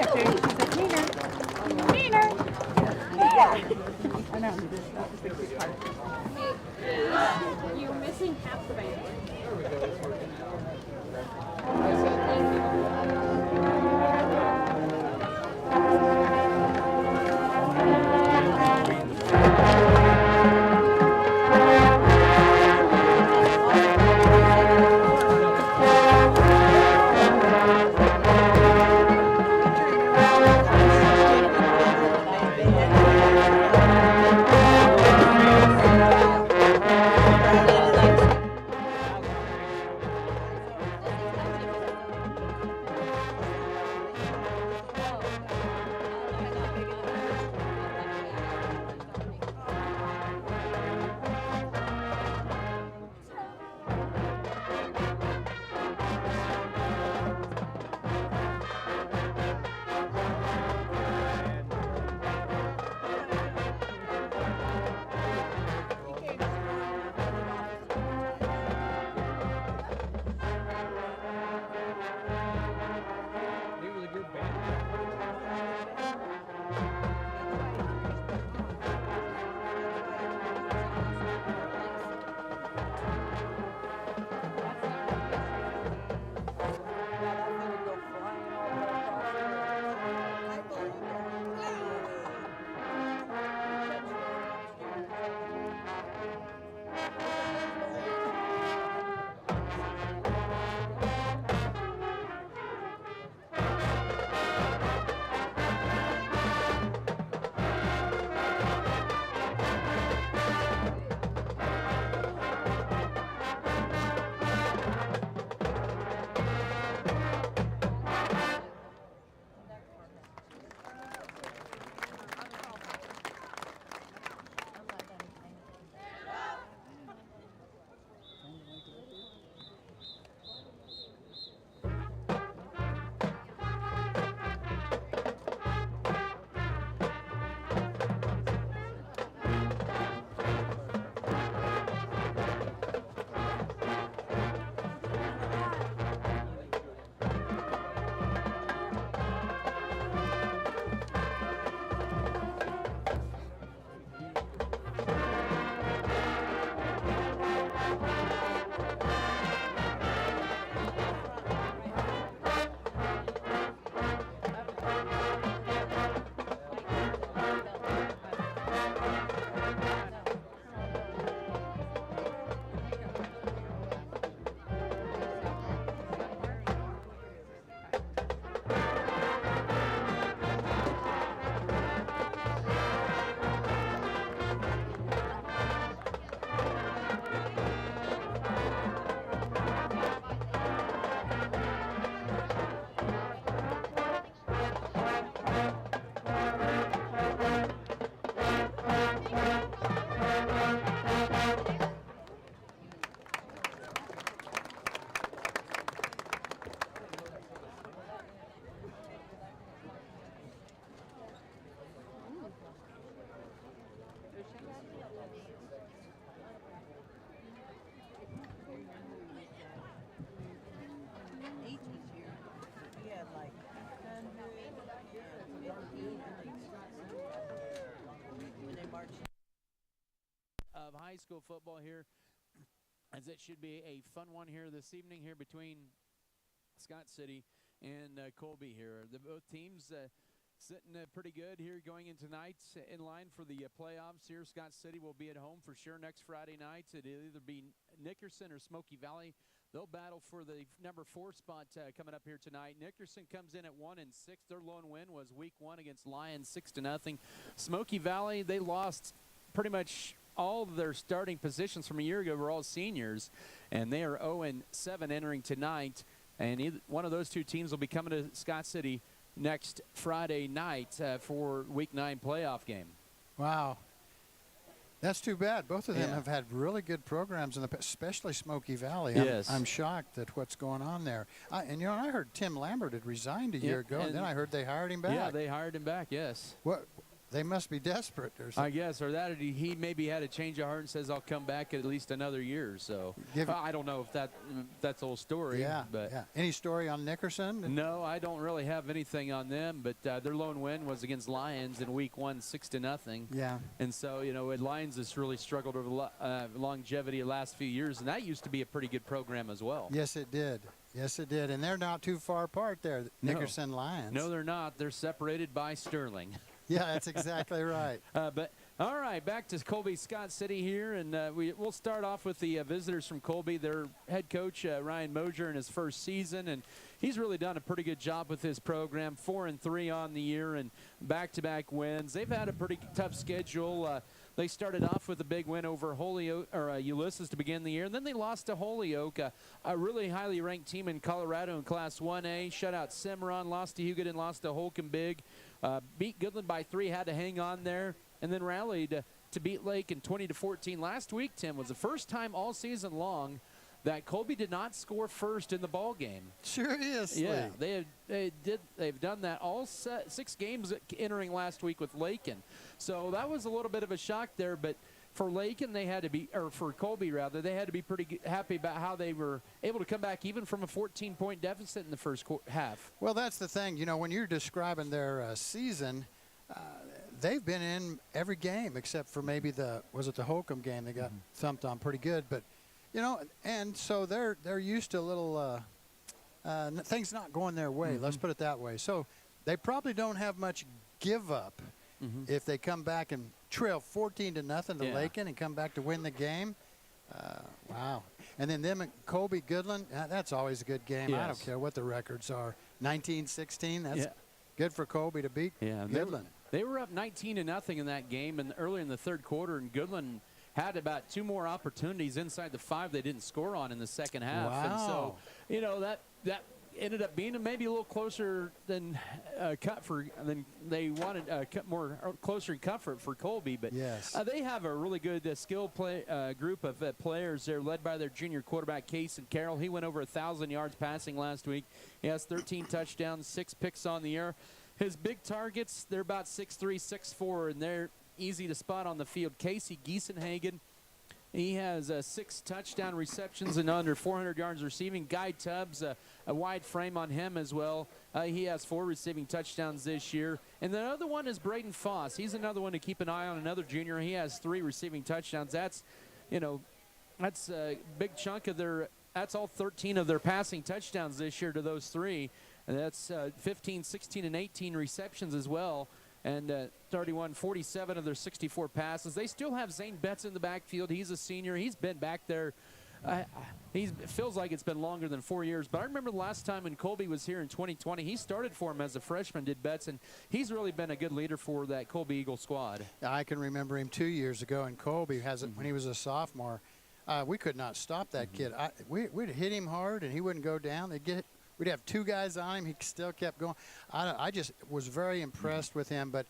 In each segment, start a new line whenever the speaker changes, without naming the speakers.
She said, Neener. Neener. Yeah. I know. That's the cute part.
You're missing half the band.
Of high school football here, as it should be a fun one here this evening here between Scott City and Colby here. Both teams sitting pretty good here going in tonight, in line for the playoffs here. Scott City will be at home for sure next Friday night. It'll either be Nickerson or Smoky Valley. They'll battle for the number 4 spot coming up here tonight. Nickerson comes in at 1-6. Their lone win was week 1 against Lions, 6-0. Smoky Valley, they lost pretty much all of their starting positions from a year ago were all seniors, and they are 0-7 entering tonight. And one of those two teams will be coming to Scott City next Friday night for Week 9 playoff game.
Wow. That's too bad. Both of them
Yeah.
have had really good programs, especially Smoky Valley.
Yes.
I'm shocked at what's going on there. And, I heard Tim Lambert had resigned a year ago, and then I heard they hired him back.
Yeah, they hired him back, yes.
What? they must be desperate or
I
something.
guess, or that he maybe had a change of heart and says I'll come back at least another year. So I don't know if that's the whole story.
Yeah,
but
yeah. Any story on Nickerson?
no, I don't really have anything on them. But their lone win was against Lions in Week 1, 6-0.
Yeah.
And so Lions has really struggled over longevity the last few years, and that used to be a pretty good program as well.
Yes, it did. Yes, it did. And they're not too far apart there, Nickerson Lions.
No, they're not. They're separated by Sterling.
Yeah, that's exactly right.
But all right, back to Colby Scott City here, and we'll start off with the visitors from Colby. Their head coach Ryan Mosier in his first season, and he's really done a pretty good job with his program. 4-3 on the year and back-to-back wins. They've had a pretty tough schedule. They started off with a big win over Ulysses to begin the year, and then they lost to Holyoke, a really highly ranked team in Colorado in Class 1A. Shut out Cimarron, lost to Hugoton, lost to Holcomb Big. Beat Goodland by 3, had to hang on there, and then rallied to beat Lake in 20-14. Last week, Tim, was the first time all season long that Colby did not score first in the ball game.
Seriously.
Yeah, they've done that all 6 games entering last week with Lakin. So that was a little bit of a shock there, but for Lakin, for Colby rather, they had to be pretty happy about how they were able to come back even from a 14-point deficit in the first half.
Well, that's the thing. When you're describing their season, they've been in every game except for maybe the Holcomb game. They got thumped on pretty good, but and so they're used to a little things not going their way. Let's put it that way. So they probably don't have much give up if they come back and trail 14-0 to Lakin and come back to win the game. Wow. And then them and Colby Goodland, that's always a good game.
Yes.
I don't care what the records are. 19-16, that's good for Colby to beat Goodland.
They were up 19-0 in that game and early in the third quarter, and Goodland had about 2 more opportunities inside the 5 they didn't score on in the second half.
Wow.
And so, that ended up being maybe a little closer than than they wanted, closer in comfort for Colby. But
yes,
they have a really good skill group of players there, led by their junior quarterback, Case Carroll. He went over 1,000 yards passing last week. He has 13 touchdowns, 6 picks on the year. His big targets, they're about 6'3", 6'4", and they're easy to spot on the field. Casey Giesenhagen, he has 6 touchdown receptions and under 400 yards receiving. Guy Tubbs, a wide frame on him as well. He has 4 receiving touchdowns this year. And the other one is Braden Foss. He's another one to keep an eye on, another junior. He has 3 receiving touchdowns. That's a big chunk of that's all 13 of their passing touchdowns this year to those 3. And that's 15, 16, and 18 receptions as well. And 31, 47 of their 64 passes. They still have Zane Betts in the backfield. He's a senior. He's been back there. It feels like it's been longer than 4 years. But I remember the last time when Colby was here in 2020, he started for him as a freshman, did Betts, and he's really been a good leader for that Colby Eagle squad.
I can remember him 2 years ago, and Colby when he was a sophomore. We could not stop that kid. We'd hit him hard, and he wouldn't go down. We'd have 2 guys on him. He still kept going. I just was very impressed with him. But,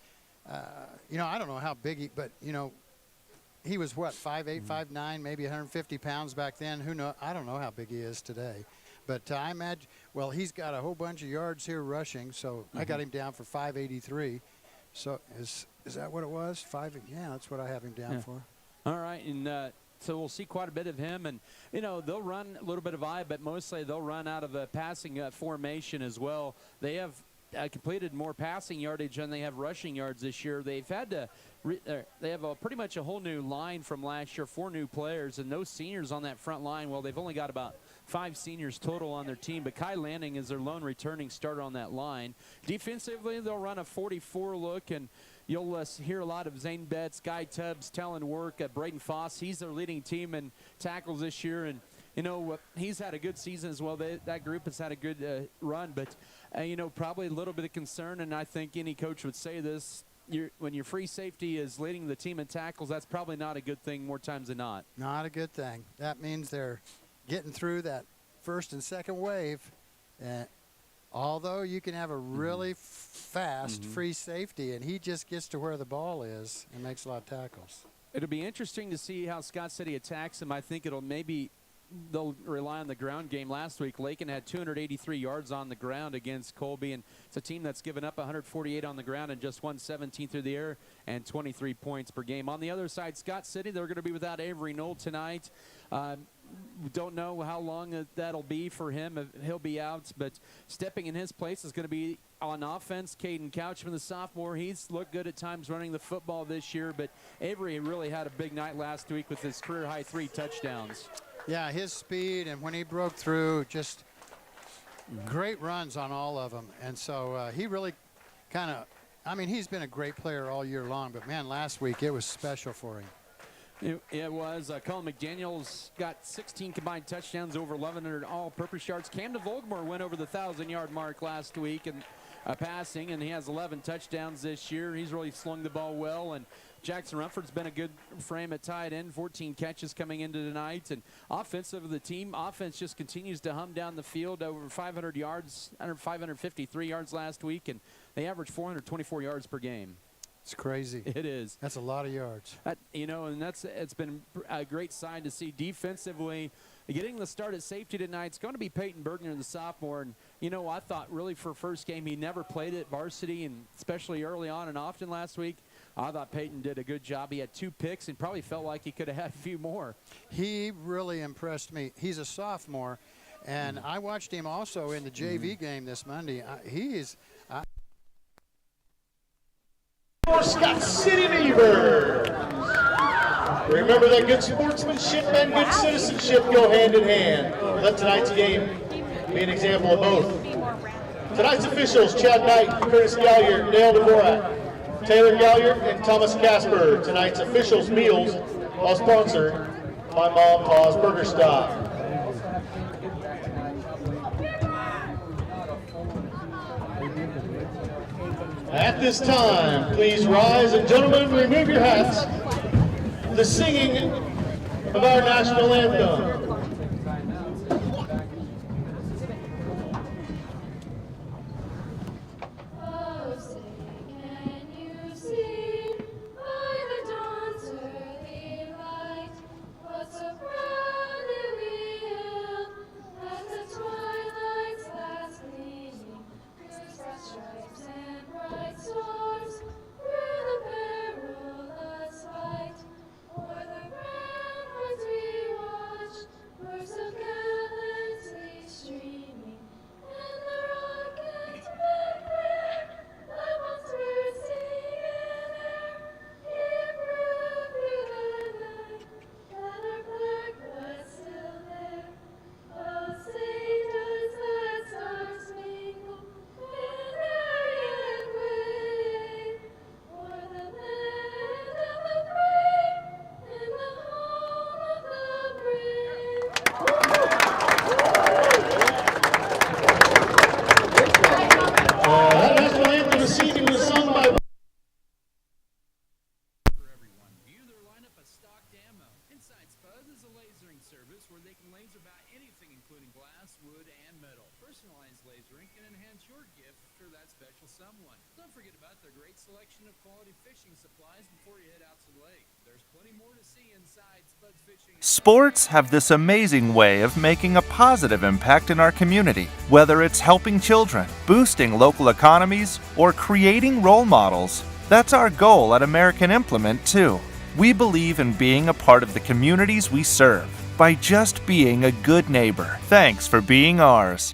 I don't know how big he was what, 5'8", 5'9", maybe 150 pounds back then. Who knows? I don't know how big he is today. But I imagine, well, he's got a whole bunch of yards here rushing. So I got him down for 583. So is that what it was? Yeah, that's what I have him down for.
All right. And so we'll see quite a bit of him. And, they'll run a little bit of eye, but mostly they'll run out of a passing formation as well. They have completed more passing yardage than they have rushing yards this year. They've had to they have pretty much a whole new line from last year, 4 new players, and no seniors on that front line. Well, they've only got about 5 seniors total on their team, but Kai Lanning is their lone returning starter on that line. Defensively, they'll run a 44 look, and you'll hear a lot of Zane Betts, Guy Tubbs, Talon Work, Braden Foss. He's their leading team in tackles this year, and he's had a good season as well. That group has had a good run, but probably a little bit of concern, and I think any coach would say this. When your free safety is leading the team in tackles, that's probably not a good thing more times than not.
Not a good thing. That means they're getting through that first and second wave. Although you can have a really fast free safety, and he just gets to where the ball is and makes a lot of tackles.
It'll be interesting to see how Scott City attacks him. I think it'll maybe they'll rely on the ground game. Last week, Lakin had 283 yards on the ground against Colby, and it's a team that's given up 148 on the ground and just 117 through the air and 23 points per game. On the other side, Scott City, they're going to be without Avery Knoll tonight. Don't know how long that'll be for him. He'll be out, but stepping in his place is going to be on offense. Caden Couchman, the sophomore, he's looked good at times running the football this year, but Avery really had a big night last week with his career-high 3 touchdowns.
Yeah, his speed, and when he broke through, just great runs on all of them. And so he really kind of, I mean, he's been a great player all year long, but, man, last week it was special for him.
It was. Colin McDaniel's got 16 combined touchdowns, over 1,100 all-purpose yards. Camden Volkmore went over the 1,000-yard mark last week and passing, and he has 11 touchdowns this year. He's really slung the ball well, and Jackson Rumford's been a good frame at tight end, 14 catches coming into tonight. And offensive of the team, offense just continues to hum down the field, over 500 yards, 553 yards last week, and they average 424 yards per game.
It's crazy.
It is.
That's a lot of yards.
And it's been a great sign to see defensively. Getting the start at safety tonight, it's going to be Peyton Bergner, the sophomore. And, I thought really for first game he never played at varsity, and especially early on and often last week. I thought Peyton did a good job. He had 2 picks and probably felt like he could have had a few more.
He really impressed me. He's a sophomore, and I watched him also in the JV game this Monday. He is
Scott City neighbors. Remember that good sportsmanship and good citizenship go hand in hand. Let tonight's game be an example of both. Tonight's officials, Chad Knight, Curtis Galliard, Dale Dvorak, Taylor Galliard, and Thomas Casper. Tonight's officials' meals are sponsored by Mom Pa's Burger Stop. At this time, please rise, and gentlemen, remove your hats. The singing of our national anthem.
Sports have this amazing way of making a positive impact in our community, whether it's helping children, boosting local economies, or creating role models. That's our goal at American Implement, too. We believe in being a part of the communities we serve by just being a good neighbor. Thanks for being ours.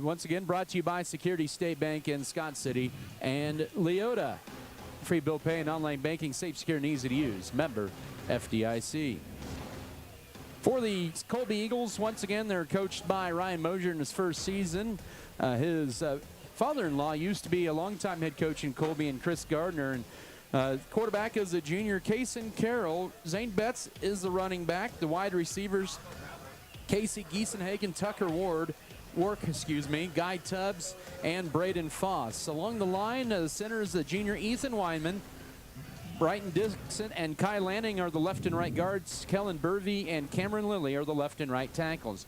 Once again, brought to you by Security State Bank in Scott City and Leota. Free bill pay and online banking, safe, secure, and easy to use. Member FDIC. For the Colby Eagles, once again, they're coached by Ryan Mosier in his first season. His father-in-law used to be a longtime head coach in Colby, and Chris Gardner. And Quarterback is the junior Kason Carroll. Zane Betts is the running back. The wide receivers, Casey Giesenhagen, Tucker Work, Guy Tubbs, and Braden Foss. Along the line, the center is the junior Ethan Weinman. Brighton Dixon and Kai Lanning are the left and right guards. Kellen Burvey and Cameron Lilly are the left and right tackles.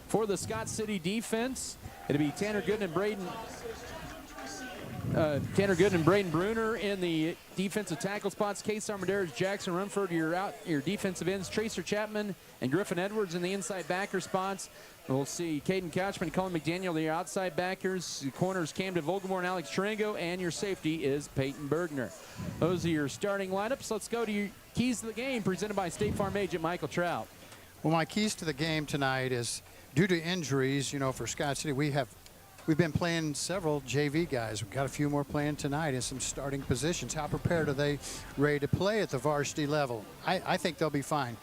For the Scott City defense, it'll be Tanner Gooden and Braden Bruner in the defensive tackle spots. Case Armendariz, Jackson Rumford, your defensive ends. Tracer Chapman and Griffin Edwards in the inside backer spots. We'll see Caden Couchman and Colin McDaniel, the outside backers. The corners, Camden Vogelmore and Alex Tarango, and your safety is Peyton Bergner. Those are your starting lineups. Let's go to your keys to the game, presented by State Farm agent Michael Trout.
Well, my keys to the game tonight is, due to injuries, for Scott City, we've been playing several JV guys. We've got a few more playing tonight in some starting positions. How prepared are they ready to play at the varsity level? I think they'll be fine.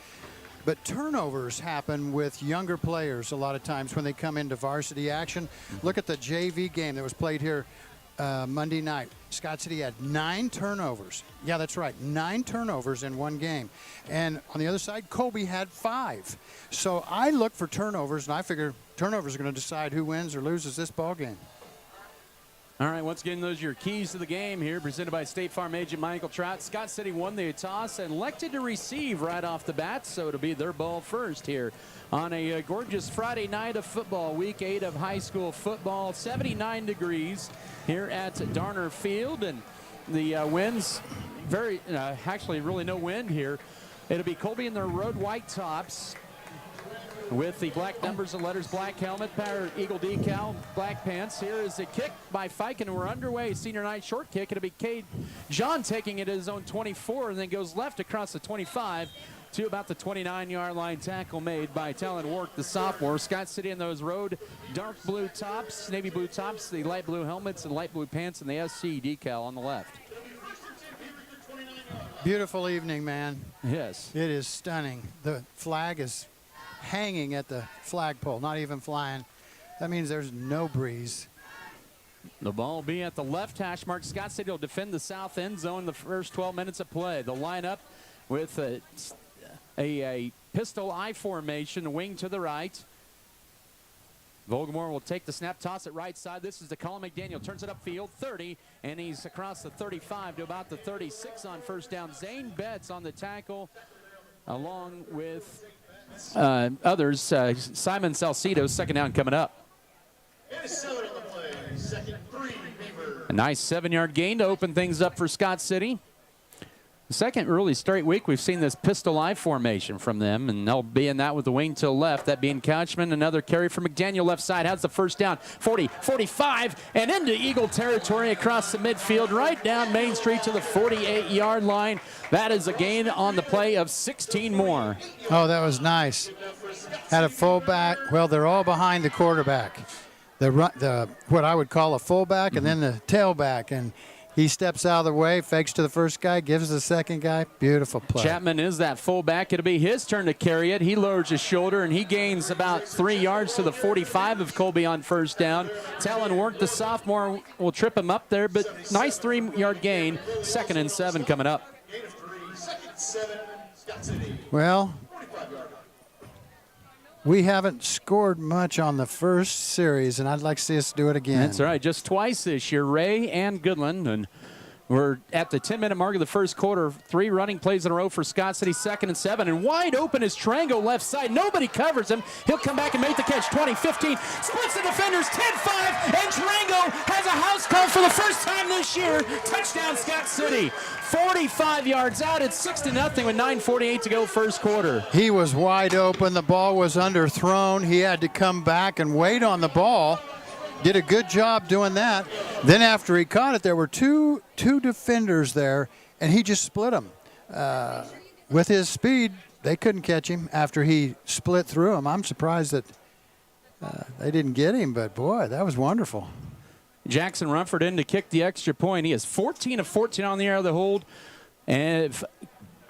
But turnovers happen with younger players a lot of times when they come into varsity action. Look at the JV game that was played here Monday night. Scott City had 9 turnovers. Yeah, that's right, 9 turnovers in one game. And on the other side, Colby had 5. So I look for turnovers, and I figure turnovers are going to decide who wins or loses this ball game.
All right, once again, those are your keys to the game here, presented by State Farm agent Michael Trout. Scott City won the toss and elected to receive right off the bat, so it'll be their ball first here on a gorgeous Friday night of football, week 8 of high school football. 79 degrees here at Darner Field, and the winds actually really no wind here. It'll be Colby in their road white tops, with the black numbers and letters, black helmet, eagle decal, black pants. Here is a kick by Fike, and we're underway. Senior night short kick. It'll be Cade John taking it at his own 24, and then goes left across the 25 to about the 29-yard line. Tackle made by Talon Wark, the sophomore. Scott City in those road dark blue tops, navy blue tops, the light blue helmets and light blue pants, and the SC decal on the left.
Beautiful evening, man.
Yes.
It is stunning. The flag is hanging at the flagpole, not even flying. That means there's no breeze.
The ball will be at the left hash mark. Scott City will defend the south end zone the first 12 minutes of play. They'll line up with a pistol I formation, wing to the right. Vogelmore will take the snap, toss it right side. This is to Colin McDaniel. Turns it upfield, 30, and he's across the 35 to about the 36 on first down. Zane Betts on the tackle, along with others. Simon Salcido, second down coming up. A nice 7-yard gain to open things up for Scott City. The second really straight week we've seen this pistol I formation from them, and they'll be in that with the wing to the left. That being Couchman. Another carry for McDaniel left side. Has the first down. 40, 45, and into Eagle territory across the midfield, right down Main Street to the 48-yard line. That is a gain on the play of 16 more.
Oh, that was nice. Had a fullback. Well, they're all behind the quarterback. The what I would call a fullback, and then the tailback, and he steps out of the way, fakes to the first guy, gives the second guy. Beautiful play.
Chapman is that fullback. It'll be his turn to carry it. He lowers his shoulder, and he gains about 3 yards to the 45 of Colby on first down. Talon Work, the sophomore, will trip him up there, but nice 3-yard gain. 2nd and 7 coming up.
Well, we haven't scored much on the first series, and I'd like to see us do it again.
That's right, just twice this year, Ray and Goodland. And we're at the 10-minute mark of the first quarter. 3 running plays in a row for Scott City, 2nd and 7. And wide open is Tarango left side. Nobody covers him. He'll come back and make the catch. 20, 15, splits the defenders, 10-5, and Tarango has a house call for the first time this year. Touchdown, Scott City. 45 yards out. It's 6-0 with 9:48 to go first quarter.
He was wide open. The ball was underthrown. He had to come back and wait on the ball. Did a good job doing that. Then after he caught it, there were two defenders there, and he just split them. With his speed, they couldn't catch him after he split through them. I'm surprised that they didn't get him, but boy, that was wonderful.
Jackson Rumford in to kick the extra point. He is 14 of 14 on the air of the hold. And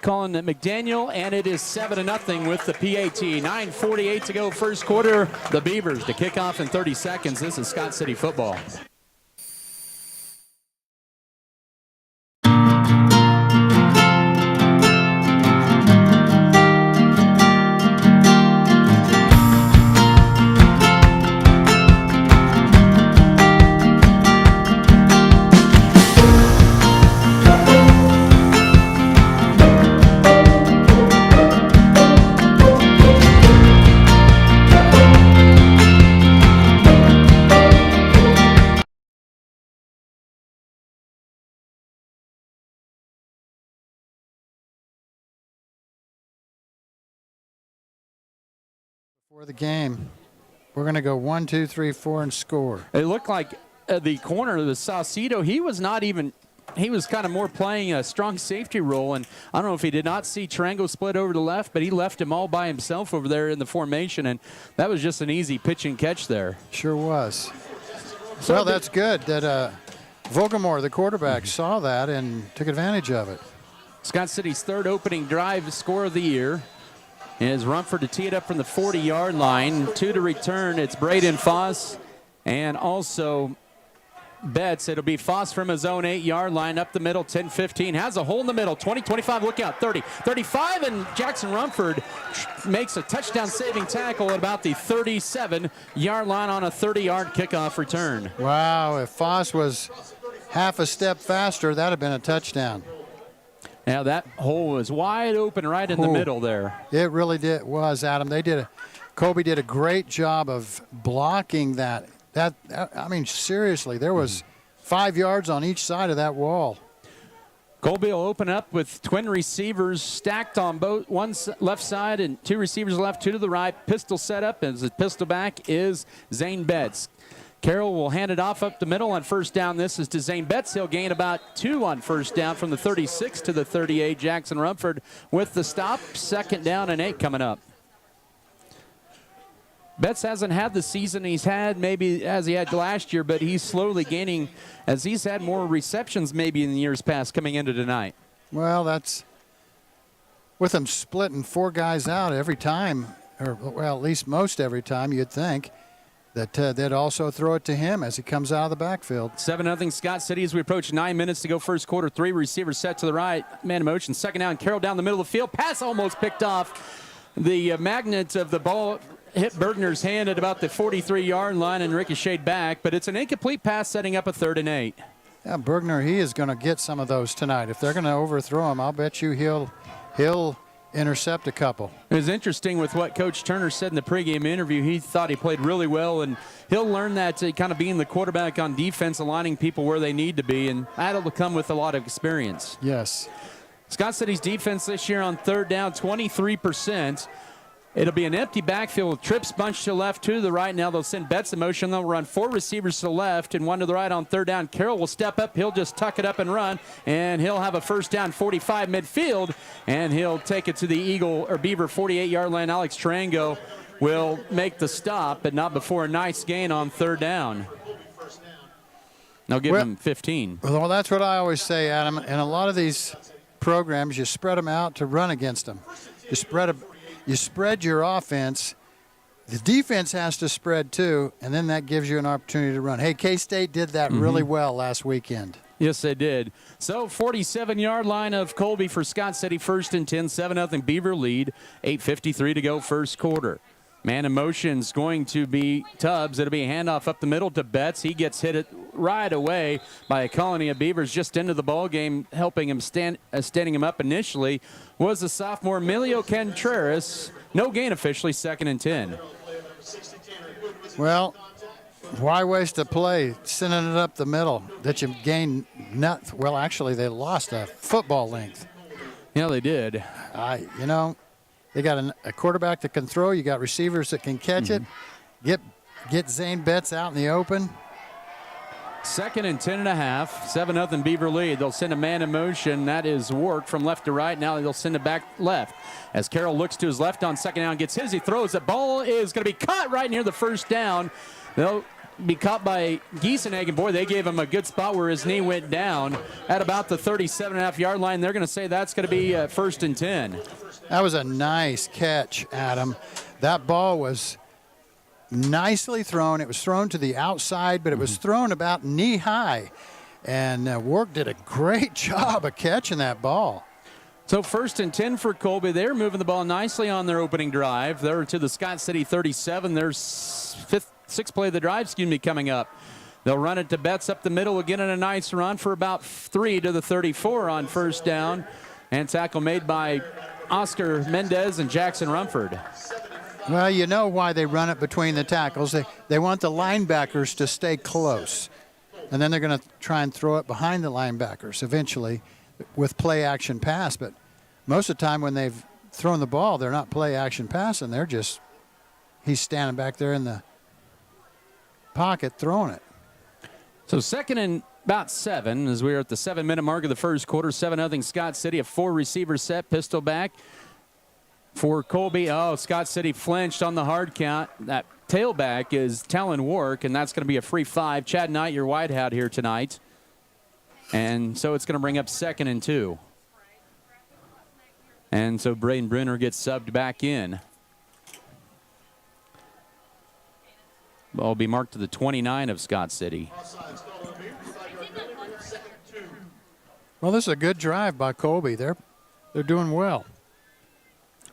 Colin McDaniel, and it is 7-0 with the PAT. 9:48 to go first quarter. The Beavers to kick off in 30 seconds. This is Scott City football.
For the game, we're going to go 1, 2, 3, 4 and score.
It looked like the corner of the Saucedo, he was kind of more playing a strong safety role, and I don't know if he did not see Tarango split over to the left, but he left him all by himself over there in the formation, and that was just an easy pitch and catch there.
Sure was. Well, that's good that Vogelmore, the quarterback, saw that and took advantage of it.
Scott City's third opening drive score of the year is Rumford to tee it up from the 40-yard line. 2 to return. It's Braden Foss and also Betts. It'll be Foss from his own 8-yard line up the middle, 10-15. Has a hole in the middle, 20, 25, look out, 30, 35, and Jackson Rumford makes a touchdown-saving tackle at about the 37-yard line on a 30-yard kickoff return.
Wow, if Foss was half a step faster, that would have been a touchdown.
Yeah, that hole was wide open right in the middle there.
It really was, Adam. Colby did a great job of blocking that. I mean, seriously, there was 5 yards on each side of that wall.
Colby will open up with twin receivers stacked on both one left side and 2 receivers left, 2 to the right. Pistol set up, as the pistol back is Zane Betts. Carroll will hand it off up the middle on first down. This is to Zane Betts. He'll gain about 2 on first down from the 36 to the 38. Jackson Rumford with the stop. 2nd down and 8 coming up. Betts hasn't had the season he's had maybe as he had last year, but he's slowly gaining as he's had more receptions maybe in the years past coming into tonight.
Well, that's with them splitting 4 guys out every time, or well, at least most every time, you'd think that they'd also throw it to him as he comes out of the backfield.
7-0 Scott City as we approach 9 minutes to go first quarter. 3 receivers set to the right. Man in motion. 2nd down. Carroll down the middle of the field. Pass almost picked off. The magnet of the ball hit Bergner's hand at about the 43-yard line and ricocheted back, but it's an incomplete pass setting up a 3rd and 8.
Yeah, Bergner, he is going to get some of those tonight. If they're going to overthrow him, I'll bet you he'll intercept a couple.
It was interesting with what Coach Turner said in the pregame interview. He thought he played really well, and he'll learn that to kind of being the quarterback on defense, aligning people where they need to be, and that'll come with a lot of experience.
Yes.
Scott City's defense this year on 3rd down, 23%. It'll be an empty backfield with trips bunched to the left, 2 to the right. Now they'll send Betts in motion. They'll run 4 receivers to the left and 1 to the right on 3rd down. Carroll will step up. He'll just tuck it up and run, and he'll have a first down 45 midfield, and he'll take it to the Eagle or Beaver 48-yard line. Alex Tarango will make the stop, but not before a nice gain on 3rd down. They'll give him 15.
Well, that's what I always say, Adam. In a lot of these programs, you spread them out to run against them. You spread your offense. The defense has to spread too, and then that gives you an opportunity to run. Hey, K-State did that really well last weekend.
Yes, they did. So 47-yard line of Colby for Scott City, 1st and 10, 7-0 Beaver lead, 8:53 to go first quarter. Man in motion's going to be Tubbs. It'll be a handoff up the middle to Betts. He gets hit right away by a colony of Beavers just into the ball game, helping him standing him up initially was the sophomore Emilio Contreras. No gain officially, 2nd and 10.
Well, why waste a play sending it up the middle that you gain not? Well, actually, they lost a football length.
Yeah, they did.
They got a quarterback that can throw. You got receivers that can catch it. Get Zane Betts out in the open.
2nd and 10.5, 7-0 Beaver lead. They'll send a man in motion. That is Ward from left to right. Now they'll send it back left. As Carroll looks to his left on 2nd down, gets his. He throws. The ball is going to be caught right near the first down. They'll be caught by Giesenegger. Boy, they gave him a good spot where his knee went down at about the 37.5-yard line. They're going to say that's going to be 1st and 10.
That was a nice catch, Adam. That ball was nicely thrown. It was thrown to the outside, but it was thrown about knee high. And Wark did a great job of catching that ball.
So 1st and 10 for Colby. They're moving the ball nicely on their opening drive. They're to the Scott City 37. There's 6th play of the drive, coming up. They'll run it to Betts up the middle again in a nice run for about 3 to the 34 on first down. And tackle made by Oscar Mendez and Jackson Rumford.
Well, you know why they run it between the tackles. They want the linebackers to stay close. And then they're going to try and throw it behind the linebackers eventually with play-action pass. But most of the time when they've thrown the ball, they're not play-action passing. They're just he's standing back there in the pocket throwing it.
So 2nd and about 7 as we're at the 7-minute mark of the first quarter. 7-0 Scott City. A 4-receiver set, pistol back for Colby. Oh, Scott City flinched on the hard count. That tailback is Talon Wark, and that's going to be a free 5. Chad Knight, your wideout here tonight. And so it's going to bring up 2nd and 2. And so Braden Brunner gets subbed back in. Ball will be marked to the 29 of Scott City.
Well, this is a good drive by Colby. They're doing well.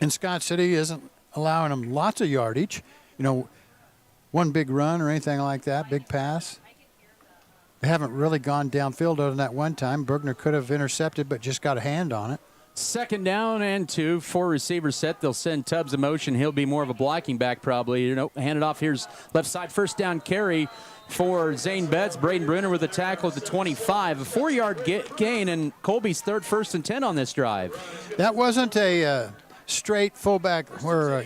And Scott City isn't allowing them lots of yardage. You know, one big run or anything like that, big pass. They haven't really gone downfield other than that one time. Bergner could have intercepted, but just got a hand on it.
2nd down and 2, 4-receiver set. They'll send Tubbs in motion. He'll be more of a blocking back probably. You know, hand it off. Here's left side, first down carry for Zane Betts. Braden Brunner with a tackle at the 25. A 4-yard gain, and Colby's 3rd, 1st and 10 on this drive.
That wasn't a straight fullback or,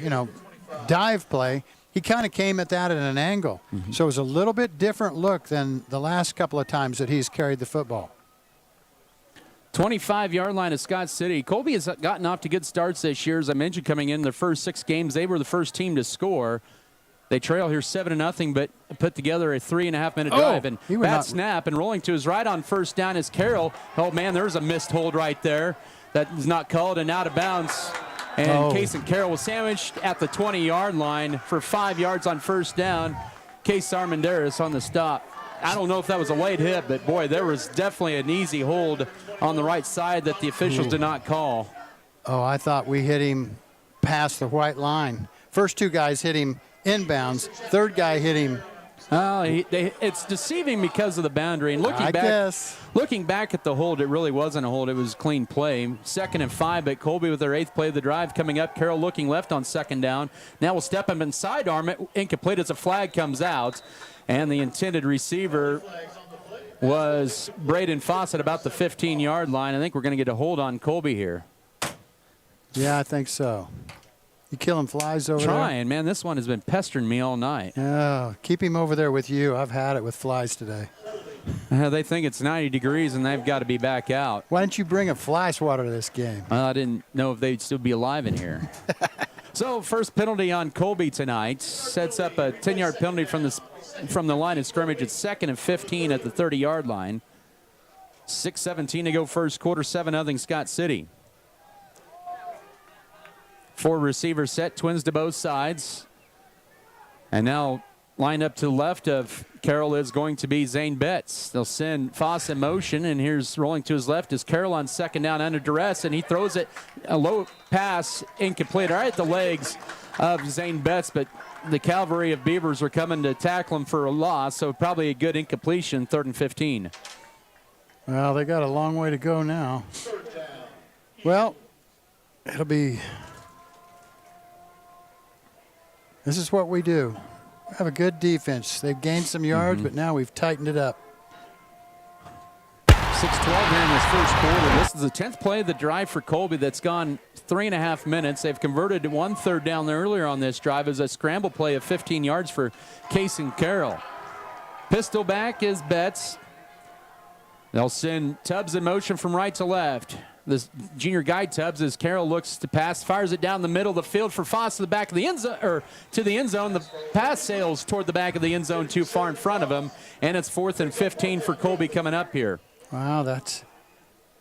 dive play. He kind of came at that at an angle. So it was a little bit different look than the last couple of times that he's carried the football.
25-yard line of Scott City. Colby has gotten off to good starts this year. As I mentioned, coming in their first 6 games, they were the first team to score. They trail here 7-0, but put together a 3.5-minute drive. And bad snap, and rolling to his right on first down is Carroll. Oh, man, there's a missed hold right there. That is not called and out of bounds. And Case and Carroll was sandwiched at the 20-yard line for 5 yards on first down. Case Armendariz on the stop. I don't know if that was a late hit, but, boy, there was definitely an easy hold on the right side that the officials did not call.
Oh, I thought we hit him past the white line. First 2 guys hit him inbounds. 3rd guy hit him.
It's deceiving because of the boundary. And looking back at the hold, it really wasn't a hold. It was a clean play. 2nd and 5, but Colby with their 8th play of the drive coming up. Carroll looking left on 2nd down. Now we'll step him inside arm it. Incomplete as a flag comes out. And the intended receiver was Braden Fawcett about the 15-yard line. I think we're going to get a hold on Colby here.
Yeah, I think so. You killing flies over there?
Trying, man. This one has been pestering me all night.
Oh, keep him over there with you. I've had it with flies today.
They think it's 90 degrees, and they've got to be back out.
Why didn't you bring a fly swatter to this game?
I didn't know if they'd still be alive in here. So first penalty on Colby tonight. Sets up a 10-yard penalty from the line of scrimmage. It's 2nd and 15 at the 30-yard line. 6:17 to go first quarter. 7-0 Scott City. 4 receivers set, twins to both sides. And now lined up to the left of Carroll is going to be Zane Betts. They'll send Foss in motion, and here's rolling to his left is Carroll on 2nd down under duress, and he throws it, a low pass, incomplete, right at the legs of Zane Betts, but the cavalry of Beavers were coming to tackle him for a loss, so probably a good incompletion, 3rd and 15.
Well, they got a long way to go now. Well, it'll be... This is what we do. We have a good defense. They've gained some yards, but now we've tightened it up.
6:12 here in this first quarter. This is the 10th play of the drive for Colby that's gone 3.5 minutes. They've converted 1 third down there earlier on this drive as a scramble play of 15 yards for Case and Carroll. Pistol back is Betts. They'll send Tubbs in motion from right to left. This junior guide Tubbs as Carroll looks to pass, fires it down the middle of the field for Foss to the back of the end zone, or to the end zone. The pass sails toward the back of the end zone too far in front of him, and it's 4th and 15 for Colby coming up here.
Wow, that's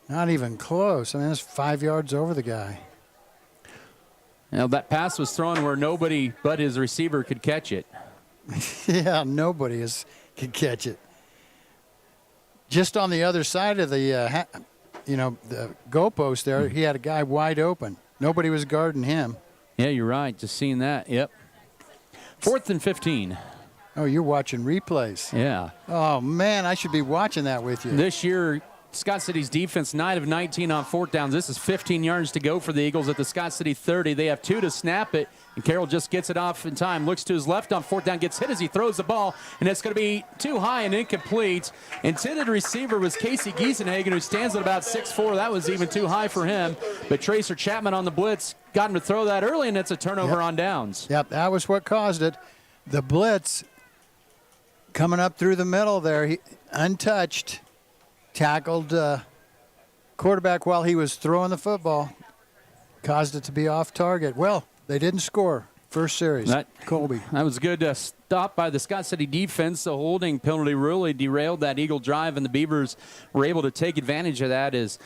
not even close. I mean, that's 5 yards over the guy.
Now that pass was thrown where nobody but his receiver could catch it.
Yeah, nobody could catch it. Just on the other side of the the goalpost there, he had a guy wide open. Nobody was guarding him.
Yeah, you're right. Just seeing that. Yep. 4th and 15.
Oh, you're watching replays.
Yeah.
Oh, man, I should be watching that with you.
This year, Scott City's defense, 9 of 19 on fourth downs. This is 15 yards to go for the Eagles at the Scott City 30. They have 2 to snap it, and Carroll just gets it off in time. Looks to his left on fourth down, gets hit as he throws the ball, and it's going to be too high and incomplete. Intended receiver was Casey Giesenhagen, who stands at about 6'4". That was even too high for him. But Tracer Chapman on the blitz got him to throw that early, and it's a turnover on downs.
Yep, that was what caused it. The blitz coming up through the middle there, he, untouched, tackled quarterback while he was throwing the football, caused it to be off target. Well, they didn't score first series. Colby.
That was good stop by the Scott City defense. The holding penalty really derailed that Eagle drive, and the Beavers were able to take advantage of that as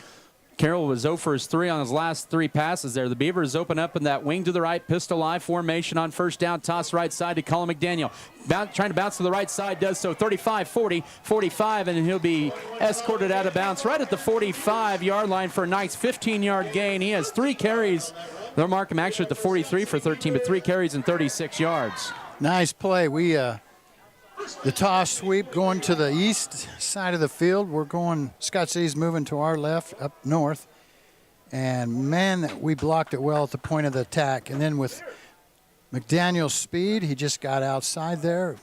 Carroll was 0 for his 3 on his last 3 passes there. The Beavers open up in that wing to the right, pistol eye formation on first down, toss right side to Colin McDaniel. Trying to bounce to the right side, does so 35, 40, 45, and he'll be escorted out of bounds right at the 45-yard line for a nice 15-yard gain. He has 3 carries. They'll mark him actually at the 43 for 13, but 3 carries and 36 yards.
Nice play. The toss sweep going to the east side of the field. We're going, Scott City's moving to our left, up north. And, man, we blocked it well at the point of the attack. And then with McDaniel's speed, he just got outside there.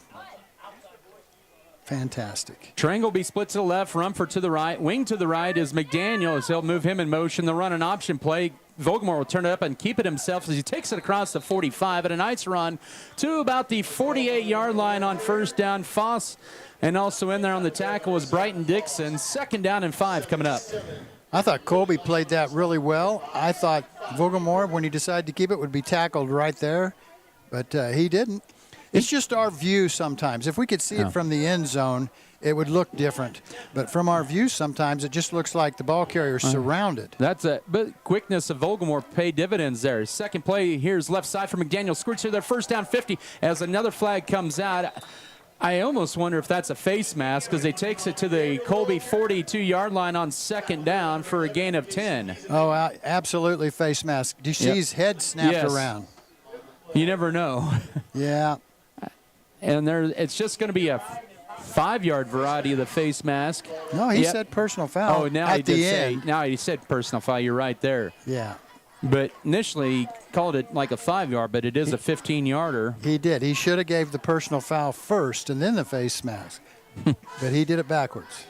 Fantastic.
Triangle will be split to the left, Rumford to the right. Wing to the right is McDaniel as he'll move him in motion. They'll run an option play. Vogelmore will turn it up and keep it himself as he takes it across the 45 at a nice run to about the 48-yard line on first down. Foss, and also in there on the tackle was Brighton Dixon. 2nd down and 5 coming up.
I thought Colby played that really well. I thought Vogelmore, when he decided to keep it, would be tackled right there, but he didn't. It's just our view sometimes. If we could see it from the end zone, it would look different. But from our view, sometimes it just looks like the ball carrier's surrounded.
That's it. But quickness of Vogelmore paid dividends there. Second play, here's left side for McDaniel. Squirts to their first down 50 as another flag comes out. I almost wonder if that's a face mask because he takes it to the Colby 42-yard line on 2nd down for a gain of 10.
Oh, absolutely face mask. Do you see his head snapped around?
You never know.
Yeah.
And it's just going to be a 5-yard variety of the face mask.
No, he said personal foul.
Oh, now he did say. Now he said personal foul. You're right there.
Yeah.
But initially he called it like a 5-yard, but it is a 15-yarder.
He did. He should have gave the personal foul first and then the face mask. But he did it backwards.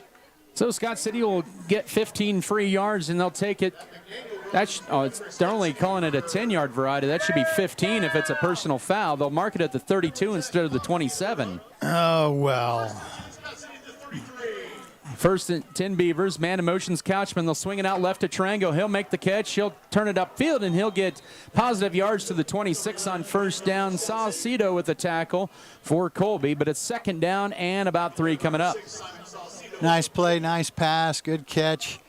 So Scott City will get 15 free yards, and they'll take it. They're only calling it a 10-yard variety. That should be 15 if it's a personal foul. They'll mark it at the 32 instead of the 27.
Oh, well.
First and 10 Beavers. Man in motion's Couchman. They'll swing it out left to Triangle. He'll make the catch. He'll turn it upfield, and he'll get positive yards to the 26 on first down. Saucedo with the tackle for Colby, but it's 2nd down and about 3 coming up.
Nice play, nice pass, good catch.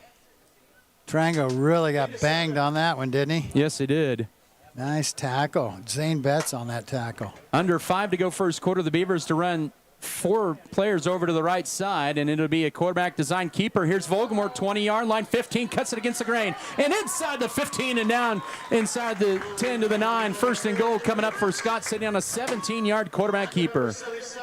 Triangle really got banged on that one, didn't he?
Yes, he did.
Nice tackle. Zane Betts on that tackle.
Under 5 to go first quarter. The Beavers to run 4 players over to the right side, and it'll be a quarterback design keeper. Here's Vogelmore, 20-yard line, 15, cuts it against the grain, and inside the 15 and down inside the 10 to the 9. 1st and goal coming up for Scott City on a 17-yard quarterback keeper.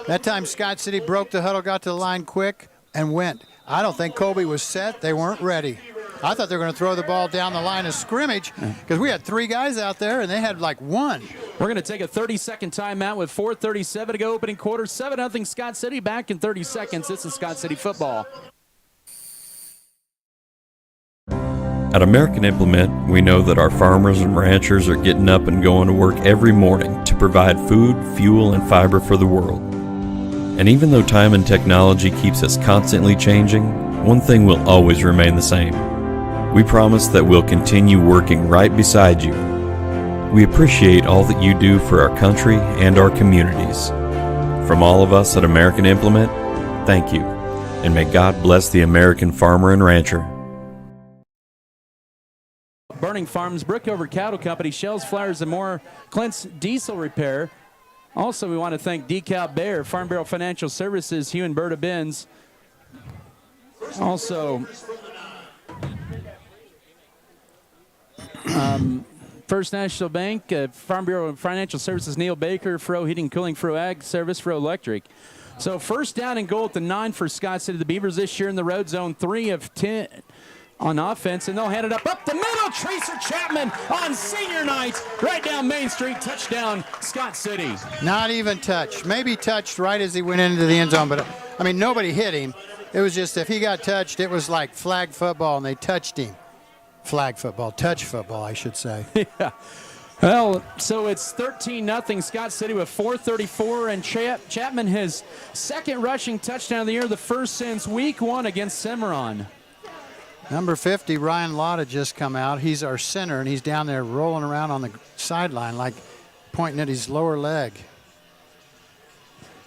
That time Scott City broke the huddle, got to the line quick, and went. I don't think Colby was set. They weren't ready. I thought they were going to throw the ball down the line of scrimmage because we had 3 guys out there, and they had like 1.
We're going to take a 30-second timeout with 4:37 to go opening quarter. 7-0 Scott City. Back in 30 seconds. This is Scott City football.
At American Implement, we know that our farmers and ranchers are getting up and going to work every morning to provide food, fuel, and fiber for the world. And even though time and technology keeps us constantly changing, one thing will always remain the same. We promise that we'll continue working right beside you. We appreciate all that you do for our country and our communities. From all of us at American Implement, thank you, and may God bless the American farmer and rancher.
Burning Farms, Brookover Cattle Company, Shells, Flowers, and more, Clint's Diesel Repair. Also, we want to thank DeKalb Bayer, Farm Bureau Financial Services, Hugh and Berta Benz. Also, First National Bank, Farm Bureau Financial Services, Neil Baker, Fro Heating, Cooling, Fro Ag Service, Fro Electric. So first down and goal at the 9 for Scott City. The Beavers this year in the red zone, 3 of 10 on offense, and they'll hand it up the middle. Tracer Chapman on senior night, right down Main Street. Touchdown, Scott City.
Not even touched. Maybe touched right as he went into the end zone, but I mean, nobody hit him. It was just if he got touched, it was like flag football, and they touched him. Flag football, touch football, I should say.
Yeah. Well, so it's 13-0 Scott City with 4:34, and Chapman his second rushing touchdown of the year, the first since week 1 against Cimarron.
Number 50, Ryan Lotta, just come out. He's our center, and he's down there rolling around on the sideline like pointing at his lower leg.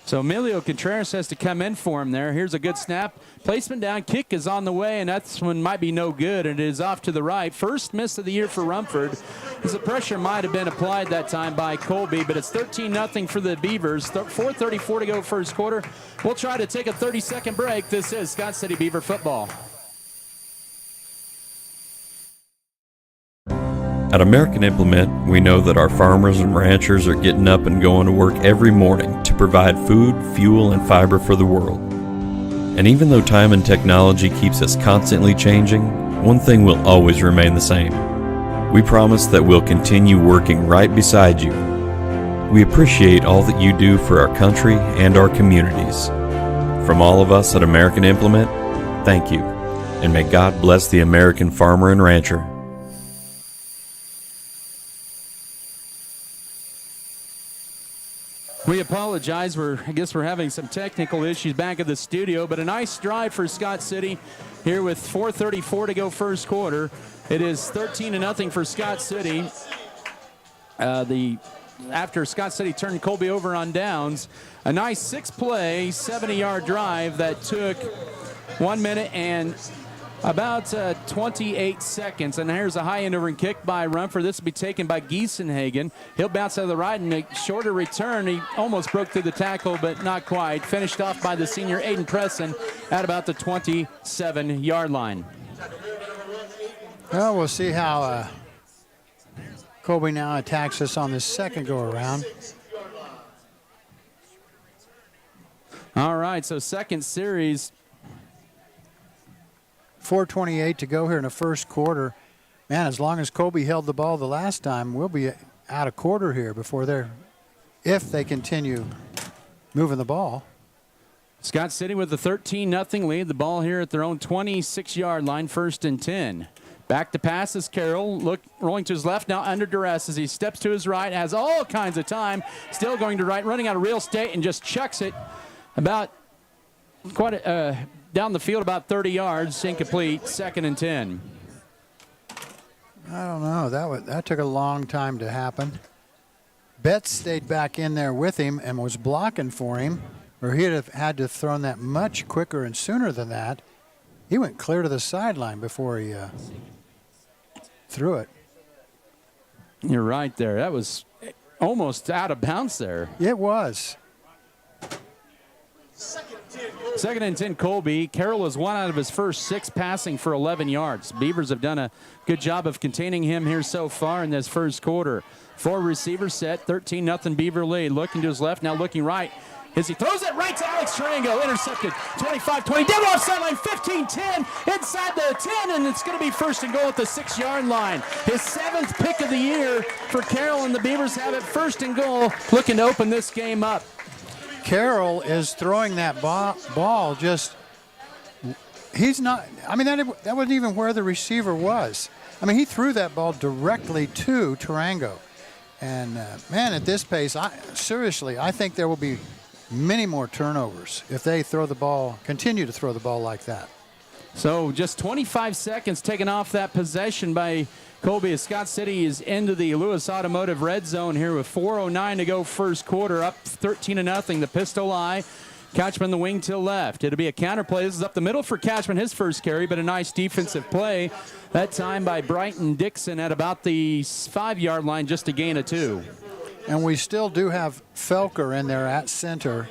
So Emilio Contreras has to come in for him there. Here's a good snap. Placement down, kick is on the way, and that one might be no good, and it is off to the right. First miss of the year for Rumford. The pressure might have been applied that time by Colby, but it's 13-0 for the Beavers. 4:34 to go first quarter. We'll try to take a 30-second break. This is Scott City Beaver football.
At American Implement, we know that our farmers and ranchers are getting up and going to work every morning to provide food, fuel, and fiber for the world. And even though time and technology keeps us constantly changing, one thing will always remain the same. We promise that we'll continue working right beside you. We appreciate all that you do for our country and our communities. From all of us at American Implement, thank you, and may God bless the American farmer and rancher.
We apologize. I guess we're having some technical issues back at the studio, but a nice drive for Scott City here with 4:34 to go first quarter. It is 13-0 for Scott City. After Scott City turned Colby over on downs, a nice 6-play, 70-yard drive that took 1 minute and about 28 seconds. And here's a high end over and kick by Rumford. This will be taken by Giesenhagen. He'll bounce out of the right and a shorter return. He almost broke through the tackle, but not quite. Finished off by the senior Aiden Presson at about the 27-yard line.
Well, we'll see how Colby now attacks us on this second go-around.
All right, so second series.
4:28 to go here in the first quarter. Man, as long as Colby held the ball the last time, we'll be out a quarter here before if they continue moving the ball.
Scott City with a 13-0 lead. The ball here at their own 26-yard line, 1st and 10. Back to pass is Carroll, rolling to his left, now under duress as he steps to his right, has all kinds of time, still going to right, running out of real estate, and just chucks it about down the field about 30 yards, incomplete, 2nd and 10.
I don't know. That took a long time to happen. Betts stayed back in there with him and was blocking for him, or he'd have had to have thrown that much quicker and sooner than that. He went clear to the sideline before he threw it.
You're right there. That was almost out of bounds there.
It was.
2nd and 10, Colby. Carroll has 1 out of his first 6 passing for 11 yards. Beavers have done a good job of containing him here so far in this first quarter. 4 receivers set, 13-0 Beaver lead. Looking to his left, now looking right. As he throws it right to Alex Tarango, intercepted, 25-20, down off sideline, 15-10, inside the 10, and it's going to be 1st and goal at the 6-yard line. His 7th pick of the year for Carroll, and the Beavers have it 1st and goal, looking to open this game up.
Carroll is throwing that ball just, he's not, I mean, that wasn't even where the receiver was. I mean, he threw that ball directly to Tarango. And, man, at this pace, seriously, I think there will be many more turnovers if they continue to throw the ball like that.
So just 25 seconds taken off that possession by Colby as Scott City is into the Lewis Automotive red zone here with 4:09 to go first quarter, up 13-0. The pistol eye. Couchman the wing to left. It'll be a counter play. This is up the middle for Couchman, his first carry, but a nice defensive play. That time by Brighton Dixon at about the 5-yard line, just a gain of 2.
And we still do have Felker in there at center.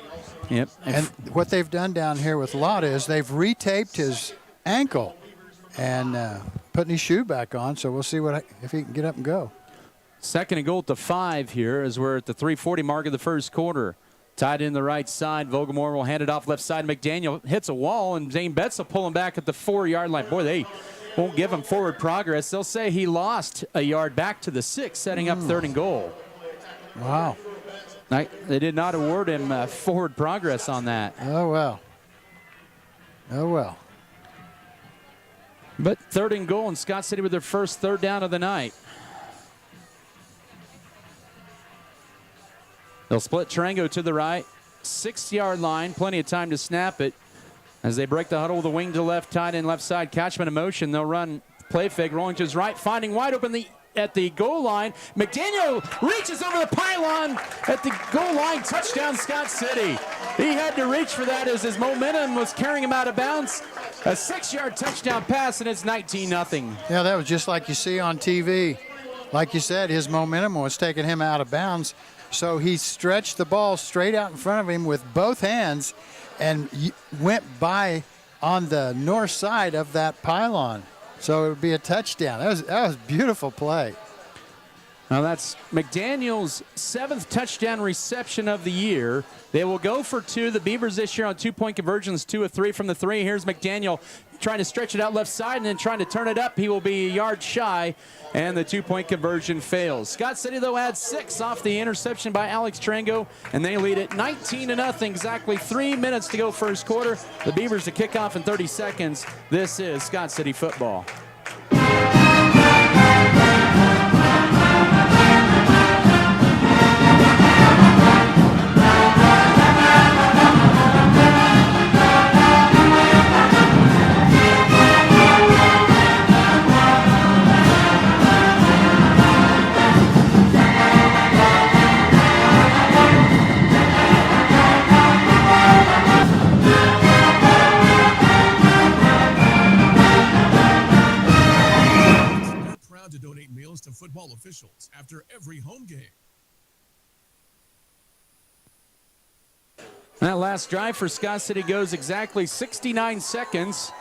Yep.
And what they've done down here with Lotta is they've retaped his ankle and putting his shoe back on, so we'll see if he can get up and go.
2nd and goal to 5 here as we're at the 3:40 mark of the first quarter. Tied in the right side. Vogelmore will hand it off left side. McDaniel hits a wall, and Zane Betts will pull him back at the 4-yard line. Boy, they won't give him forward progress. They'll say he lost a yard back to the 6, setting up 3rd and goal.
Wow.
They did not award him forward progress on that.
Oh, well. Oh, well.
But 3rd and goal, and Scott City with their first 3rd down of the night. They'll split Tarango to the right. 6-yard line, plenty of time to snap it. As they break the huddle with the wing to the left, tight end left side, Catchman in motion. They'll run play fake, rolling to his right, finding wide open at the goal line. McDaniel reaches over the pylon at the goal line. Touchdown, Scott City. He had to reach for that as his momentum was carrying him out of bounds. A 6-yard touchdown pass, and it's 19-0.
Yeah, that was just like you see on TV. Like you said, his momentum was taking him out of bounds. So he stretched the ball straight out in front of him with both hands and went by on the north side of that pylon. So it would be a touchdown. That was a beautiful play.
Now that's McDaniel's 7th touchdown reception of the year. They will go for 2. The Beavers this year on 2-point conversions, 2 of 3 from the 3. Here's McDaniel trying to stretch it out left side and then trying to turn it up. He will be a yard shy, and the 2-point conversion fails. Scott City, though, adds 6 off the interception by Alex Tarango, and they lead it 19-0. Exactly 3 minutes to go first quarter. The Beavers to kick off in 30 seconds. This is Scott City football.
To donate meals to football officials after every home game.
That last drive for Scott City goes exactly 69 seconds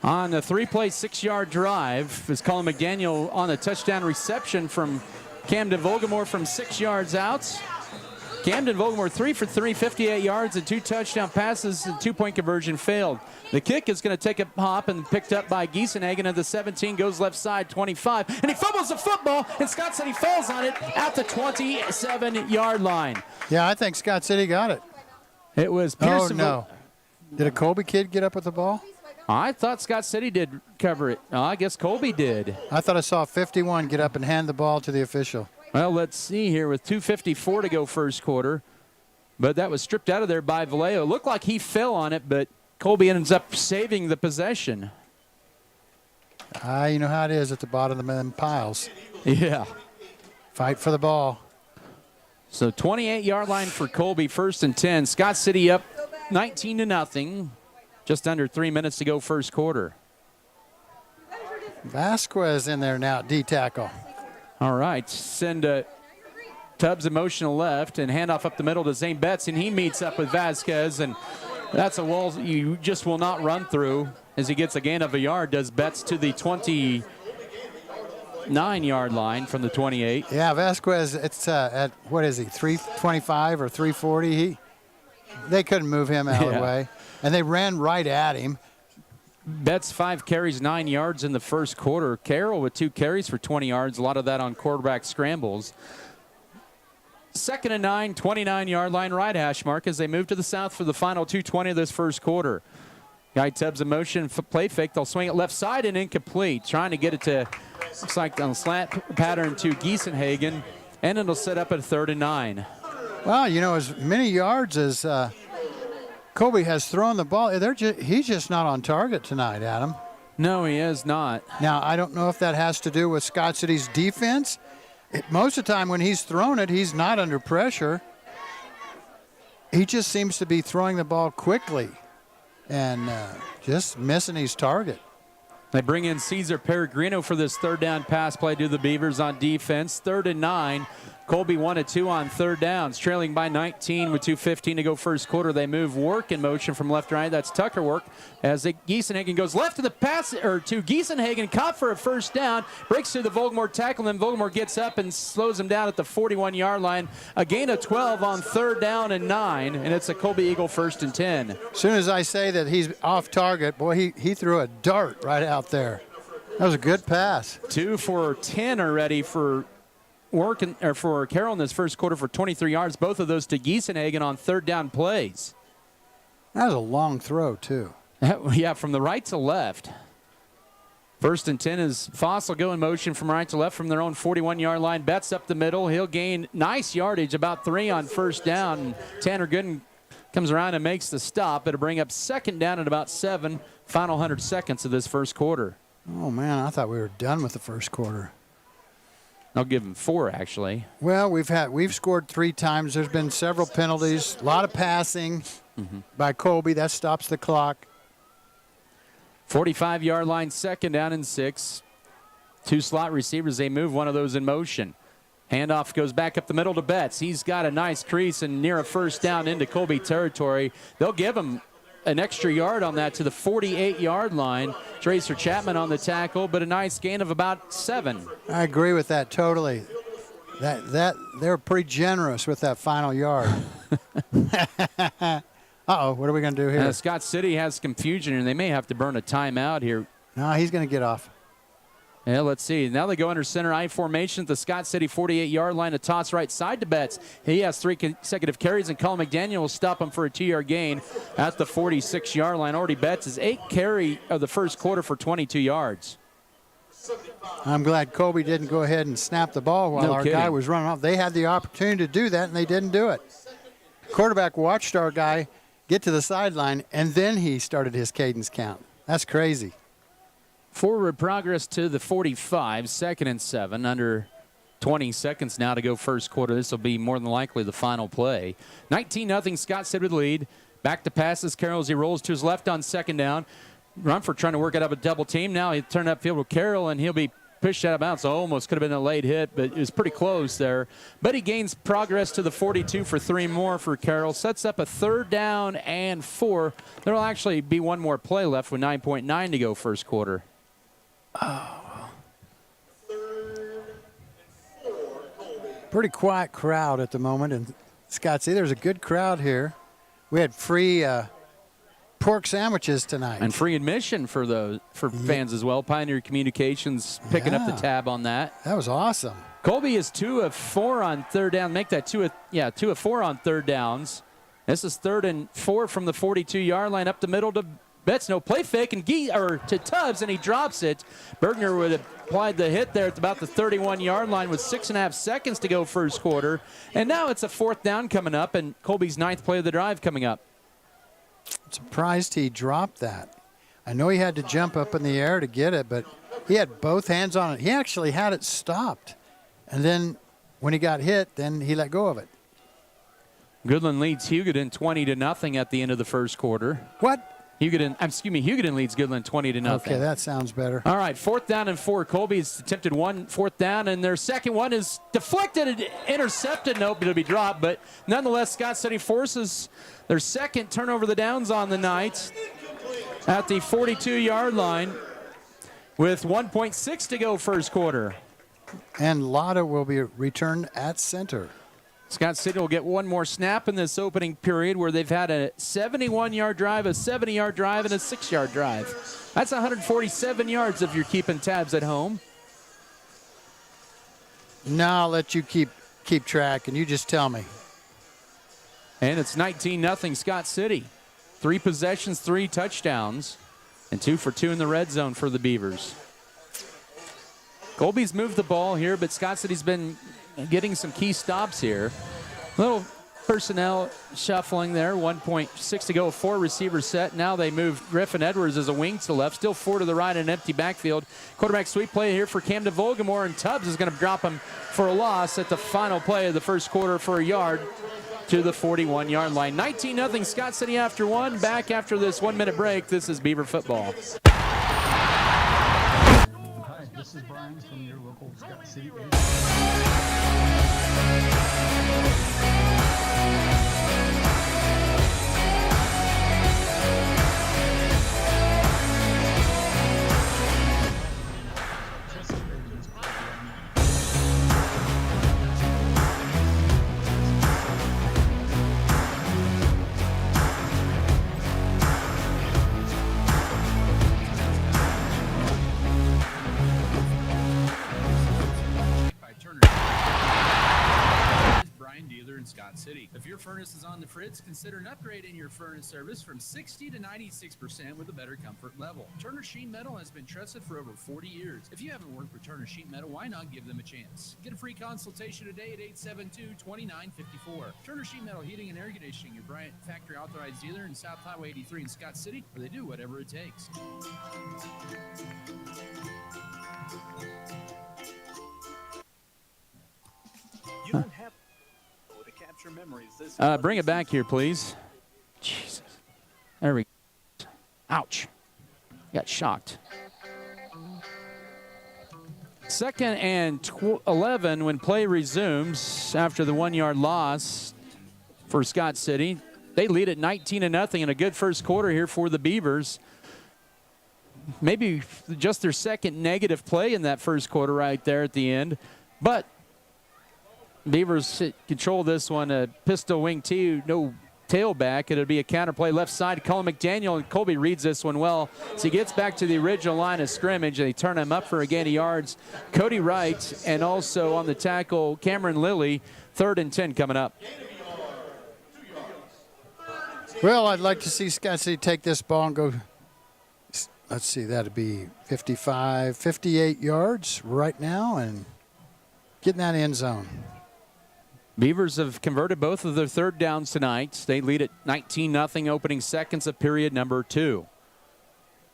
on a 3-play, 6-yard drive. As Colin McDaniel on a touchdown reception from Camden Vogelmore from 6 yards out. Camden Vogelmore 3 for 3, 58 yards and 2 touchdown passes. The 2-point conversion failed. The kick is going to take a hop and picked up by Giesenhagen at the 17, goes left side, 25, and he fumbles the football, and Scott City falls on it at the 27-yard line.
Yeah, I think Scott City got it.
It was Pearson.
Oh, no. Did a Colby kid get up with the ball?
I thought Scott City did cover it. I guess Colby did.
I thought I saw 51 get up and hand the ball to the official.
Well, let's see here with 2:54 to go first quarter. But that was stripped out of there by Vallejo. Looked like he fell on it, but Colby ends up saving the possession.
You know how it is at the bottom of them piles.
Yeah.
Fight for the ball.
So 28-yard line for Colby, 1st and 10. Scott City up 19-0. Just under 3 minutes to go first quarter.
Vasquez in there now at D-tackle.
All right, send Tubbs in motion to left and handoff up the middle to Zane Betts, and he meets up with Vasquez, and that's a wall you just will not run through as he gets a gain of a yard. Does Betts to the 29-yard line from the 28.
Yeah, Vasquez, it's at, what is he, 325 or 340? They couldn't move him out of the way, and they ran right at him.
Betts 5 carries, 9 yards in the first quarter. Carroll with 2 carries for 20 yards, a lot of that on quarterback scrambles. 2nd and 9, 29-yard line, right hash mark as they move to the south for the final 2:20 of this first quarter. Guy Tubbs in motion, play fake. They'll swing it left side and incomplete. Trying to get it to, looks like on a slant pattern to Giesenhagen, and it'll set up at 3rd and 9.
Well, you know, as many yards as Colby has thrown the ball, he's just not on target tonight, Adam.
No, he is not.
Now, I don't know if that has to do with Scott City's defense. Most of the time when he's thrown it, he's not under pressure. He just seems to be throwing the ball quickly and just missing his target.
They bring in Cesar Peregrino for this third down pass play to the Beavers on defense. 3rd and 9. Colby 1-2 on third downs, trailing by 19 with 2:15 to go first quarter. They move Work in motion from left to right. That's Tucker Work as Giesenhagen goes left to the pass, or to Giesenhagen, caught for a first down, breaks through the Vogelmore tackle, and then Vogelmore gets up and slows him down at the 41-yard line. A gain of 12 on 3rd down and 9, and it's a Colby Eagle 1st and 10.
As soon as I say that he's off target, boy, he threw a dart right out there. That was a good pass.
2 for 10 already for Work for Carroll in this first quarter for 23 yards. Both of those to Giesenhagen on 3rd down plays.
That was a long throw, too.
Yeah, from the right to left. 1st and 10 is Fossil go in motion from right to left from their own 41-yard line. Betts up the middle. He'll gain nice yardage, about 3 on 1st down. And Tanner Gooden comes around and makes the stop. It'll bring up 2nd down at about 7. Final 100 seconds of this first quarter.
Oh, man, I thought we were done with the first quarter.
I'll give him 4, actually.
Well, we've scored 3 times. There's been several penalties, a lot of passing by Colby. That stops the clock.
45-yard line, 2nd down and 6. 2 slot receivers. They move one of those in motion. Handoff goes back up the middle to Betts. He's got a nice crease and near a first down into Colby territory. They'll give him an extra yard on that to the 48-yard line. Tracer Chapman on the tackle, but a nice gain of about 7.
I agree with that totally. They're pretty generous with that final yard. Uh-oh, what are we going to do here?
Scott City has confusion, and they may have to burn a timeout here.
No, he's going to get off.
Yeah, let's see. Now they go under center I formation at the Scott City 48-yard line. A toss right side to Betts. He has 3 consecutive carries, and Colin McDaniel will stop him for a 2-yard gain at the 46-yard line. Already Betts is 8 carry of the first quarter for 22 yards.
I'm glad Colby didn't go ahead and snap the ball while our guy was running off. They had the opportunity to do that, and they didn't do it. Quarterback watched our guy get to the sideline, and then he started his cadence count. That's crazy.
Forward progress to the 45, 2nd and 7, under 20 seconds now to go first quarter. This will be more than likely the final play. 19-0, Scott City with the lead. Back to passes. Carroll as he rolls to his left on 2nd down. Rumford trying to work it up a double team. Now he turned upfield with Carroll, and he'll be pushed out of bounds. So almost could have been a late hit, but it was pretty close there. But he gains progress to the 42 for 3 more for Carroll. Sets up a 3rd down and 4. There will actually be one more play left with 9.9 to go first quarter.
Oh. Pretty quiet crowd at the moment in Scott City. There's a good crowd here. We had free pork sandwiches tonight.
And free admission for fans as well. Pioneer Communications picking up the tab on that.
That was awesome.
Colby is 2 of 4 on 3rd down. Make that 2 of 4 on 3rd downs. This is 3rd and 4 from the 42-yard line up the middle to Betts. No play fake and to Tubbs, and he drops it. Bergner would have applied the hit there at about the 31-yard line with 6.5 seconds to go first quarter. And now it's a 4th down coming up, and Colby's 9th play of the drive coming up.
I'm surprised he dropped that. I know he had to jump up in the air to get it, but he had both hands on it. He actually had it stopped. And then when he got hit, then he let go of it.
Goodland leads Hugoton 20-0 at the end of the first quarter.
What?
Hugoton leads Goodland 20-0.
Okay, that sounds better.
All right, 4th down and 4. Colby's attempted 4th down, and their second one is deflected and intercepted. Nope, it'll be dropped. But nonetheless, Scott City forces their second turnover of the downs on the night at the 42-yard line with 1.6 to go first quarter.
And Lotta will be returned at center.
Scott City will get one more snap in this opening period where they've had a 71-yard drive, a 70-yard drive, and a 6-yard drive. That's 147 yards if you're keeping tabs at home.
No, I'll let you keep track, and you just tell me.
And it's 19-0 Scott City. 3 possessions, 3 touchdowns, and 2 for 2 in the red zone for the Beavers. Colby's moved the ball here, but Scott City's been getting some key stops here. Little personnel shuffling there. 1.6 to go, 4 receivers set. Now they move Griffin Edwards as a wing to the left. Still 4 to the right in an empty backfield. Quarterback sweep play here for Camden Volgamore, and Tubbs is going to drop him for a loss at the final play of the first quarter for a yard to the 41-yard line. 19-0 Scott City after 1. Back after this 1-minute break. This is Beaver football.
This is Brian from your local Scott City.
Scott City. If your furnace is on the fritz, consider an upgrade in your furnace service from 60 to 96% with a better comfort level. Turner Sheet Metal has been trusted for over 40 years. If you haven't worked with Turner Sheet Metal, why not give them a chance? Get a free consultation today at 872-2954. Turner Sheet Metal Heating and Air Conditioning, your Bryant factory authorized dealer in South Highway 83 in Scott City, where they do whatever it takes.
You don't have to capture memories.
Bring it back here, please. Jesus. There we go. Ouch. Got shocked. 2nd and 11 when play resumes after the 1-yard loss for Scott City. They lead at 19-0 in a good first quarter here for the Beavers. Maybe just their second negative play in that first quarter right there at the end. But Beavers control this one. Pistol wing T, no tailback. It'll be a counter play left side. Colin McDaniel, and Colby reads this one well. So he gets back to the original line of scrimmage, and they turn him up for a gain of yards. Cody Wright, and also on the tackle, Cameron Lilly. 3rd and 10 coming up.
Well, I'd like to see Scott City take this ball and go, let's see, that'd be 55, 58 yards right now, and get in that end zone.
Beavers have converted both of their third downs tonight. They lead at 19-0 opening seconds of period number 2.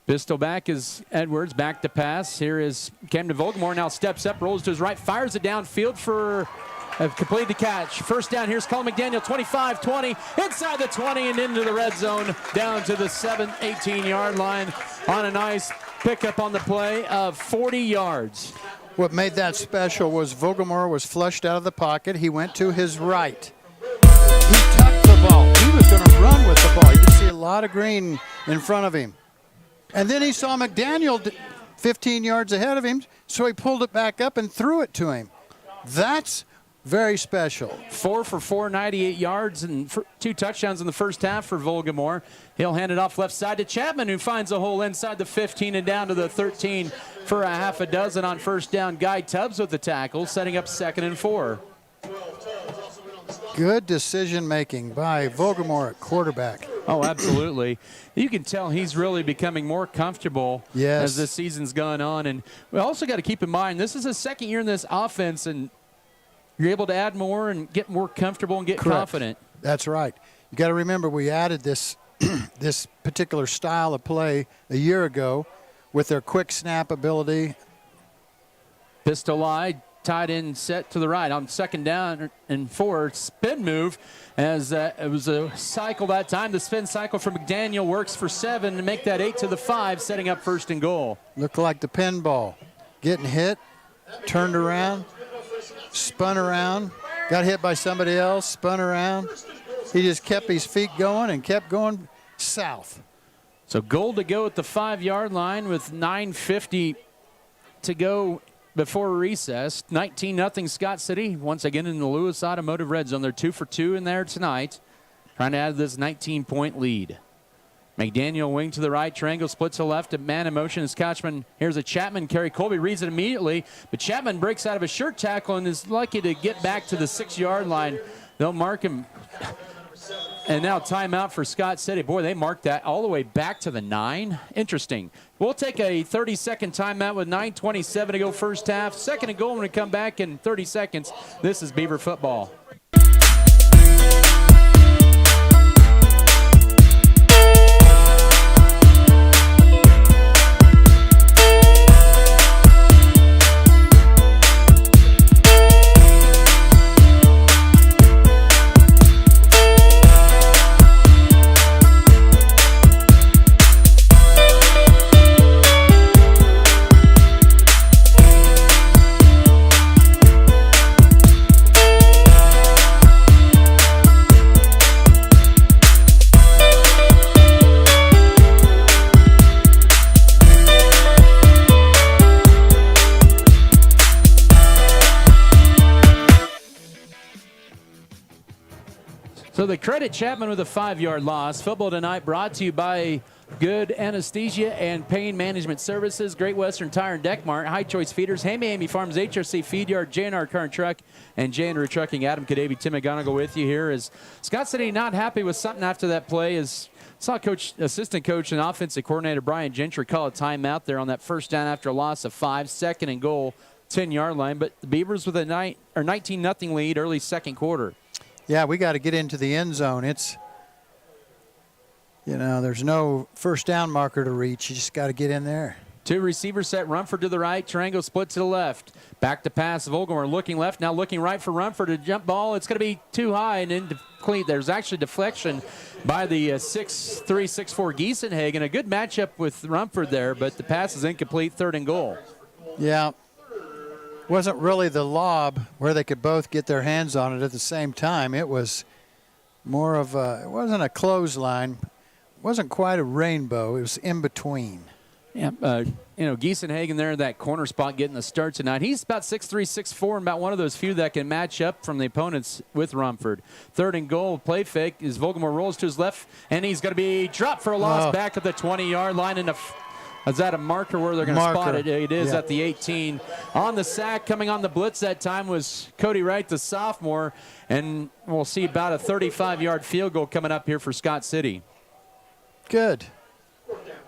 Pistol back is Edwards, back to pass. Here is Camden Volgamore, now steps up, rolls to his right, fires it downfield for a complete catch. First down, here's Colin McDaniel, 25-20, inside the 20 and into the red zone, down to the 18-yard line on a nice pickup on the play of 40 yards.
What made that special was Volgamore was flushed out of the pocket. He went to his right. He tucked the ball. He was going to run with the ball. You can see a lot of green in front of him. And then he saw McDaniel 15 yards ahead of him, so he pulled it back up and threw it to him. That's very special.
4 for 4, 98 yards and 2 touchdowns in the first half for Volgamore. He'll hand it off left side to Chapman, who finds a hole inside the 15 and down to the 13 for a half a dozen on first down. Guy Tubbs with the tackle, setting up 2nd and 4.
Good decision making by Volgamore at quarterback.
Oh, absolutely. You can tell he's really becoming more comfortable as the season's gone on. And we also got to keep in mind, this is his second year in this offense, and you're able to add more and get more comfortable and get confident.
That's right. You got to remember, we added this this particular style of play a year ago with their quick snap ability.
Pistol eye, tied in, set to the right on 2nd down and 4. Spin move as it was a cycle that time. The spin cycle for McDaniel works for 7 to make that 8 to the 5, setting up 1st and goal.
Looked like the pinball. Getting hit, turned around, spun around, got hit by somebody else, spun around. He just kept his feet going and kept going south.
So goal to go at the 5-yard line with 9:50 to go before recess. 19-0 Scott City, once again in the Lewis Automotive red zone. They're 2 for 2 in there tonight, trying to add this 19-point lead. McDaniel wing to the right, triangle split to the left, a man in motion is Kochman. Here's a Chapman carry. Colby reads it immediately, but Chapman breaks out of a shirt tackle and is lucky to get back to the 6-yard line. They'll mark him. And now timeout for Scott City. Boy, they marked that all the way back to the 9. Interesting. We'll take a 30-second timeout with 9:27 to go first half. 2nd and goal when we come back in 30 seconds. This is Beaver football. they credit Chapman with a 5-yard loss. Football tonight brought to you by Good Anesthesia and Pain Management Services, Great Western Tire and Deck Mart, High Choice Feeders, Hammy Farms, HRC Feed Yard, JNR Car and Truck, and JNR Trucking. Adam Kadavy, Tim McGonigal with you here. As Scott City not happy with something after that play, as saw assistant coach and offensive coordinator Brian Gentry call a timeout there on that first down after a loss of 5, 2nd and goal, 10-yard line. But the Beavers with a 19-0 lead early second quarter.
Yeah, we got to get into the end zone. It's, there's no first down marker to reach. You just got to get in there.
2 receivers set. Rumford to the right. Triangle split to the left. Back to pass. Vogelmer looking left. Now looking right for Rumford. A jump ball. It's going to be too high and incomplete. There's actually deflection by the 6'3", 6'4" Giesenhagen. A good matchup with Rumford there, but the pass is incomplete. 3rd and goal.
Yeah. Wasn't really the lob where they could both get their hands on it at the same time. It was more of it wasn't a clothesline. It wasn't quite a rainbow. It was in between.
Yeah, Giesenhagen there in that corner spot getting the start tonight. He's about 6'3", 6'4", and about one of those few that can match up from the opponents with Rumford. 3rd and goal, play fake as Vogelmer rolls to his left, and he's going to be dropped for a loss back at the 20-yard line. Is that a marker where they're going to spot it? It is at the 18. On the sack, coming on the blitz that time was Cody Wright, the sophomore, and we'll see about a 35-yard field goal coming up here for Scott City.
Good.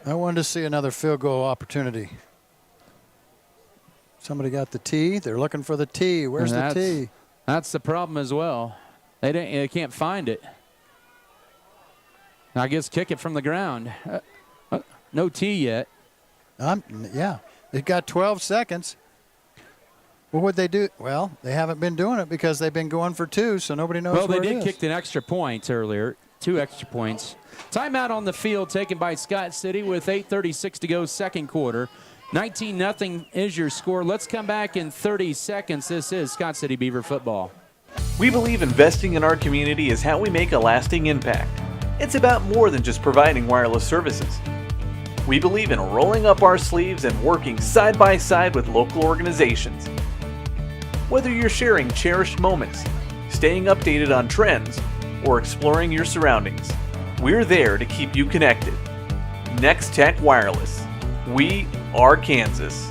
I wanted to see another field goal opportunity. Somebody got the tee. They're looking for the tee. Where's the tee?
That's the problem as well. They can't find it. I guess kick it from the ground. No tee yet.
Yeah, they've got 12 seconds. What would they do? Well, they haven't been doing it because they've been going for 2, so nobody knows where it is.
Well, they did kick an extra point earlier, 2 extra points. Timeout on the field taken by Scott City with 8:36 to go, second quarter. 19-0 is your score. Let's come back in 30 seconds. This is Scott City Beaver football.
We believe investing in our community is how we make a lasting impact. It's about more than just providing wireless services. We believe in rolling up our sleeves and working side by side with local organizations. Whether you're sharing cherished moments, staying updated on trends, or exploring your surroundings, we're there to keep you connected. Next Tech Wireless. We are Kansas.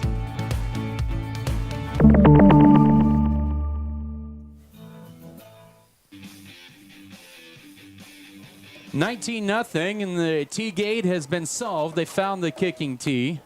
19-0, and the tee gate has been solved. They found the kicking tee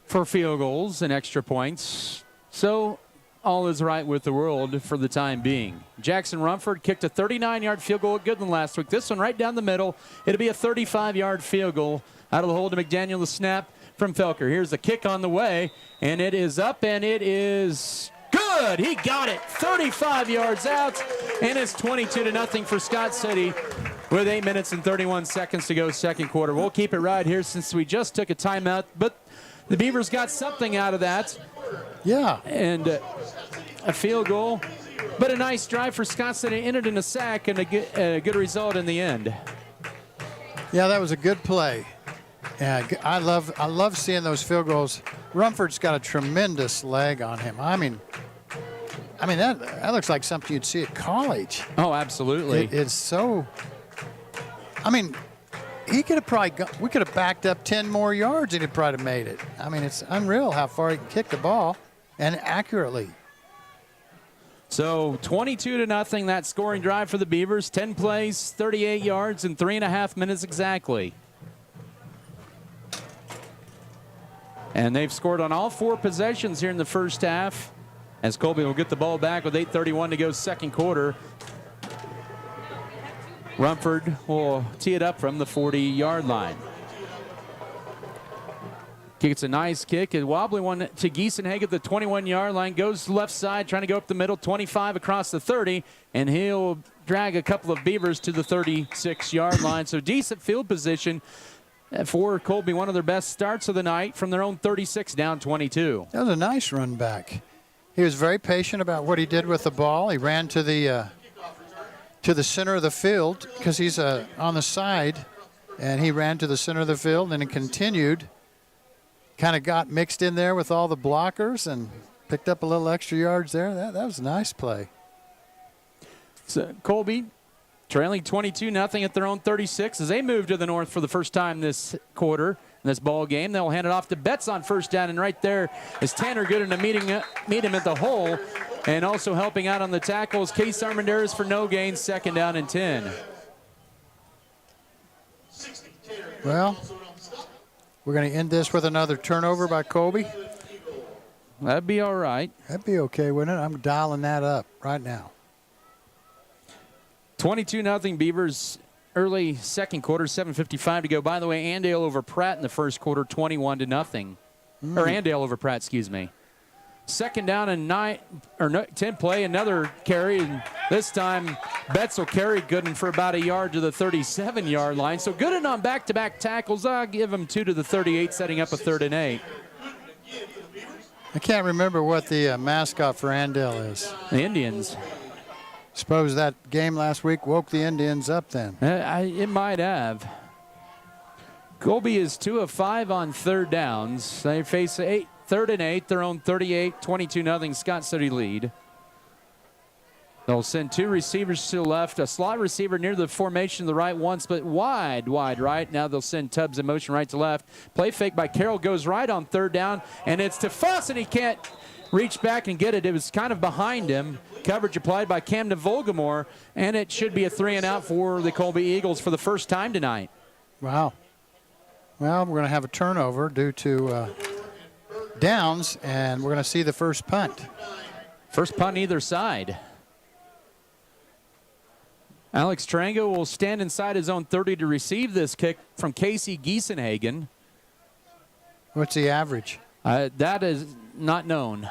for field goals and extra points. So all is right with the world for the time being. Jackson Rumford kicked a 39-yard field goal at Goodland last week. This one right down the middle. It'll be a 35-yard field goal out of the hole to McDaniel. The snap from Felker. Here's the kick on the way, and it is up, and it is good. He got it 35 yards out, and it's 22-0 for Scott City with 8 minutes and 31 seconds to go, second quarter. We'll keep it right here since we just took a timeout, but the Beavers got something out of that.
Yeah.
And a field goal, but a nice drive for Scott City. Ended in a sack and a good result in the end.
Yeah, that was a good play. Yeah, I love seeing those field goals. Rumford's got a tremendous leg on him. I mean that looks like something you'd see at college.
Oh, absolutely.
It's so. I mean, he could have we could have backed up 10 more yards and he'd probably have made it. I mean, it's unreal how far he can kick the ball and accurately.
So 22-0, that scoring drive for the Beavers. 10 plays, 38 yards, in 3.5 minutes exactly. And they've scored on all 4 possessions here in the first half, as Colby will get the ball back with 8:31 to go, second quarter. Rumford will tee it up from the 40-yard line. It's a nice kick, a wobbly one to Giesenhagen at the 21-yard line. Goes left side, trying to go up the middle, 25 across the 30, and he'll drag a couple of Beavers to the 36-yard line. So decent field position for Colby, one of their best starts of the night from their own 36, down 22.
That was a nice run back. He was very patient about what he did with the ball. He ran to the center of the field because he's on the side, and he ran to the center of the field and it continued. Kind of got mixed in there with all the blockers and picked up a little extra yards there. That was a nice play.
So Colby trailing 22-0 at their own 36 as they move to the north for the first time this quarter in this ball game. They'll hand it off to Betts on first down, and right there is Tanner Gooden to meet him at the hole, and also helping out on the tackles, Case Armendariz for no gain, 2nd down and 10.
Well, we're going to end this with another turnover by Colby.
That'd be all right.
That'd be okay, wouldn't it? I'm dialing that up right now.
22-0 Beavers early second quarter, 7:55 to go. By the way, Andale over Pratt in the first quarter, 21-0. Or Andale over Pratt, excuse me. 2nd down and 10 play, another carry, and this time Betts will carry Gooden for about a yard to the 37-yard line. So Gooden on back-to-back tackles. I'll give him 2 to the 38, setting up a 3rd and 8.
I can't remember what the mascot for Andale is.
The Indians.
Suppose that game last week woke the Indians up then.
It might have. Colby is 2 of 5 on 3rd downs. They face 3rd and 8, their own 38, 22-0 Scott City lead. They'll send 2 receivers to the left, a slot receiver near the formation to the right, one split wide right. Now they'll send Tubbs in motion right to left. Play fake by Carroll goes right on 3rd down, and it's to Fuss, and he can't reach back and get it. It was kind of behind him. Coverage applied by Camden Volgamore, and it should be a 3 and out for the Colby Eagles for the first time tonight.
Wow. Well, we're going to have a turnover due to downs, and we're going to see the first punt.
First punt either side. Alex Trango will stand inside his own 30 to receive this kick from Casey Giesenhagen.
What's the average?
That is not known.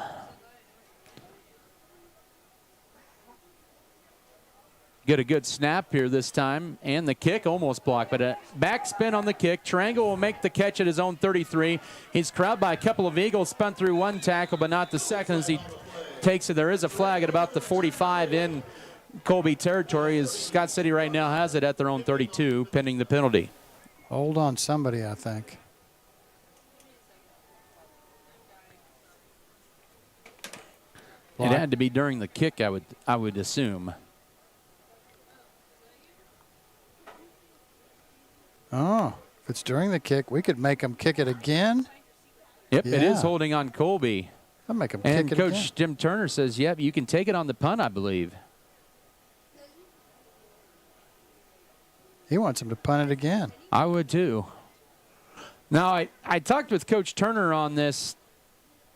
Get a good snap here this time, and the kick almost blocked, but a backspin on the kick. Trango will make the catch at his own 33. He's corralled by a couple of Eagles, spun through one tackle, but not the second as he takes it. There is a flag at about the 45 in Colby territory, as Scott City right now has it at their own 32, pending the penalty.
Hold on somebody, I think.
It had to be during the kick, I would assume.
Oh, if it's during the kick, we could make them kick it again.
Yep,
Yeah.
It is holding on Colby.
I'll make them
And
kick it
Coach
again.
Jim Turner says, yep, you can take it on the punt, I believe.
He wants him to punt it again.
I would too. Now, I talked with Coach Turner on this.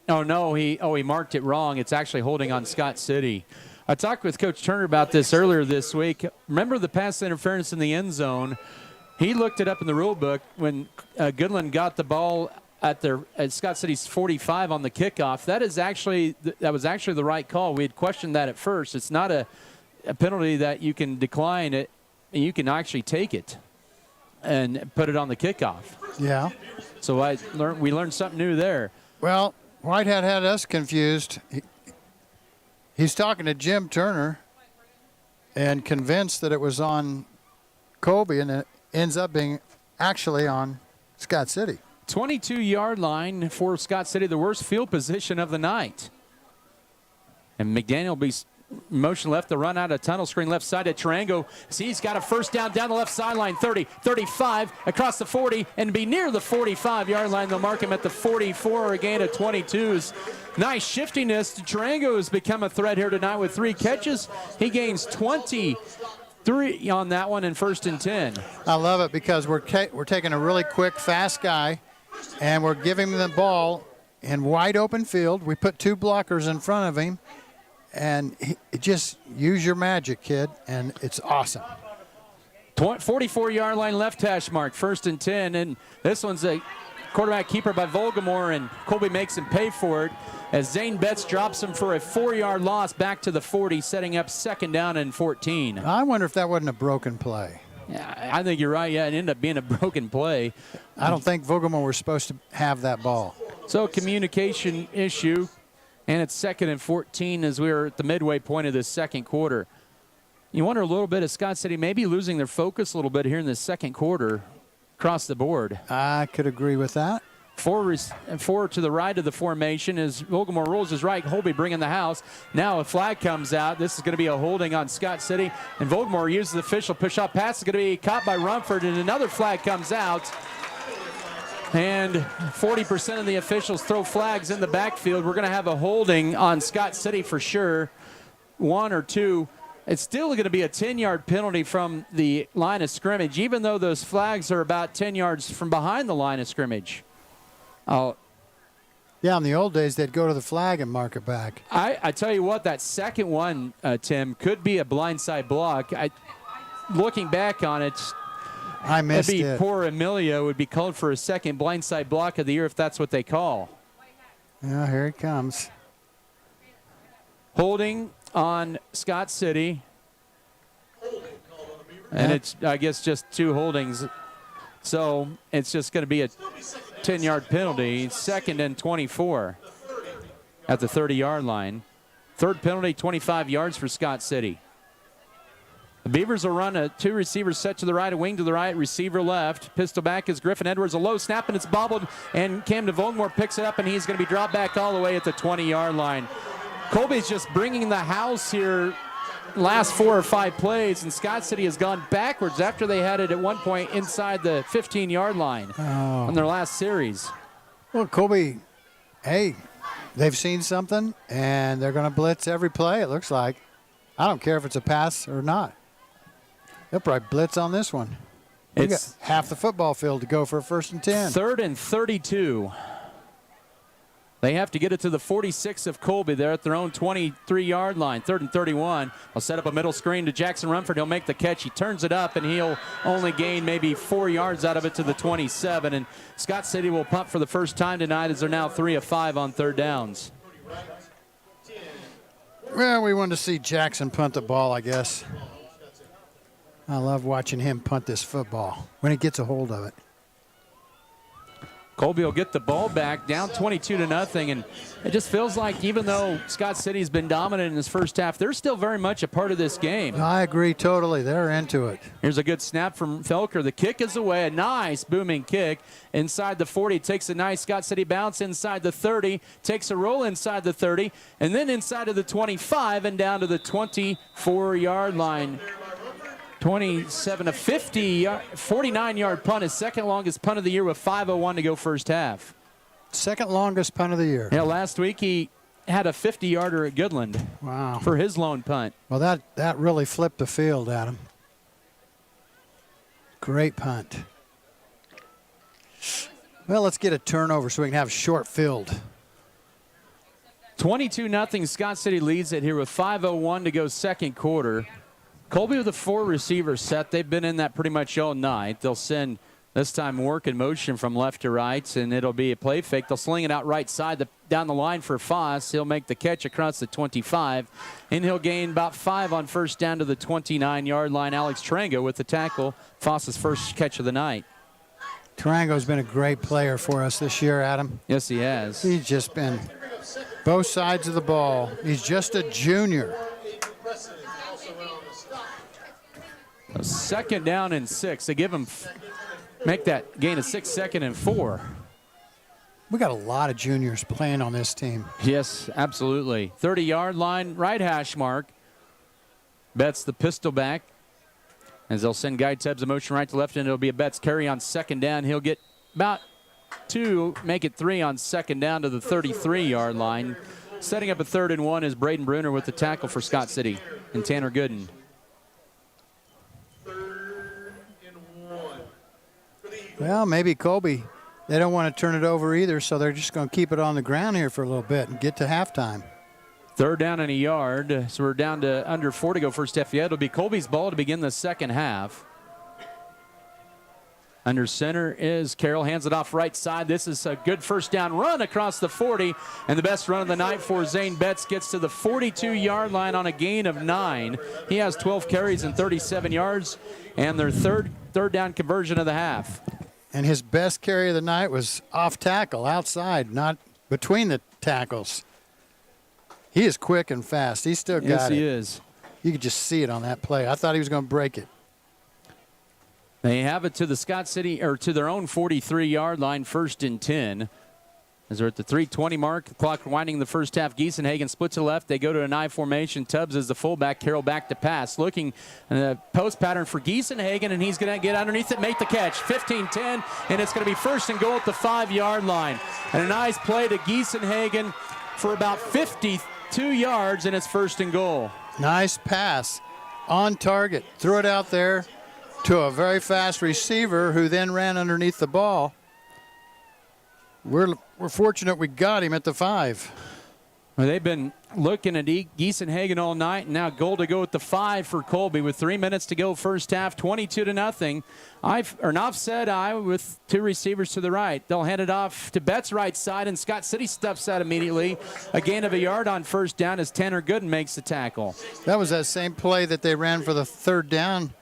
Oh, no, he marked it wrong. It's actually holding on Scott City. I talked with Coach Turner about this earlier this week. Remember the pass interference in the end zone? He looked it up in the rule book when Goodland got the ball at Scott City's 45 on the kickoff. That was actually the right call. We had questioned that at first. It's not a penalty that you can decline it. You can actually take it and put it on the kickoff.
Yeah.
So we learned something new there.
Well, Whitehead had us confused. He's talking to Jim Turner and convinced that it was on Colby, and it ends up being actually on Scott City.
22-yard line for Scott City, the worst field position of the night. And McDaniel will be motion left to run out of tunnel screen left side at Tarango. See, he's got a first down the left sideline, 30, 35, across the 40, and be near the 45-yard line. They'll mark him at the 44, a gain of 22s. Nice shiftiness. Tarango has become a threat here tonight with 3 catches. He gains 23 on that one in 1st and 10.
I love it because we're taking a really quick, fast guy, and we're giving him the ball in wide open field. We put 2 blockers in front of him, and just use your magic, kid, and it's awesome.
44-yard line left hash mark, 1st and 10, and this one's a quarterback keeper by Volgamore, and Colby makes him pay for it as Zane Betts drops him for a 4-yard loss back to the 40, setting up 2nd down and 14.
I wonder if that wasn't a broken play.
Yeah, I think you're right. Yeah, it ended up being a broken play.
I don't think Volgamore was supposed to have that ball.
So communication issue, and it's 2nd and 14 as we are at the midway point of this second quarter. You wonder a little bit if Scott City maybe losing their focus a little bit here in the second quarter across the board.
I could agree with that.
Four to the right of the formation as Vogelmore rolls his right. Colby bringing the house. Now a flag comes out. This is going to be a holding on Scott City. And Vogelmore uses the official push-off pass. It's going to be caught by Rumford, and another flag comes out. And 40% of the officials throw flags in the backfield. We're going to have a holding on Scott City for sure. 1 or 2. It's still going to be a 10-yard penalty from the line of scrimmage, even though those flags are about 10 yards from behind the line of scrimmage. Oh,
yeah, in the old days, they'd go to the flag and mark it back.
I tell you what, that second one, Tim, could be a blindside block. Looking back on it,
I missed it.
Poor Emilio would be called for a second blindside block of the year if that's what they call.
Yeah, here it comes.
Holding on Scott City. And it's, I guess, just 2 holdings. So it's just going to be a 10-yard penalty, 2nd and 24 at the 30-yard line. Third penalty, 25 yards for Scott City. The Beavers will run 2 receivers set to the right, a wing to the right, receiver left. Pistol back is Griffin Edwards, a low snap, and it's bobbled, and Camden Vogelmore picks it up, and he's going to be dropped back all the way at the 20-yard line. Colby's just bringing the house here last 4 or 5 plays, and Scott City has gone backwards after they had it at one point inside the 15-yard line on their last series.
Well, Colby, hey, they've seen something, and they're going to blitz every play, it looks like. I don't care if it's a pass or not. They'll probably blitz on this one. We got half the football field to go for a 1st and 10.
3rd and 32. They have to get it to the 46 of Colby. They're at their own 23-yard line. 3rd and 31. I'll set up a middle screen to Jackson Rumford. He'll make the catch. He turns it up, and he'll only gain maybe 4 yards out of it to the 27. And Scott City will punt for the first time tonight as they're now 3 of 5 on 3rd downs.
Well, we wanted to see Jackson punt the ball, I guess. I love watching him punt this football when he gets a hold of it.
Colby will get the ball back, down 22-0, and it just feels like even though Scott City's been dominant in this first half, they're still very much a part of this game.
I agree totally. They're into it.
Here's a good snap from Felker. The kick is away. A nice booming kick inside the 40. Takes a nice Scott City bounce inside the 30. Takes a roll inside the 30, and then inside of the 25 and down to the 24-yard line. 27 to 50, 49-yard punt, his second longest punt of the year with 5:01 to go first half.
Second longest punt of the year.
Yeah, last week he had a 50-yarder at Goodland.
Wow.
For his lone punt.
Well, that really flipped the field, Adam. Great punt. Well, let's get a turnover so we can have short field.
22-0, Scott City leads it here with 5:01 to go second quarter. Colby with a 4 receiver set. They've been in that pretty much all night. They'll send this time work in motion from left to right, and it'll be a play fake. They'll sling it out right side down the line for Foss. He'll make the catch across the 25, and he'll gain about 5 on first down to the 29-yard line. Alex Trango with the tackle. Foss's first catch of the night.
Tarango's been a great player for us this year, Adam.
Yes, he has.
He's just been both sides of the ball. He's just a junior.
2nd down and 6. They give him, make that gain of 6, 2nd and 4.
We got a lot of juniors playing on this team.
Yes, absolutely. 30-yard line, right hash mark. Betts the pistol back. As they'll send Guy Tebbs a motion right to left, and it'll be a Betts carry on 2nd down. He'll get about 2, make it 3 on 2nd down to the 33-yard line. Setting up a 3rd and 1 is Braden Bruner with the tackle for Scott City and Tanner Gooden.
Well, maybe Colby, they don't want to turn it over either, so they're just going to keep it on the ground here for a little bit and get to halftime.
3rd down and a yard, so we're down to under 4 to go first half yet. It'll be Colby's ball to begin the second half. Under center is Carroll, hands it off right side. This is a good first down run across the 40, and the best run of the night for Zane Betts gets to the 42-yard line on a gain of 9. He has 12 carries and 37 yards, and their third down conversion of the half.
And his best carry of the night was off tackle, outside, not between the tackles. He is quick and fast. He's still got it.
Yes, he is.
You could just see it on that play. I thought he was going to break it.
They have it to the Scott City, or to their own 43-yard line, 1st and 10. As they're at the 3:20 mark, the clock winding the first half. Giesenhagen split to the left. They go to an I formation. Tubbs is the fullback. Carroll back to pass. Looking in the post pattern for Giesenhagen, and he's going to get underneath it, make the catch. 15-10, and it's going to be 1st and goal at the 5-yard line. And a nice play to Giesenhagen for about 52 yards, and it's 1st and goal.
Nice pass. On target. Threw it out there to a very fast receiver who then ran underneath the ball. We're fortunate we got him at the 5.
Well, they've been looking at Giesenhagen all night, and now goal to go at the 5 for Colby with 3 minutes to go first half, 22-0. An offset with 2 receivers to the right. They'll hand it off to Betts' right side, and Scott City stuffs out immediately. A gain of a yard on first down as Tanner Gooden makes the tackle.
That was that same play that they ran for the 3rd down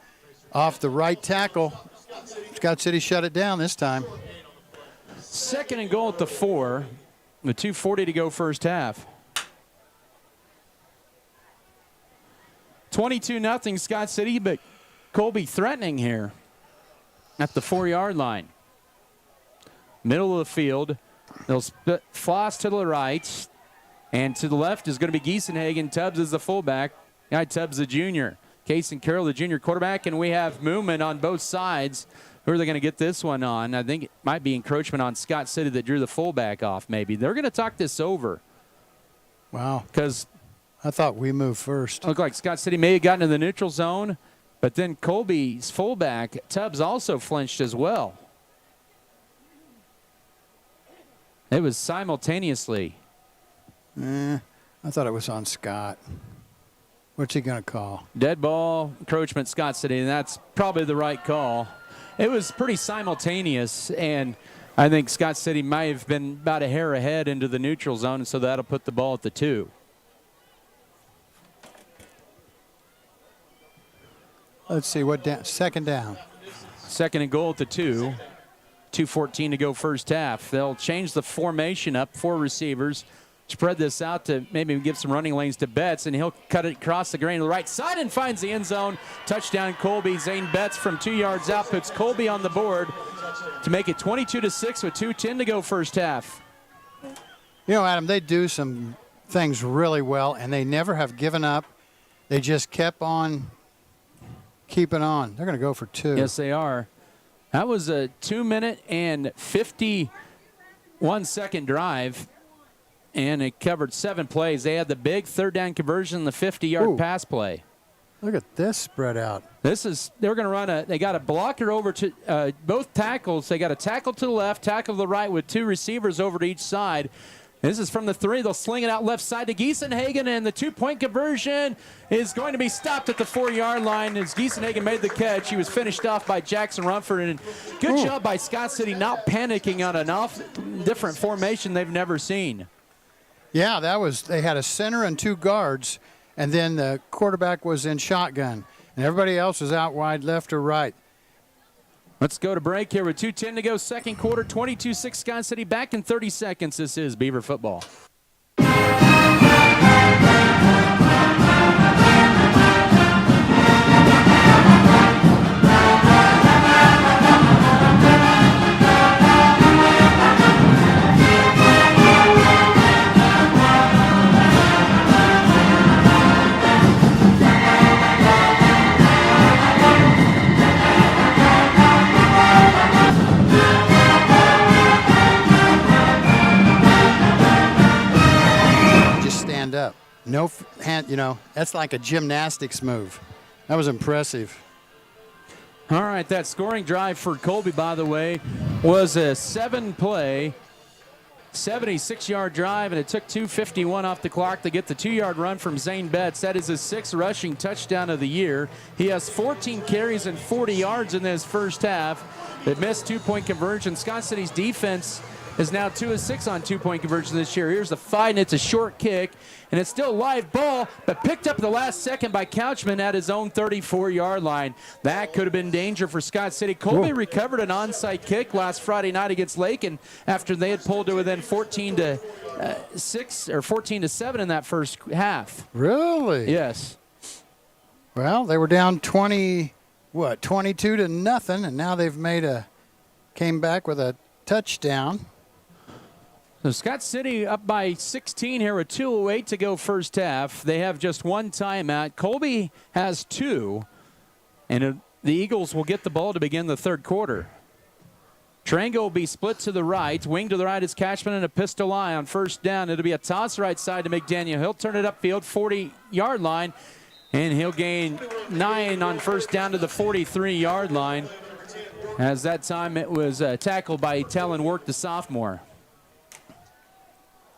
off the right tackle. Scott City shut it down this time.
2nd and goal at the 4 with 2:40 to go first half. 22-0 Scott City, but Colby threatening here at the 4-yard line. Middle of the field. They'll split floss to the right, and to the left is going to be Giesenhagen. Tubbs is the fullback. Guy Tubbs the junior. Case and Carroll the junior quarterback, and we have movement on both sides. Who are they going to get this one on? I think it might be encroachment on Scott City that drew the fullback off maybe. They're going to talk this over.
Wow.
Because
I thought we moved first.
Looked like Scott City may have gotten to the neutral zone, but then Colby's fullback, Tubbs, also flinched as well. It was simultaneously.
I thought it was on Scott. What's he going to call?
Dead ball, encroachment, Scott City, and that's probably the right call. It was pretty simultaneous, and I think Scott City might have been about a hair ahead into the neutral zone, and so that'll put the ball at the 2.
Let's see, what down? 2nd down.
2nd and goal at the 2. 2:14 to go first half. They'll change the formation up, 4 receivers. Spread this out to maybe give some running lanes to Betts, and he'll cut it across the grain to the right side and finds the end zone. Touchdown Colby. Zane Betts from 2 yards out puts Colby on the board to make it 22-6 with 2:10 to go first half.
You know, Adam, they do some things really well, and they never have given up. They just kept on keeping on. They're going to go for 2.
Yes, they are. That was a 2-minute and 51-second drive. And it covered 7 plays. They had the big 3rd down conversion, the 50-yard pass play.
Look at this spread out.
They're going to run they got a blocker over to both tackles. They got a tackle to the left, tackle to the right with 2 receivers over to each side. This is from the 3. They'll sling it out left side to Giesenhagen, and the 2-point conversion is going to be stopped at the 4-yard line as Giesenhagen made the catch. He was finished off by Jackson Rumford, and good job by Scott City not panicking on an different formation they've never seen.
Yeah, they had a center and 2 guards, and then the quarterback was in shotgun, and everybody else was out wide left or right.
Let's go to break here with 2:10 to go second quarter, 22-6 Scott City. Back in 30 seconds. This is Beaver football.
Up. No hand, that's like a gymnastics move. That was impressive.
All right, that scoring drive for Colby, by the way, was a 7-play, 76-yard drive, and it took 2:51 off the clock to get the 2-yard run from Zane Betts. That is his 6th rushing touchdown of the year. He has 14 carries and 40 yards in this first half. They missed 2-point conversion. Scott City's defense is now 2 of 6 on 2-point conversion this year. Here's the fight, and it's a short kick, and it's still a live ball, but picked up at the last second by Couchman at his own 34-yard line. That could have been danger for Scott City. Colby recovered an onside kick last Friday night against Lakin after they had pulled to within 14-6 or 14-7 in that first half.
Really?
Yes.
Well, they were down 20 what, 22-0, and now they've came back with a touchdown.
So Scott City up by 16 here with 2:08 to go first half. They have just one timeout. Colby has 2, and the Eagles will get the ball to begin the third quarter. Trango will be split to the right. Wing to the right is Cashman and a pistol eye on first down. It'll be a toss right side to McDaniel. He'll turn it upfield, 40-yard line, and he'll gain 9 on first down to the 43-yard line. As that time it was tackled by Talon Work, the sophomore.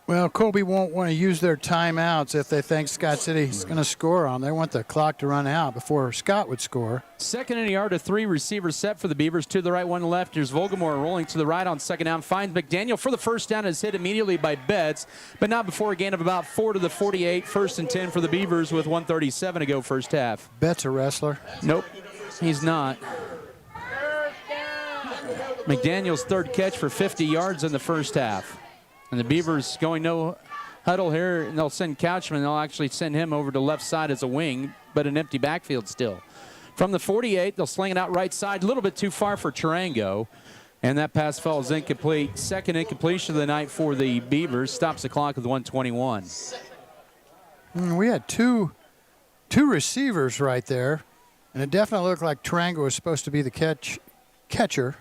Well, Colby won't want to use their timeouts if they think Scott City's going to score on. They want the clock to run out before Scott would score.
Second and a yard to 3, receivers set for the Beavers. To the right, 1 left. Here's Volgamore rolling to the right on second down. Finds McDaniel for the first down. Is hit immediately by Betts, but not before a gain of about 4 to the 48. First and 10 for the Beavers with 1:37 to go first half.
Betts a wrestler?
Nope, he's not. McDaniel's third catch for 50 yards in the first half. And the Beavers going no huddle here, and they'll send Couchman. They'll actually send him over to left side as a wing, but an empty backfield still. From the 48, they'll sling it out right side, a little bit too far for Tarango. And that pass falls incomplete. Second incompletion of the night for the Beavers. Stops the clock with 1:21.
We had two receivers right there, and it definitely looked like Tarango was supposed to be the catcher.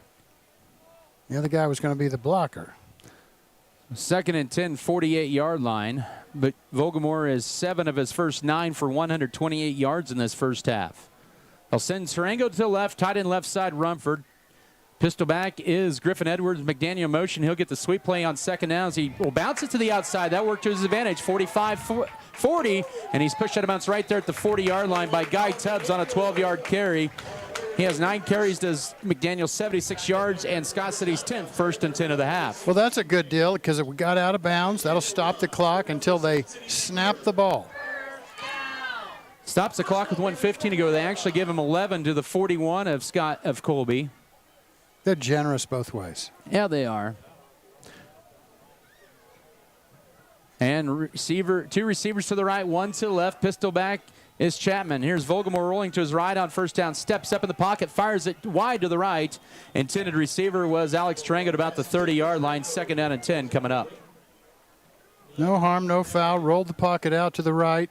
The other guy was going to be the blocker.
Second and 10, 48-yard line. But Volgamore is 7 of his first 9 for 128 yards in this first half. They'll send Tarango to the left, tight end left side, Rumford. Pistol back is Griffin Edwards. McDaniel motion. He'll get the sweep play on second down as he will bounce it to the outside. That worked to his advantage. 45-40, and he's pushed out of bounds right there at the 40-yard line by Guy Tubbs on a 12-yard carry. He has 9 carries, does McDaniel 76 yards, and Scott City's 10th, first and 10 of the half.
Well, that's a good deal because if we got out of bounds, that'll stop the clock until they snap the ball.
Stops the clock with 1:15 to go. They actually give him 11 to the 41 of Colby.
They're generous both ways.
Yeah, they are. And two receivers to the right, 1 to the left. Pistol back is Chapman. Here's Volgamore rolling to his right on first down. Steps up in the pocket, fires it wide to the right. Intended receiver was Alex Tarango at about the 30-yard line. Second down and 10 coming up.
No harm, no foul. Rolled the pocket out to the right.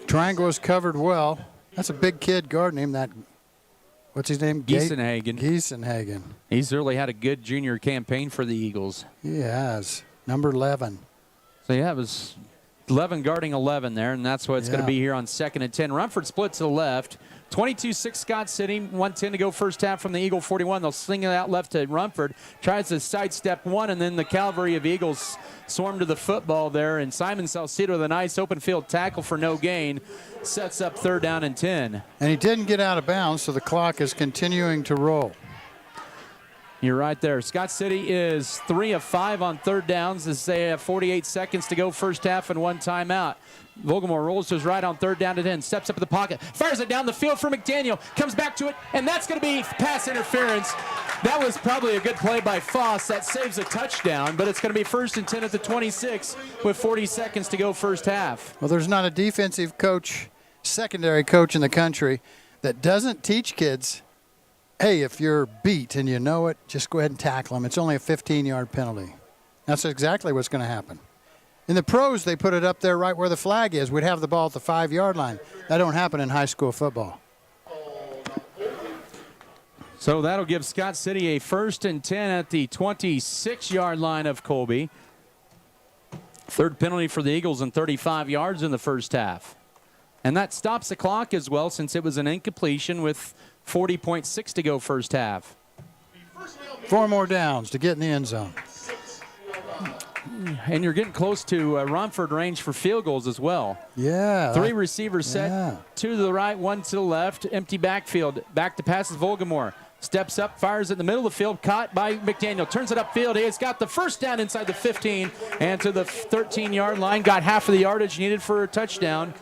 Tarango is covered well. That's a big kid guarding him. What's his name? Giesenhagen.
He's really had a good junior campaign for the Eagles.
He has. Number 11.
So, yeah, it was 11 guarding 11 there, and that's what it's going to be here on second and 10. Rumford split to the left. 22-6 Scott City, 1:10 to go first half from the Eagle 41. They'll sling it out left to Rumford. Tries to sidestep one, and then the cavalry of Eagles swarm to the football there. And Simon Salcedo with a nice open field tackle for no gain. Sets up third down and 10.
And he didn't get out of bounds, so the clock is continuing to roll.
You're right there. Scott City is 3 of 5 on third downs as they have 48 seconds to go first half and 1 timeout. Volgamore rolls to his right on third down to 10, steps up in the pocket, fires it down the field for McDaniel, comes back to it, and that's going to be pass interference. That was probably a good play by Foss. That saves a touchdown, but it's going to be first and 10 at the 26 with 40 seconds to go first half.
Well, there's not a defensive coach, secondary coach in the country that doesn't teach kids, hey, if you're beat and you know it, just go ahead and tackle them. It's only a 15-yard penalty. That's exactly what's going to happen. In the pros, they put it up there right where the flag is. We'd have the ball at the 5-yard line. That don't happen in high school football.
So that'll give Scott City a first and 10 at the 26-yard line of Colby. Third penalty for the Eagles and 35 yards in the first half. And that stops the clock as well since it was an incompletion with 40.6 to go first half.
4 more downs to get in the end zone.
And you're getting close to Rumford range for field goals as well.
Yeah.
3 receivers set, 2 to the right, 1 to the left. Empty backfield. Back to passes Volgamore. Steps up, fires in the middle of the field, caught by McDaniel. Turns it upfield. He has got the first down inside the 15 and to the 13-yard line. Got half of the yardage needed for a touchdown.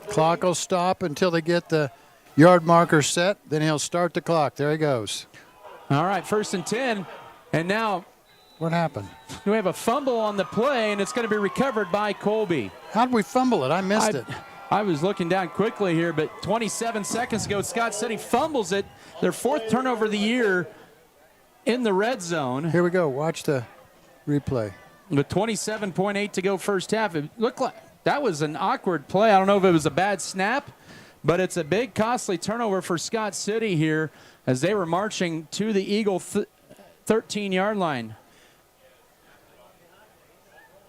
Clock will stop until they get the yard marker set. Then he'll start the clock. There he goes.
All right, first and 10. And now,
what happened?
We have a fumble on the play, and it's going to be recovered by Colby.
How did we fumble it? I missed it.
I was looking down quickly here, but 27 seconds ago, Scott City fumbles it. Their 4th turnover of the year in the red zone.
Here we go. Watch the replay.
With 27.8 to go first half, it looked like that was an awkward play. I don't know if it was a bad snap, but it's a big, costly turnover for Scott City here as they were marching to the Eagle 13-yard line.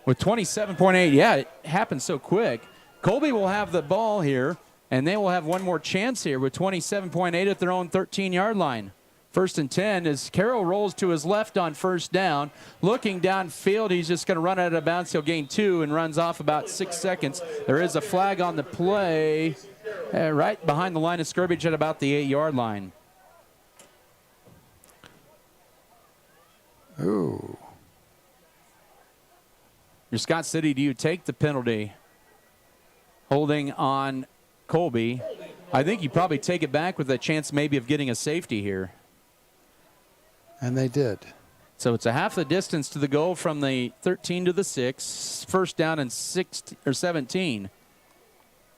With 27.8, yeah, it happened so quick. Colby will have the ball here, and they will have one more chance here with 27.8 at their own 13-yard line. 1st and 10 as Carroll rolls to his left on first down. Looking downfield, he's just going to run out of bounds. He'll gain 2 and runs off about 6 seconds. There is a flag on the play right behind the line of scrimmage at about the 8-yard line.
Ooh.
Your Scott City, do you take the penalty? Holding on Colby. I think you probably take it back with a chance maybe of getting a safety here.
And they did.
So it's a half the distance to the goal from the 13 to the 6. First down and 17.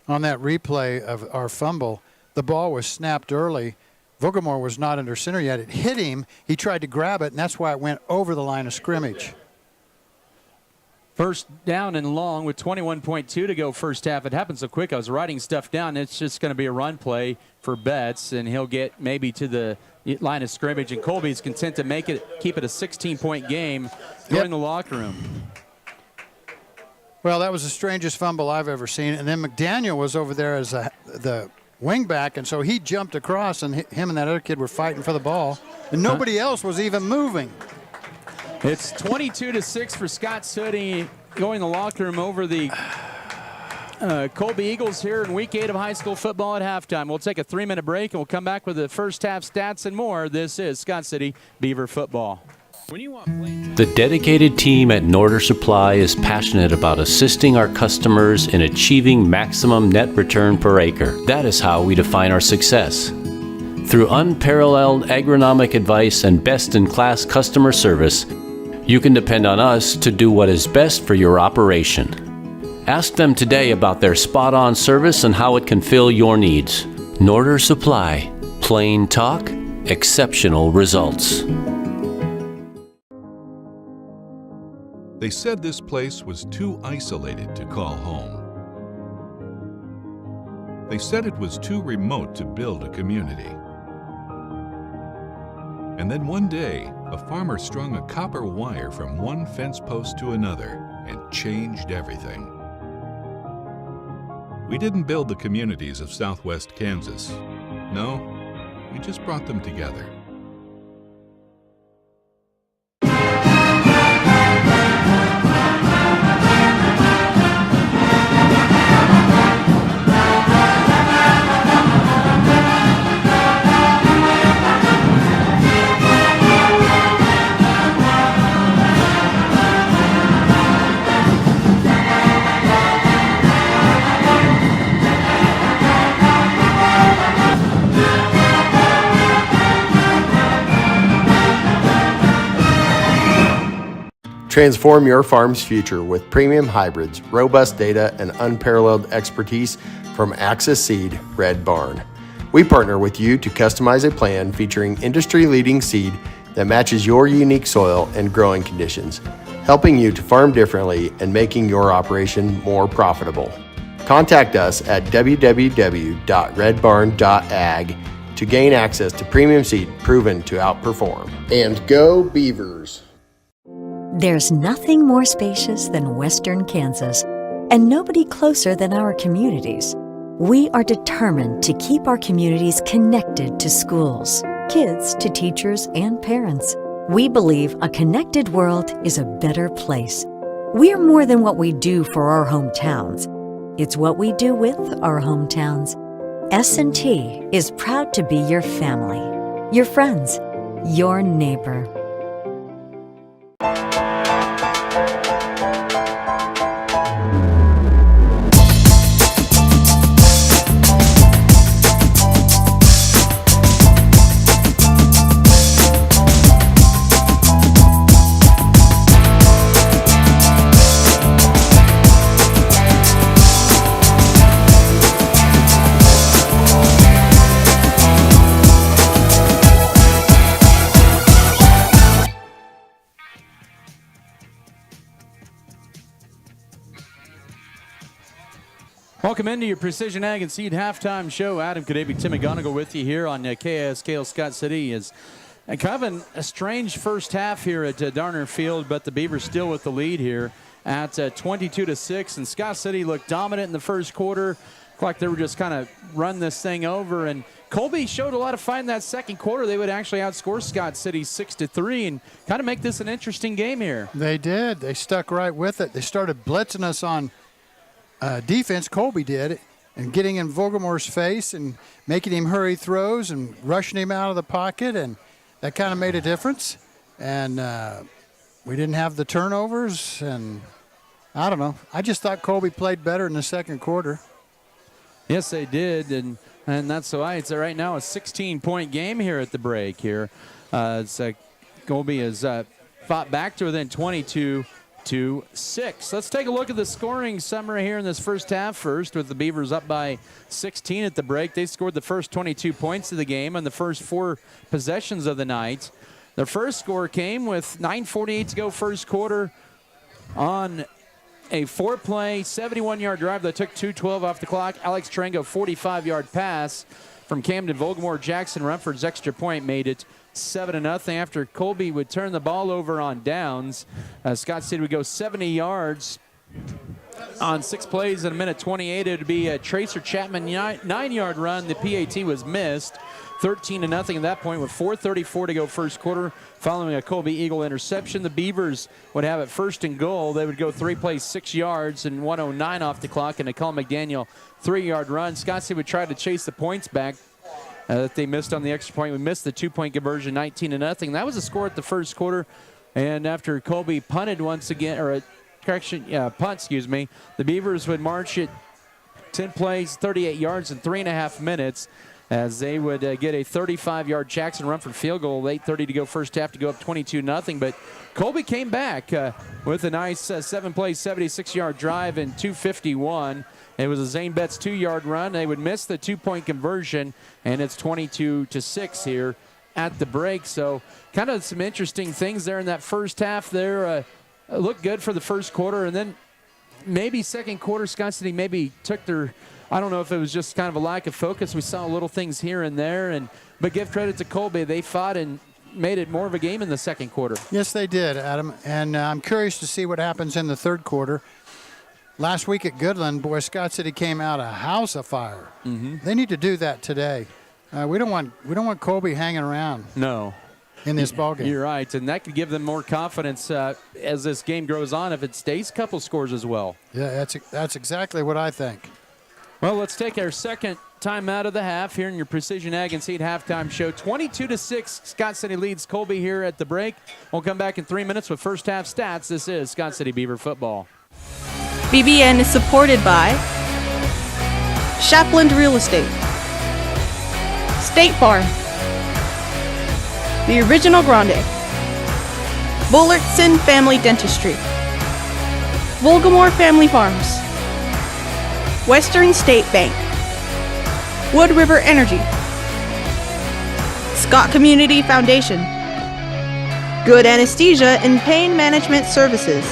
On that replay of our fumble, the ball was snapped early. Vogelmore was not under center yet. It hit him. He tried to grab it, and that's why it went over the line of scrimmage.
First down and long with 21.2 to go first half. It happened so quick. I was writing stuff down. It's just going to be a run play for Betts, and he'll get maybe to the line of scrimmage. And Colby's content to keep it a 16-point game. Go in the locker room.
Well, that was the strangest fumble I've ever seen. And then McDaniel was over there as the wingback, and so he jumped across, and him and that other kid were fighting for the ball, and nobody else was even moving.
It's 22-6 for Scott City going in the locker room over the Colby Eagles here in Week 8 of high school football at halftime. We'll take a 3-minute break, and we'll come back with the first half stats and more. This is Scott City Beaver football.
The dedicated team at Norder Supply is passionate about assisting our customers in achieving maximum net return per acre. That is how we define our success. Through unparalleled agronomic advice and best-in-class customer service, you can depend on us to do what is best for your operation. Ask them today about their spot-on service and how it can fill your needs. Norder Supply. Plain talk, exceptional results.
They said this place was too isolated to call home. They said it was too remote to build a community. And then one day, a farmer strung a copper wire from one fence post to another and changed everything. We didn't build the communities of Southwest Kansas. No, we just brought them together.
Transform your farm's future with premium hybrids, robust data, and unparalleled expertise from Axis Seed Red Barn. We partner with you to customize a plan featuring industry-leading seed that matches your unique soil and growing conditions, helping you to farm differently and making your operation more profitable. Contact us at www.redbarn.ag to gain access to premium seed proven to outperform. And go Beavers!
There's nothing more spacious than Western Kansas, and nobody closer than our communities. We are determined to keep our communities connected to schools, kids to teachers and parents. We believe a connected world is a better place. We're more than what we do for our hometowns. It's what we do with our hometowns. S&T is proud to be your family, your friends, your neighbor.
Welcome into your Precision Ag and Seed halftime show. Adam Kadabi, Tim McGonigal with you here on KSKL Scott City. Is kind of a strange first half here at Darner Field, but the Beavers still with the lead here at 22-6. And Scott City looked dominant in the first quarter. Looked like they were just kind of run this thing over. And Colby showed a lot of fight in that second quarter. They would actually outscore Scott City 6-3 and kind of make this an interesting game here.
They did. They stuck right with it. They started blitzing us on defense, Colby did, and getting in Vogelmore's face and making him hurry throws and rushing him out of the pocket, and that kind of made a difference. And we didn't have the turnovers, and I don't know. I just thought Colby played better in the second quarter.
Yes, they did, and that's why it's right now a 16-point game here at the break here. Colby has fought back to within 22-6. Let's take a look at the scoring summary here in this first half first, with the Beavers up by 16 at the break. They scored the first 22 points of the game on the first 4 possessions of the night. Their first score came with 9:48 to go first quarter on a 4-play, 71-yard drive that took 2:12 off the clock. Alex Trango, 45-yard pass from Camden Vogelmore. Jackson Rumford's extra point made it 7-0 after Colby would turn the ball over on downs. Scott City would go 70 yards on 6 plays in a minute 28. It would be a Tracer Chapman 9-yard run. The PAT was missed. 13-0 at that point with 4:34 to go first quarter. Following a Colby Eagle interception, the Beavers would have it first and goal. They would go 3 plays, 6 yards, and 1:09 off the clock, and a Colin McDaniel 3-yard run. Scott City would try to chase the points back that they missed on the extra point. We missed the 2-point conversion, 19-0. That was the score at the first quarter. And after Colby punted once again, or the Beavers would march it 10 plays, 38 yards in 3.5 minutes, as they would get a 35-yard Jackson Rumford field goal, 8:30 to go first half to go up 22-0. But Colby came back with a nice 7-play, 76-yard drive in 2:51. It was a Zane Betts 2-yard run. They would miss the 2-point conversion, and it's 22-6 here at the break. So kind of some interesting things there in that first half there. Looked good for the first quarter, and then maybe second quarter, Scott City maybe took their, I don't know if it was just kind of a lack of focus. We saw little things here and there, but give credit to Colby. They fought and made it more of a game in the second quarter.
Yes, they did, Adam, and I'm curious to see what happens in the third quarter. Last week at Goodland, boy, Scott City came out a house of fire. Mm-hmm. They need to do that today. We don't want Colby hanging around.
No.
In this ballgame.
You're right, and that could give them more confidence as this game goes on if it stays a couple scores as well.
Yeah, that's exactly what I think.
Well, let's take our second time out of the half here in your Precision Ag and Seed halftime show. 22-6, Scott City leads Colby here at the break. We'll come back in 3 minutes with first half stats. This is Scott City Beaver football.
BBN is supported by Shapland Real Estate, State Farm, The Original Grande, Bullertson Family Dentistry, Vogelmore Family Farms, Western State Bank, Wood River Energy, Scott Community Foundation, Good Anesthesia and Pain Management Services.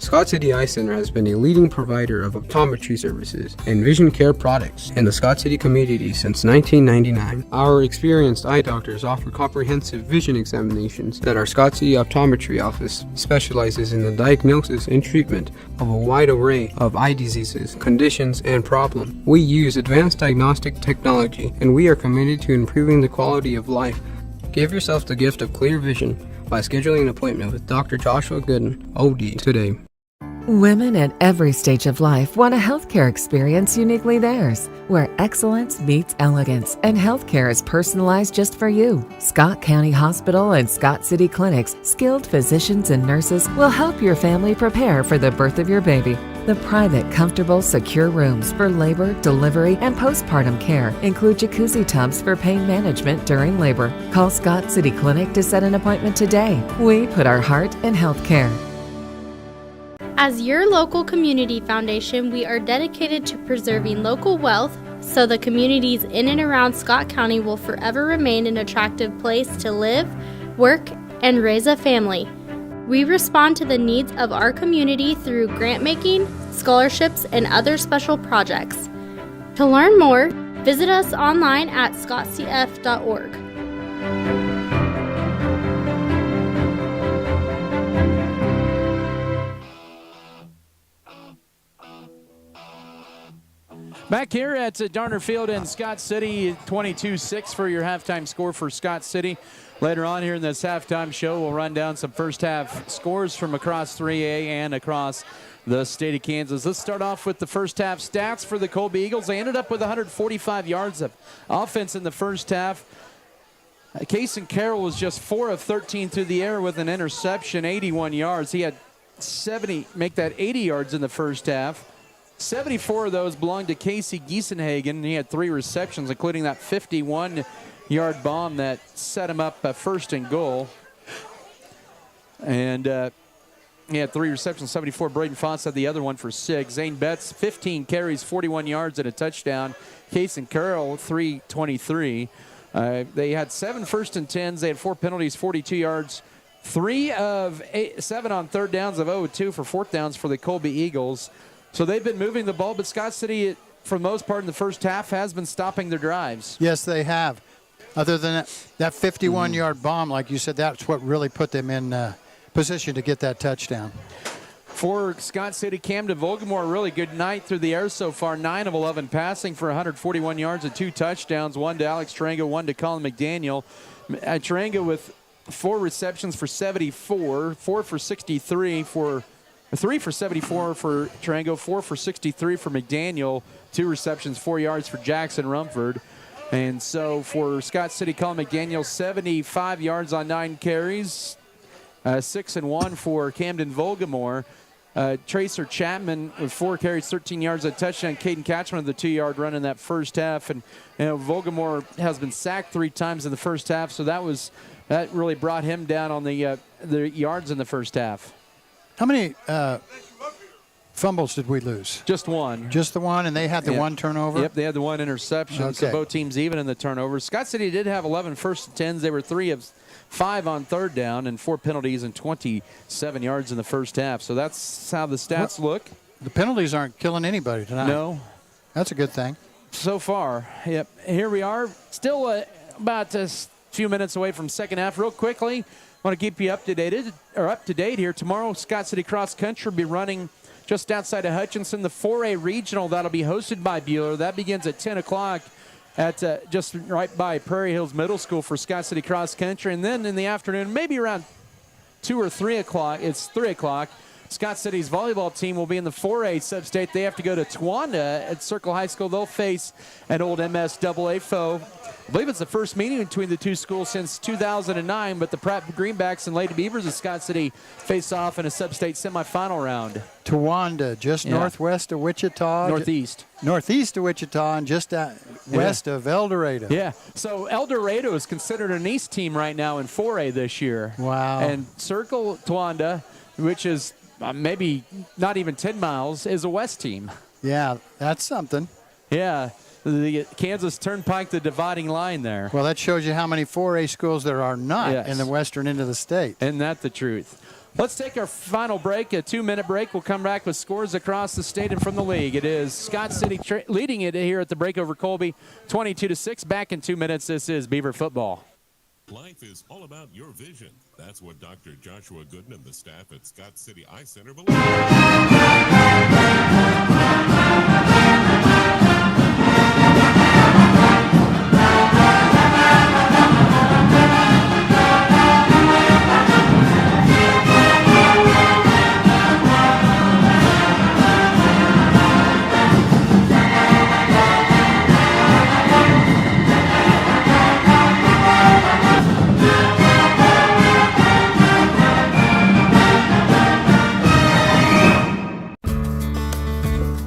Scott City Eye Center has been a leading provider of optometry services and vision care products in the Scott City community since 1999. Our experienced eye doctors offer comprehensive vision examinations that our Scott City Optometry office specializes in the diagnosis and treatment of a wide array of eye diseases, conditions, and problems. We use advanced diagnostic technology, and we are committed to improving the quality of life. Give yourself the gift of clear vision by scheduling an appointment with Dr. Joshua Gooden, OD, today.
Women at every stage of life want a healthcare experience uniquely theirs, where excellence meets elegance and healthcare is personalized just for you. Scott County Hospital and Scott City Clinic's skilled physicians and nurses will help your family prepare for the birth of your baby. The private, comfortable, secure rooms for labor, delivery, and postpartum care include jacuzzi tubs for pain management during labor. Call Scott City Clinic to set an appointment today. We put our heart in healthcare.
As your local community foundation, we are dedicated to preserving local wealth so the communities in and around Scott County will forever remain an attractive place to live, work, and raise a family. We respond to the needs of our community through grant making, scholarships, and other special projects. To learn more, visit us online at scottcf.org.
Back here at Darner Field in Scott City, 22-6 for your halftime score for Scott City. Later on here in this halftime show, we'll run down some first half scores from across 3A and across the state of Kansas. Let's start off with the first half stats for the Colby Eagles. They ended up with 145 yards of offense in the first half. Kason Carroll was just 4 of 13 through the air with an interception, 81 yards. He had 80 yards in the first half. 74 of those belonged to Casey Giesenhagen. He had 3 receptions, including that 51-yard bomb that set him up first and goal. And he had 3 receptions, 74. Braden Foss had the other one for 6. Zane Betts, 15 carries, 41 yards and a touchdown. Kason Carroll, 323. They had 7 first and 10s. They had 4 penalties, 42 yards. 3 of 7 on third downs of 0-2 for fourth downs for the Colby Eagles. So they've been moving the ball, but Scott City, for the most part in the first half, has been stopping their drives.
Yes, they have. Other than that 51-yard bomb, like you said, that's what really put them in position to get that touchdown.
For Scott City, Camden Volgamore, a really good night through the air so far. 9 of 11 passing for 141 yards and 2 touchdowns. 1 to Alex Tarango, 1 to Colin McDaniel. Tarango with 4 receptions for 74, 4 for 63 for 3 for 74 for Tarango, 4 for 63 for McDaniel, 2 receptions, 4 yards for Jackson Rumford. And so for Scott City, Colin McDaniel, 75 yards on 9 carries, 6 and 1 for Camden Volgamore. Tracer Chapman with 4 carries, 13 yards, a touchdown. Caden Catchman with the 2-yard run in that first half. And Volgamore has been sacked 3 times in the first half, so that really brought him down on the yards in the first half.
How many fumbles did we lose?
Just 1.
Just the 1, and they had the 1 turnover?
Yep, they had the 1 interception,
okay.
So both teams even in the turnovers. Scott City did have 11 first and 10s. They were 3 of 5 on third down and 4 penalties and 27 yards in the first half. So that's how the stats look.
The penalties aren't killing anybody tonight.
No.
That's a good thing.
So far, yep. Here we are, still about a few minutes away from second half. Real quickly, I want to keep you up to date here. Tomorrow, Scott City Cross Country will be running just outside of Hutchinson, the 4A Regional. That'll be hosted by Bueller. That begins at 10 o'clock at just right by Prairie Hills Middle School for Scott City Cross Country. And then in the afternoon, maybe around 2 or 3 o'clock, it's 3 o'clock, Scott City's volleyball team will be in the 4A substate. They have to go to Towanda at Circle High School. They'll face an old MSAA foe. I believe it's the first meeting between the 2 schools since 2009, but the Pratt Greenbacks and Lady Beavers of Scott City face off in a sub-state semifinal round.
Towanda, just northwest of Wichita.
Northeast.
Northeast of Wichita and just west of El Dorado.
Yeah, so El Dorado is considered an East team right now in 4A this year.
Wow.
And Circle Towanda, which is maybe not even 10 miles, is a West team.
Yeah, that's something.
Yeah. the Kansas Turnpike, the dividing line there.
Well, that shows you how many 4A schools there are not
Yes.
in the western end of the state.
Isn't that the truth? Let's take our final break, a 2-minute break. We'll come back with scores across the state and from the league. It is Scott City leading it here at the break over Colby, 22-6. Back in 2 minutes. This is Beaver football.
Life is all about your vision. That's what Dr. Joshua Gooden and the staff at Scott City Eye Center believe.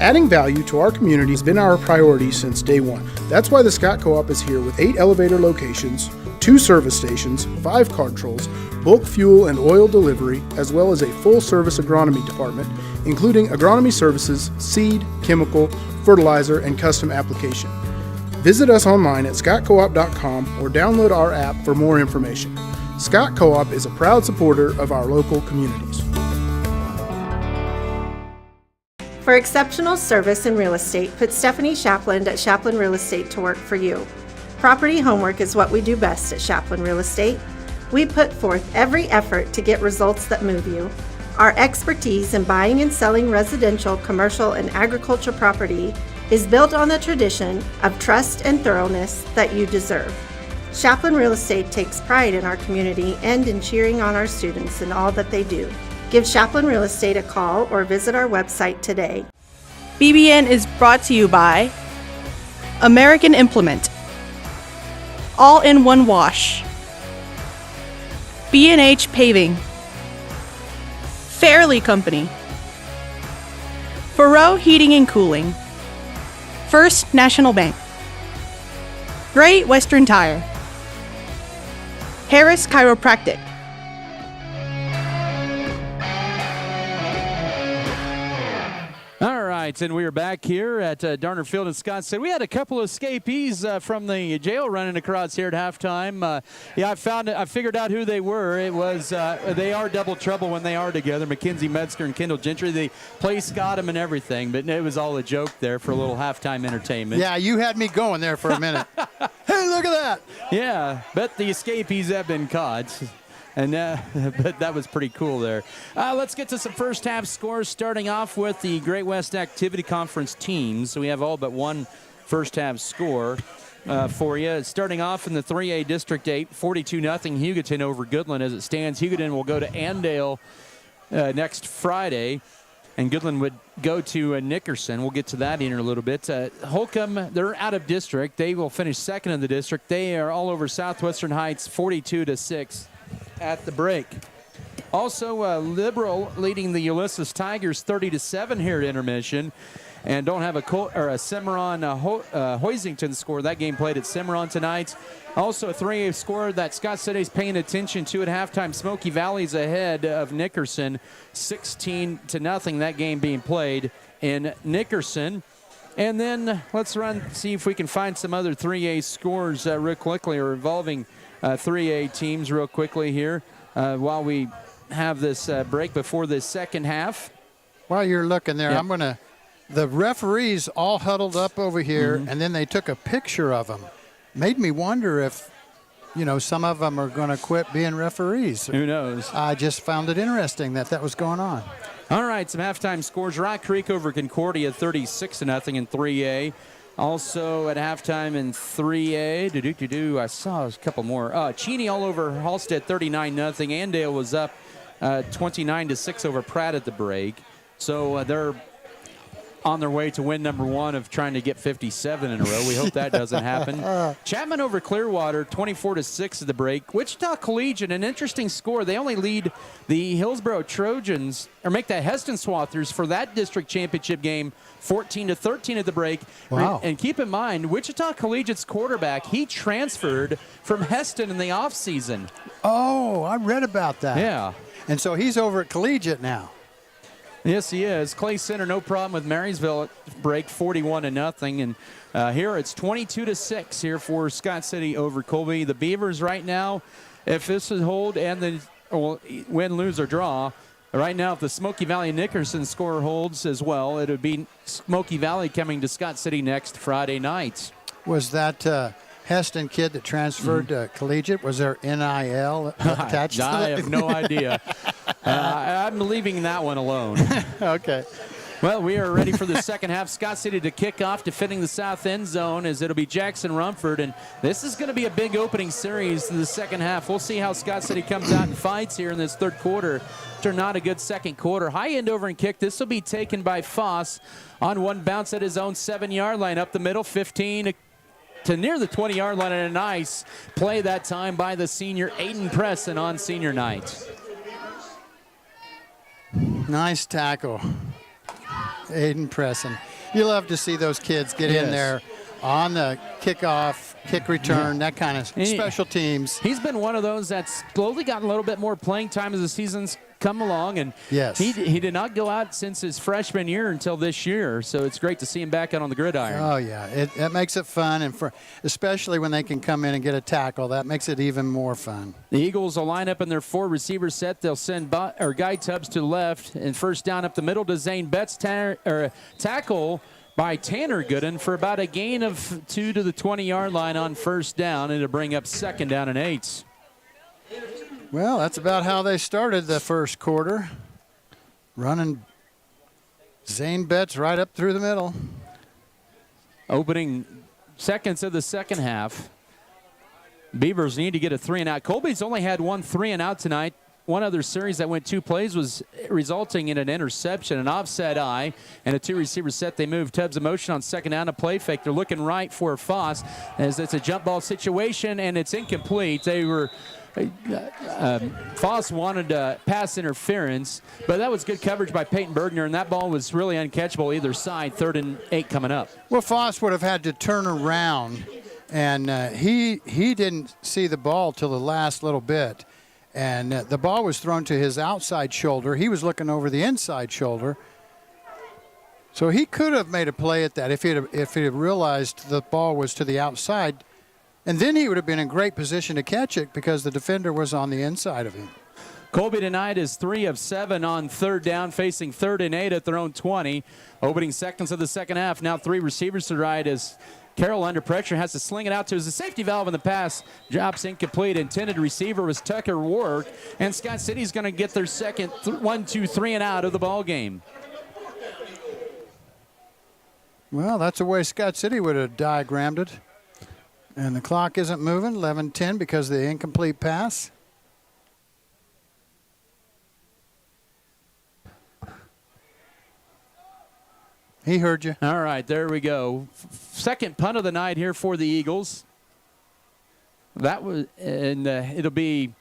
Adding value to our community has been our priority since day one. That's why the Scott Co-op is here with 8 elevator locations, 2 service stations, 5 card trolls, bulk fuel and oil delivery, as well as a full-service agronomy department, including agronomy services, seed, chemical, fertilizer, and custom application. Visit us online at scottcoop.com or download our app for more information. Scott Co-op is a proud supporter of our local communities.
For exceptional service in real estate, put Stephanie Shapland at Shapland Real Estate to work for you. Property homework is what we do best at Shapland Real Estate. We put forth every effort to get results that move you. Our expertise in buying and selling residential, commercial, and agriculture property is built on the tradition of trust and thoroughness that you deserve. Shapland Real Estate takes pride in our community and in cheering on our students in all that they do. Give Shapland Real Estate a call or visit our website today.
BBN is brought to you by American Implement, All-in-One Wash, B&H Paving, Fairley Company, Faroe Heating and Cooling, First National Bank, Great Western Tire, Harris Chiropractic.
All right, and we are back here at Darner Field in Scott City. We had a couple of escapees from the jail running across here at halftime. I figured out who they were. It was they are double trouble when they are together. Mackenzie Metzger and Kendall Gentry. The place got them and everything, but it was all a joke there for a little halftime entertainment.
Yeah, you had me going there for a minute. Hey, look at that.
Yeah, bet the escapees have been caught. And but that was pretty cool there. Let's get to some first half scores, starting off with the Great West Activity Conference teams. So we have all but one first half score for you. Starting off in the 3A District 8, 42-0 Hugoton over Goodland as it stands. Hugoton will go to Andale next Friday, and Goodland would go to Nickerson. We'll get to that in a little bit. Holcomb, they're out of district. They will finish second in the district. They are all over Southwestern Heights, 42-6. At the break. Also, Liberal leading the Ulysses Tigers 30-7 here at intermission. And don't have a Cimarron Hoisington score. That game played at Cimarron tonight. Also a 3A score that Scott City's paying attention to at halftime. Smoky Valley's ahead of Nickerson 16-0. That game being played in Nickerson. And then let's see if we can find some other 3A scores real quickly, or involving 3A teams real quickly here while we have this break before the second half.
While you're looking there, yep. The referees all huddled up over here, and then they took a picture of them. Made me wonder if, some of them are going to quit being referees.
Who knows?
I just found it interesting that was going on.
All right, some halftime scores. Rock Creek over Concordia 36-0 in 3A. Also at halftime in 3A, I saw a couple more. Cheney all over Halstead 39-0. Andale was up 29-6 over Pratt at the break. So they're on their way to win number one of trying to get 57 in a row. We hope that doesn't happen. Chapman over Clearwater 24-6 at the break. Wichita Collegiate, an interesting score. They only lead the Hillsborough Trojans, or make that Heston Swathers for that district championship game 14-13 at the break.
Wow.
And keep in mind, Wichita Collegiate's quarterback, he transferred from Heston in the offseason.
Oh, I read about that.
Yeah.
And so he's over at Collegiate now.
Yes, he is. Clay Center, no problem with Marysville break 41-0. And here it's 22-6 here for Scott City over Colby. The Beavers right now, if this is hold and the win, lose, or draw, right now if the Smoky Valley Nickerson score holds as well, it would be Smoky Valley coming to Scott City next Friday night.
Was that Heston kid that transferred to collegiate? Was there NIL attached to that?
I have no idea. I'm leaving that one alone.
Okay.
Well, we are ready for the second half. Scott City to kick off, defending the south end zone, as it'll be Jackson Rumford. And this is going to be a big opening series in the second half. We'll see how Scott City comes out and fights here in this third quarter. After not a good second quarter. High end over and kick. This will be taken by Foss on one bounce at his own 7-yard line. Up the middle, 15 to near the 20-yard line. And a nice play that time by the senior Aiden Presson on senior night.
Nice tackle. Aiden Presson. You love to see those kids get in there on the kickoff, kick return, that kind of special teams.
He's been one of those that's slowly gotten a little bit more playing time as the season's come along. And he did not go out since his freshman year until this year. So it's great to see him back out on the gridiron.
Oh, yeah. It makes it fun, and especially when they can come in and get a tackle, that makes it even more fun.
The Eagles will line up in their 4-receiver set. They'll send Guy Tubbs to the left, and first down up the middle to Zane Betts. Tackle by Tanner Gooden for about a gain of 2 to the 20-yard line on first down, and it'll bring up second down and 8.
Well, that's about how they started the first quarter. Running Zane Betts right up through the middle.
Opening seconds of the second half. Beavers need to get a 3-and-out. Colby's only had one 3-and-out tonight. One other series that went 2 plays was resulting in an interception, an offset eye, and a 2-receiver set. They moved Tubbs in motion on second down, a play fake. They're looking right for Foss as it's a jump ball situation, and it's incomplete. They were Foss wanted pass interference, but that was good coverage by Peyton Bergner, and that ball was really uncatchable either side. 3rd and 8 coming up.
Well, Foss would have had to turn around, and he didn't see the ball till the last little bit. And the ball was thrown to his outside shoulder. He was looking over the inside shoulder. So he could have made a play at that if he had realized the ball was to the outside. And then he would have been in great position to catch it because the defender was on the inside of him.
Colby tonight is 3 of 7 on third down, facing 3rd and 8 at their own 20. Opening seconds of the second half. Now 3 receivers to the right as Carroll under pressure has to sling it out to his safety valve in the pass. Drops incomplete. Intended receiver was Tucker Ward. And Scott City's going to get their second 1, 2, 3 and out of the ball game.
Well, that's the way Scott City would have diagrammed it. And the clock isn't moving, 11:10 because of the incomplete pass. He heard you.
All right, there we go. Second punt of the night here for the Eagles. That was, and it'll be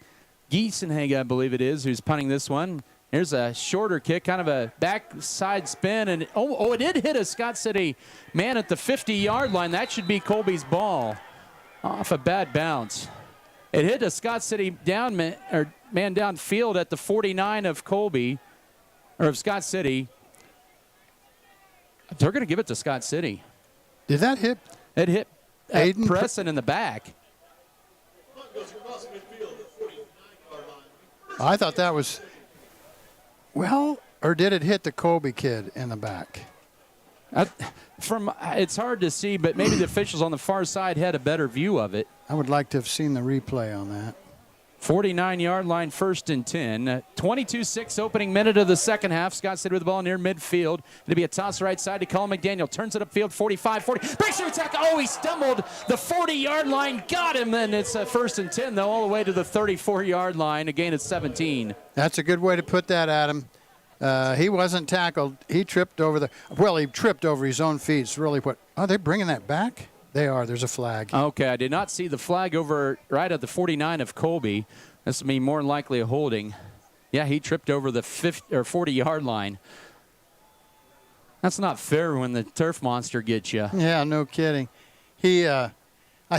Giesenhagen, I believe it is, who's punting this one. Here's a shorter kick, kind of a backside spin, and it did hit a Scott City man at the 50-yard line. That should be Colby's ball. Off a bad bounce. It hit a Scott City man downfield at the 49 of Colby, or of Scott City. They're going to give it to Scott City.
Did that hit?
It hit
Aiden
Presson in the back.
I thought that was, well, or did it hit the Colby kid in the back?
It's hard to see, but maybe the officials on the far side had a better view of it.
I would like to have seen the replay on that.
49-yard line, 1st and 10. 22-6 opening minute of the second half. Scott City with the ball near midfield. It'll be a toss right side to Colin McDaniel. Turns it upfield, 45-40. Breaks through attack. Oh, he stumbled. The 40-yard line got him. And it's a 1st and 10, though, all the way to the 34-yard line. A gain of 17.
That's a good way to put that, Adam. He wasn't tackled. He tripped over he tripped over his own feet. It's really what, are they bringing that back? They are. There's a flag.
Okay, I did not see the flag over right at the 49 of Colby. This would be more than likely a holding. Yeah, he tripped over the 50 or 40-yard line. That's not fair when the turf monster gets you.
Yeah, no kidding. I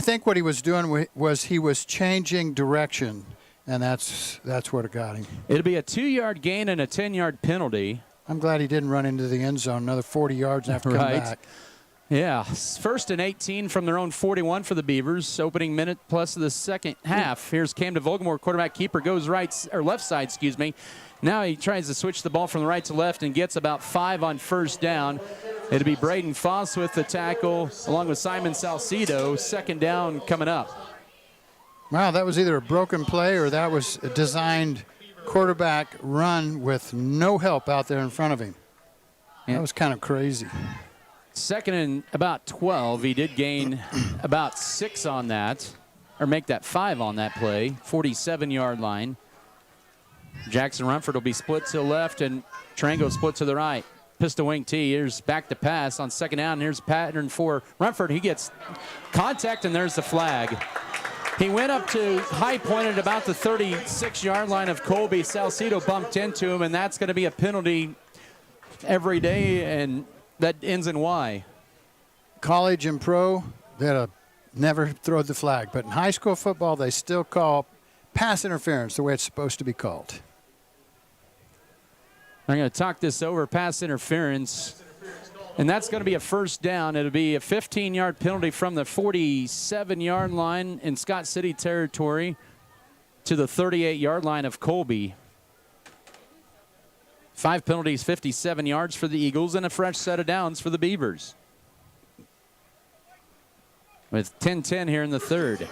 think what he was doing was he was changing direction, and that's what got him.
It'll be a 2-yard gain and a 10-yard penalty.
I'm glad he didn't run into the end zone another 40 yards and have to come back.
Yeah, 1st and 18 from their own 41 for the Beavers. Opening minute plus of the second half. Here's Cam DeVoglemore, quarterback keeper, goes left side, excuse me. Now he tries to switch the ball from the right to left and gets about 5 on first down. It'll be Braden Foss with the tackle, along with Simon Salcido. Second down coming up.
Wow, that was either a broken play or that was a designed quarterback run with no help out there in front of him. That was kind of crazy.
2nd and about 12. He did gain about 6 on that, or make that 5 on that play. 47-yard line. Jackson Rumford will be split to the left, and Trango split to the right. Pistol wing T. Here's back to pass on 2nd down. Here's pattern for Rumford. He gets contact, and there's the flag. He went up to high point at about the 36-yard line of Colby. Salcido bumped into him, and that's going to be a penalty every day, and that ends in Y.
College and pro, they never throw the flag. But in high school football, they still call pass interference the way it's supposed to be called.
I'm going to talk this over, pass interference. And that's going to be a first down. It'll be a 15-yard penalty from the 47-yard line in Scott City territory to the 38-yard line of Colby. 5 penalties, 57 yards for the Eagles, and a fresh set of downs for the Beavers. With 10-10 here in the third.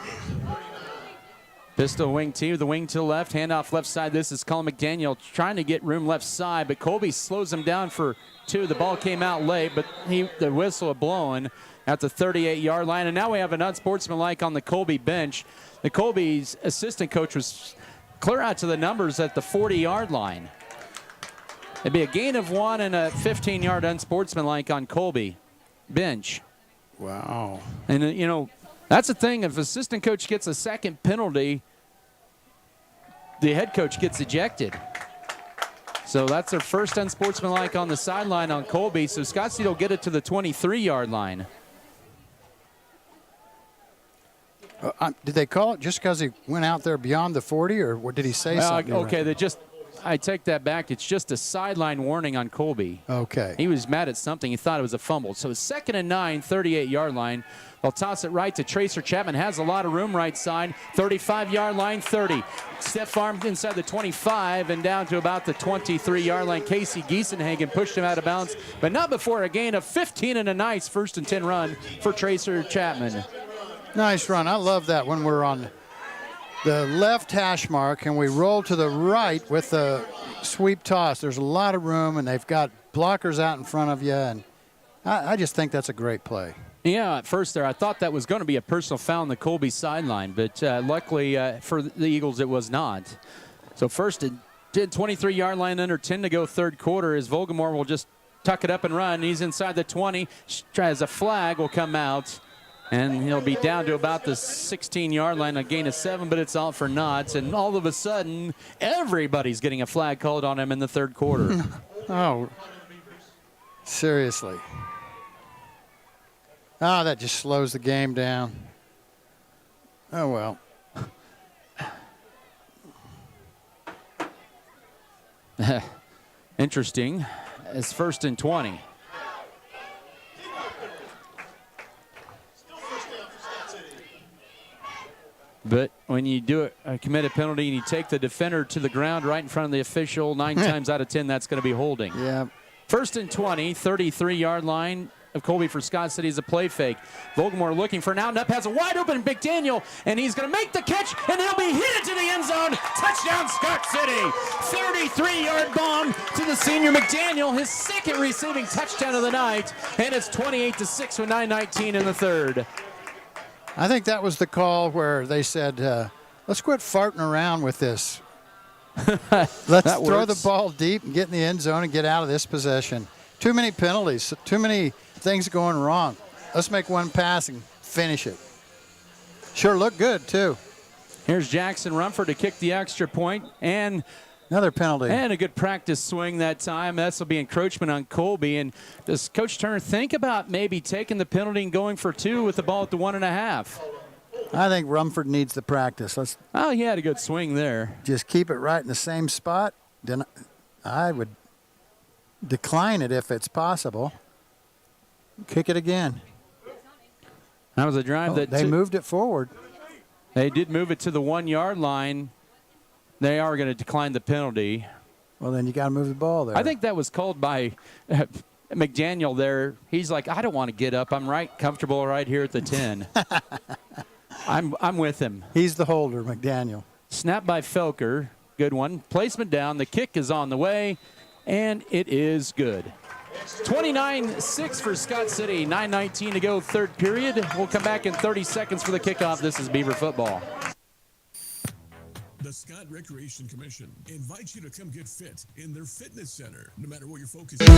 Pistol wing T, the wing to the left, handoff left side. This is Colin McDaniel trying to get room left side, but Colby slows him down for 2. The ball came out late, but the whistle had blown at the 38-yard line. And now we have an unsportsmanlike on the Colby bench. The Colby's assistant coach was clear out to the numbers at the 40-yard line. It'd be a gain of 1 and a 15-yard unsportsmanlike on Colby bench.
Wow.
And, you know, that's the thing. If assistant coach gets a second penalty, the head coach gets ejected. So that's their first unsportsmanlike on the sideline on Colby. So Scott City will get it to the 23-yard line.
Did they call it just because he went out there beyond the 40, or what did he say something?
Okay, I take that back. It's just a sideline warning on Colby.
Okay.
He was mad at something. He thought it was a fumble. So 2nd and 9, 38-yard line. They'll toss it right to Tracer Chapman. Has a lot of room right side. 35-yard line, 30. Step farm inside the 25 and down to about the 23-yard line. Casey Giesenhagen pushed him out of bounds, but not before a gain of 15 and a nice 1st and 10 run for Tracer Chapman.
Nice run. I love that when we're on the left hash mark and we roll to the right with the sweep toss. There's a lot of room, and they've got blockers out in front of you, and I just think that's a great play.
Yeah, at first there, I thought that was going to be a personal foul on the Colby sideline, but luckily for the Eagles, it was not. So 1st and 10, 23-yard line, under 10 to go, third quarter, as Vogelmore will just tuck it up and run. He's inside the 20, tries a flag, will come out, and he'll be down to about the 16-yard line, a gain of 7, but it's all for naught. And all of a sudden, everybody's getting a flag called on him in the third quarter.
Oh, seriously. Oh, that just slows the game down. Oh, well.
Interesting. It's 1st and 20. But when you do a committed penalty and you take the defender to the ground right in front of the official, 9 times out of 10, that's going to be holding.
Yeah.
1st and 20, 33-yard line of Colby for Scott City is a play fake. Vogelmore looking for an out and up, has a wide open McDaniel, and he's going to make the catch, and he'll be hit into the end zone. Touchdown, Scott City. 33-yard bomb to the senior McDaniel, his 2nd receiving touchdown of the night, and it's 28-6 with 9:19 in the third.
I think that was the call where they said, let's quit farting around with this. Let's throw the ball deep and get in the end zone and get out of this possession. Too many penalties, too many things going wrong. Let's make one pass and finish it. Sure looked good, too.
Here's Jackson Rumford to kick the extra point, and
another penalty.
And a good practice swing that time. This will be encroachment on Colby. And does Coach Turner think about maybe taking the penalty and going for 2 with the ball at the 1.5?
I think Rumford needs the practice.
Oh, he had a good swing there.
Just keep it right in the same spot. Then I would decline it if it's possible. Kick it again.
That was a drive that
they moved it forward.
They did move it to the 1-yard line. They are going to decline the penalty.
Well, then you got to move the ball there.
I think that was called by McDaniel there. He's like, I don't want to get up. I'm comfortable right here at the 10. I'm with him.
He's the holder, McDaniel.
Snap by Felker. Good one. Placement down. The kick is on the way, and it is good. 29-6 for Scott City. 9:19 to go, third period. We'll come back in 30 seconds for the kickoff. This is Beaver football.
The Scott Recreation Commission invites you to come get fit in their fitness center, no matter what your focus is.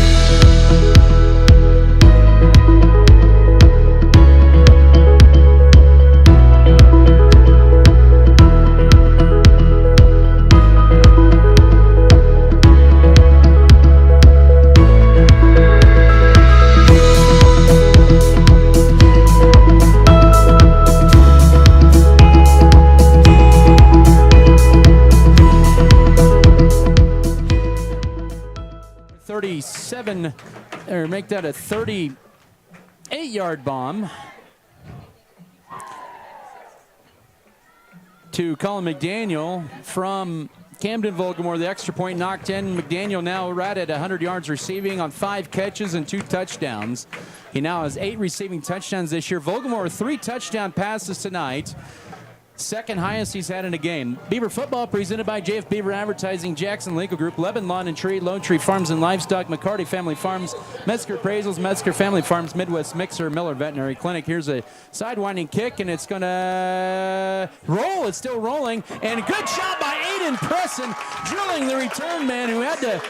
Or make that a 38-yard bomb to Colin McDaniel from Camden Volgamore. The extra point knocked in. McDaniel now right at 100 yards receiving on 5 catches and 2 touchdowns. He now has 8 receiving touchdowns this year. Volgamore 3 touchdown passes tonight. Second highest he's had in a game. Beaver football presented by JF Beaver Advertising, Jackson Legal Group, Lebanon Lawn and Tree, Lone Tree Farms and Livestock, McCarty Family Farms, Metzger Appraisals, Metzger Family Farms, Midwest Mixer, Miller Veterinary Clinic. Here's a sidewinding kick, and it's going to roll. It's still rolling, and a good shot by Aiden Presson, drilling the return man who had to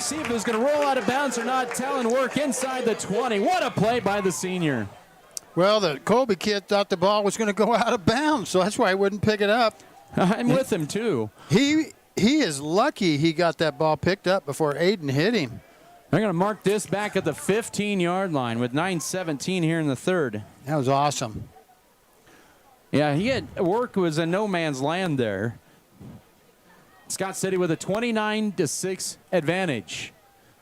see if it was going to roll out of bounds or not. Talon work inside the 20. What a play by the senior.
Well, the Colby kid thought the ball was going to go out of bounds, so that's why he wouldn't pick it up.
I'm with him, too.
He is lucky he got that ball picked up before Aiden hit him.
They're going to mark this back at the 15-yard line with 9:17 here in the third.
That was awesome.
Yeah, work was in no man's land there. Scott City with a 29-6 advantage.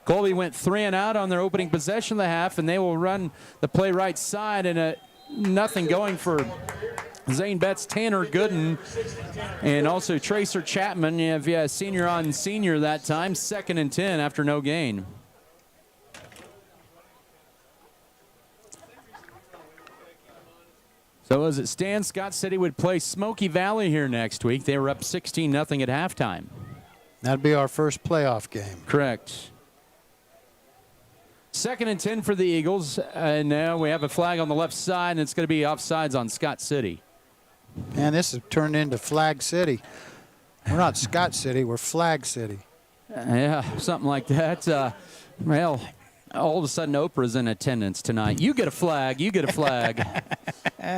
Colby went 3 and out on their opening possession of the half, and they will run the play right side, and nothing going for Zane Betts, Tanner Gooden, and also Tracer Chapman. You have senior on senior that time, 2nd and 10 after no gain. So as it stands, Scott City would play Smoky Valley here next week. They were up 16-0 at halftime.
That'd be our first playoff game.
Correct. 2nd and 10 for the Eagles. And now we have a flag on the left side, and it's going to be offsides on Scott City.
Man, this has turned into Flag City. We're not Scott City, we're Flag City.
Yeah, something like that. Well, all of a sudden Oprah's in attendance tonight. You get a flag, you get a flag.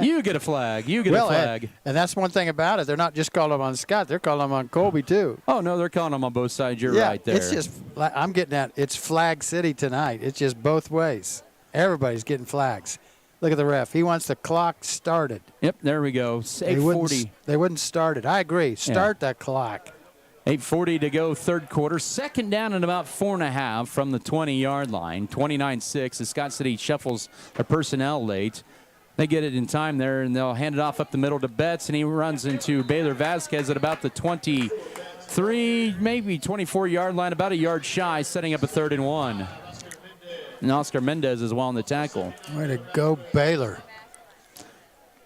You get a flag, you get a flag.
And that's one thing about it. They're not just calling them on Scott, they're calling them on Colby, too.
Oh, no, they're calling them on both sides. You're right there.
It's just, I'm getting at, it's Flag City tonight. It's just both ways. Everybody's getting flags. Look at the ref. He wants the clock started.
Yep, there we go. 8:40.
They wouldn't start it. I agree. Start that clock.
8:40 to go, third quarter. 2nd down and about 4.5 from the 20-yard line. 29-6 as Scott City shuffles their personnel late. They get it in time there, and they'll hand it off up the middle to Betts, and he runs into Baylor Vasquez at about the 23, maybe 24-yard line, about a yard shy, setting up a 3rd and 1. And Oscar Mendez as well on the tackle.
Way to go, Baylor.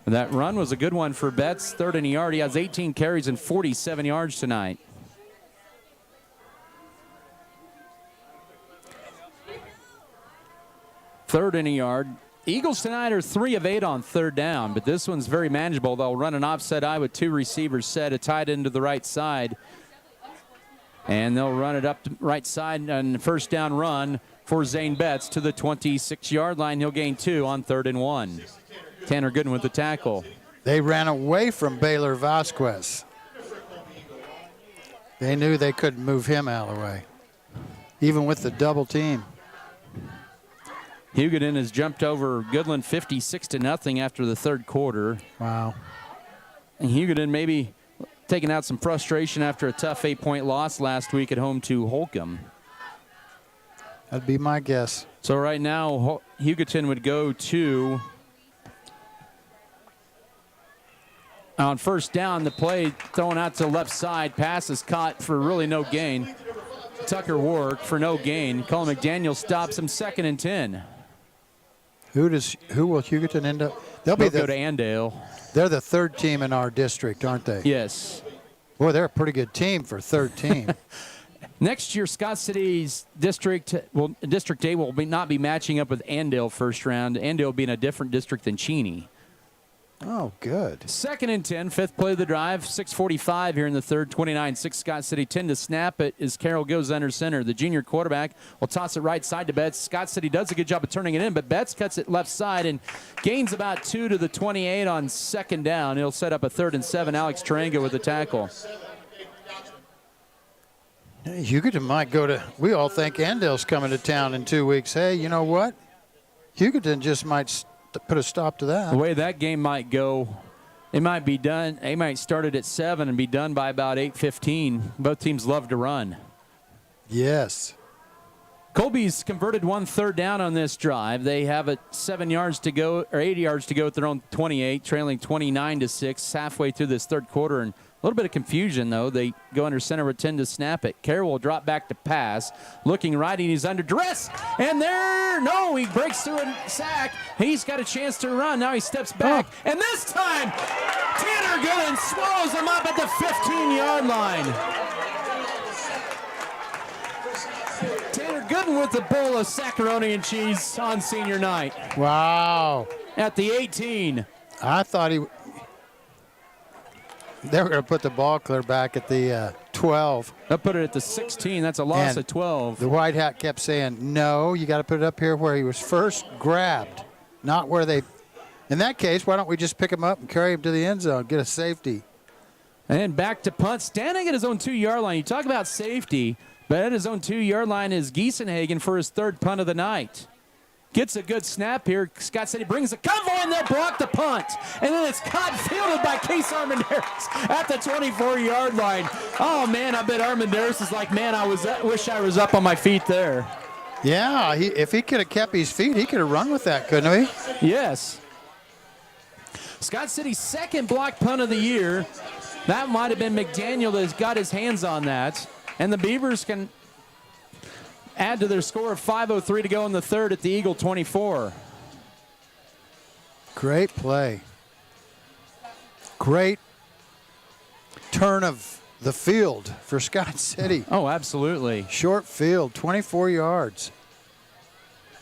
That run was a good one for Betts. 3rd and a yard. He has 18 carries and 47 yards tonight. Third and a yard. Eagles tonight are 3 of 8 on 3rd down, but this one's very manageable. They'll run an offset eye with 2 receivers set, a tight end to the right side. And they'll run it up the right side on the 1st down run for Zane Betts to the 26-yard line. He'll gain 2 on 3rd and 1. Tanner Gooden with the tackle.
They ran away from Baylor Vasquez. They knew they couldn't move him out of the way, even with the double team.
Hugoton has jumped over Goodland 56-0 after the 3rd quarter.
Wow.
And Hugoton maybe taking out some frustration after a tough 8-point loss last week at home to Holcomb.
That'd be my guess.
So right now, Hugoton would go to on first down. The play thrown out to the left side. Pass is caught for really no gain. Tucker Warwick for no gain. Colin McDaniel stops him 2nd and 10.
Who will Hugoton end up? They'll
go to Andale.
They're the 3rd team in our district, aren't they?
Yes.
Boy, they're a pretty good team for 3rd team.
Next year, Scott City's District A will not be matching up with Andale first round. Andale being a different district than Cheney.
Oh, good.
2nd and 10, 5th play of the drive, 6:45 here in the 3rd, 29-6 Scott City. 10 to snap it as Carroll goes under center. The junior quarterback will toss it right side to Betts. Scott City does a good job of turning it in, but Betts cuts it left side and gains about 2 to the 28 on 2nd down. He'll set up a 3rd and 7. Alex Tarango with the tackle.
Hey, Hugoton might go to, we all think Andale's coming to town in 2 weeks. Hey, you know what? Hugoton just might put a stop to that.
The way that game might go, it might be done. They might start it at 7 and be done by about 8:15. Both teams love to run.
Yes.
Colby's converted 1 third down on this drive. They have it 7 yards to go, or 8 yards to go at their own 28, trailing 29-6 halfway through this 3rd quarter. And a little bit of confusion, though. They go under center with 10 to snap it. Carroll will drop back to pass. Looking right, and he's under duress. And he breaks through a sack. He's got a chance to run. Now he steps back.
Oh.
And this time, Tanner Gooden swallows him up at the 15-yard line. Tanner Gooden with the bowl of macaroni and cheese on senior night.
Wow.
At the 18.
I thought they were going to put the ball clear back at the 12.
They'll put it at the 16. That's a loss of 12.
The white hat kept saying, no, you got to put it up here where he was first grabbed, not where they. In that case, why don't we just pick him up and carry him to the end zone, get a safety?
And back to punt, standing at his own 2-yard line. You talk about safety, but at his own 2-yard line is Giesenhagen for his 3rd punt of the night. Gets a good snap here. Scott City brings a convoy, and they'll block the punt. And then it's caught, fielded by Case Armendariz at the 24-yard line. Oh, man, I bet Armendariz is like, man, wish I was up on my feet there.
Yeah, if he could have kept his feet, he could have run with that, couldn't he?
Yes. Scott City's 2nd block punt of the year. That might have been McDaniel that's got his hands on that. And the Beavers can add to their score of 5:03 to go in the 3rd at the Eagle 24.
Great play. Great turn of the field for Scott City.
Oh, absolutely.
Short field, 24 yards.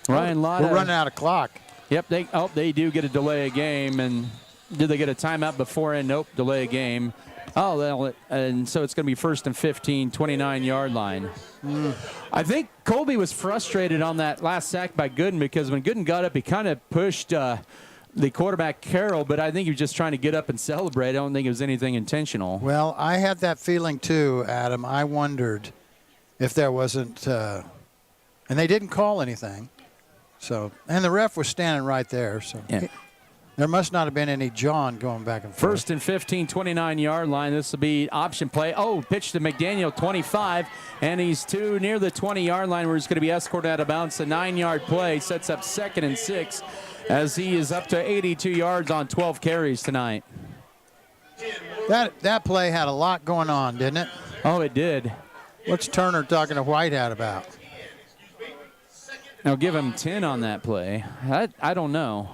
Ryan Lotta.
We're running out of clock.
Yep, they do get a delay of game. And did they get a timeout beforehand? Nope, delay of game. Oh, well, and so it's going to be 1st and 15, 29-yard line. I think Colby was frustrated on that last sack by Gooden because when Gooden got up, he kind of pushed the quarterback Carroll, but I think he was just trying to get up and celebrate. I don't think it was anything intentional.
Well, I had that feeling too, Adam. I wondered if there wasn't, and they didn't call anything. So, and the ref was standing right there. So. Yeah. There must not have been any John going back and forth.
1st and 15, 29-yard line. This will be option play. Oh, pitch to McDaniel, 25, and he's too near the 20-yard line where he's going to be escorted out of bounds. A 9-yard play sets up 2nd and 6 as he is up to 82 yards on 12 carries tonight.
That play had a lot going on, didn't it?
Oh, it did.
What's Turner talking to Whitehat about?
Now give him 10 on that play. I don't know.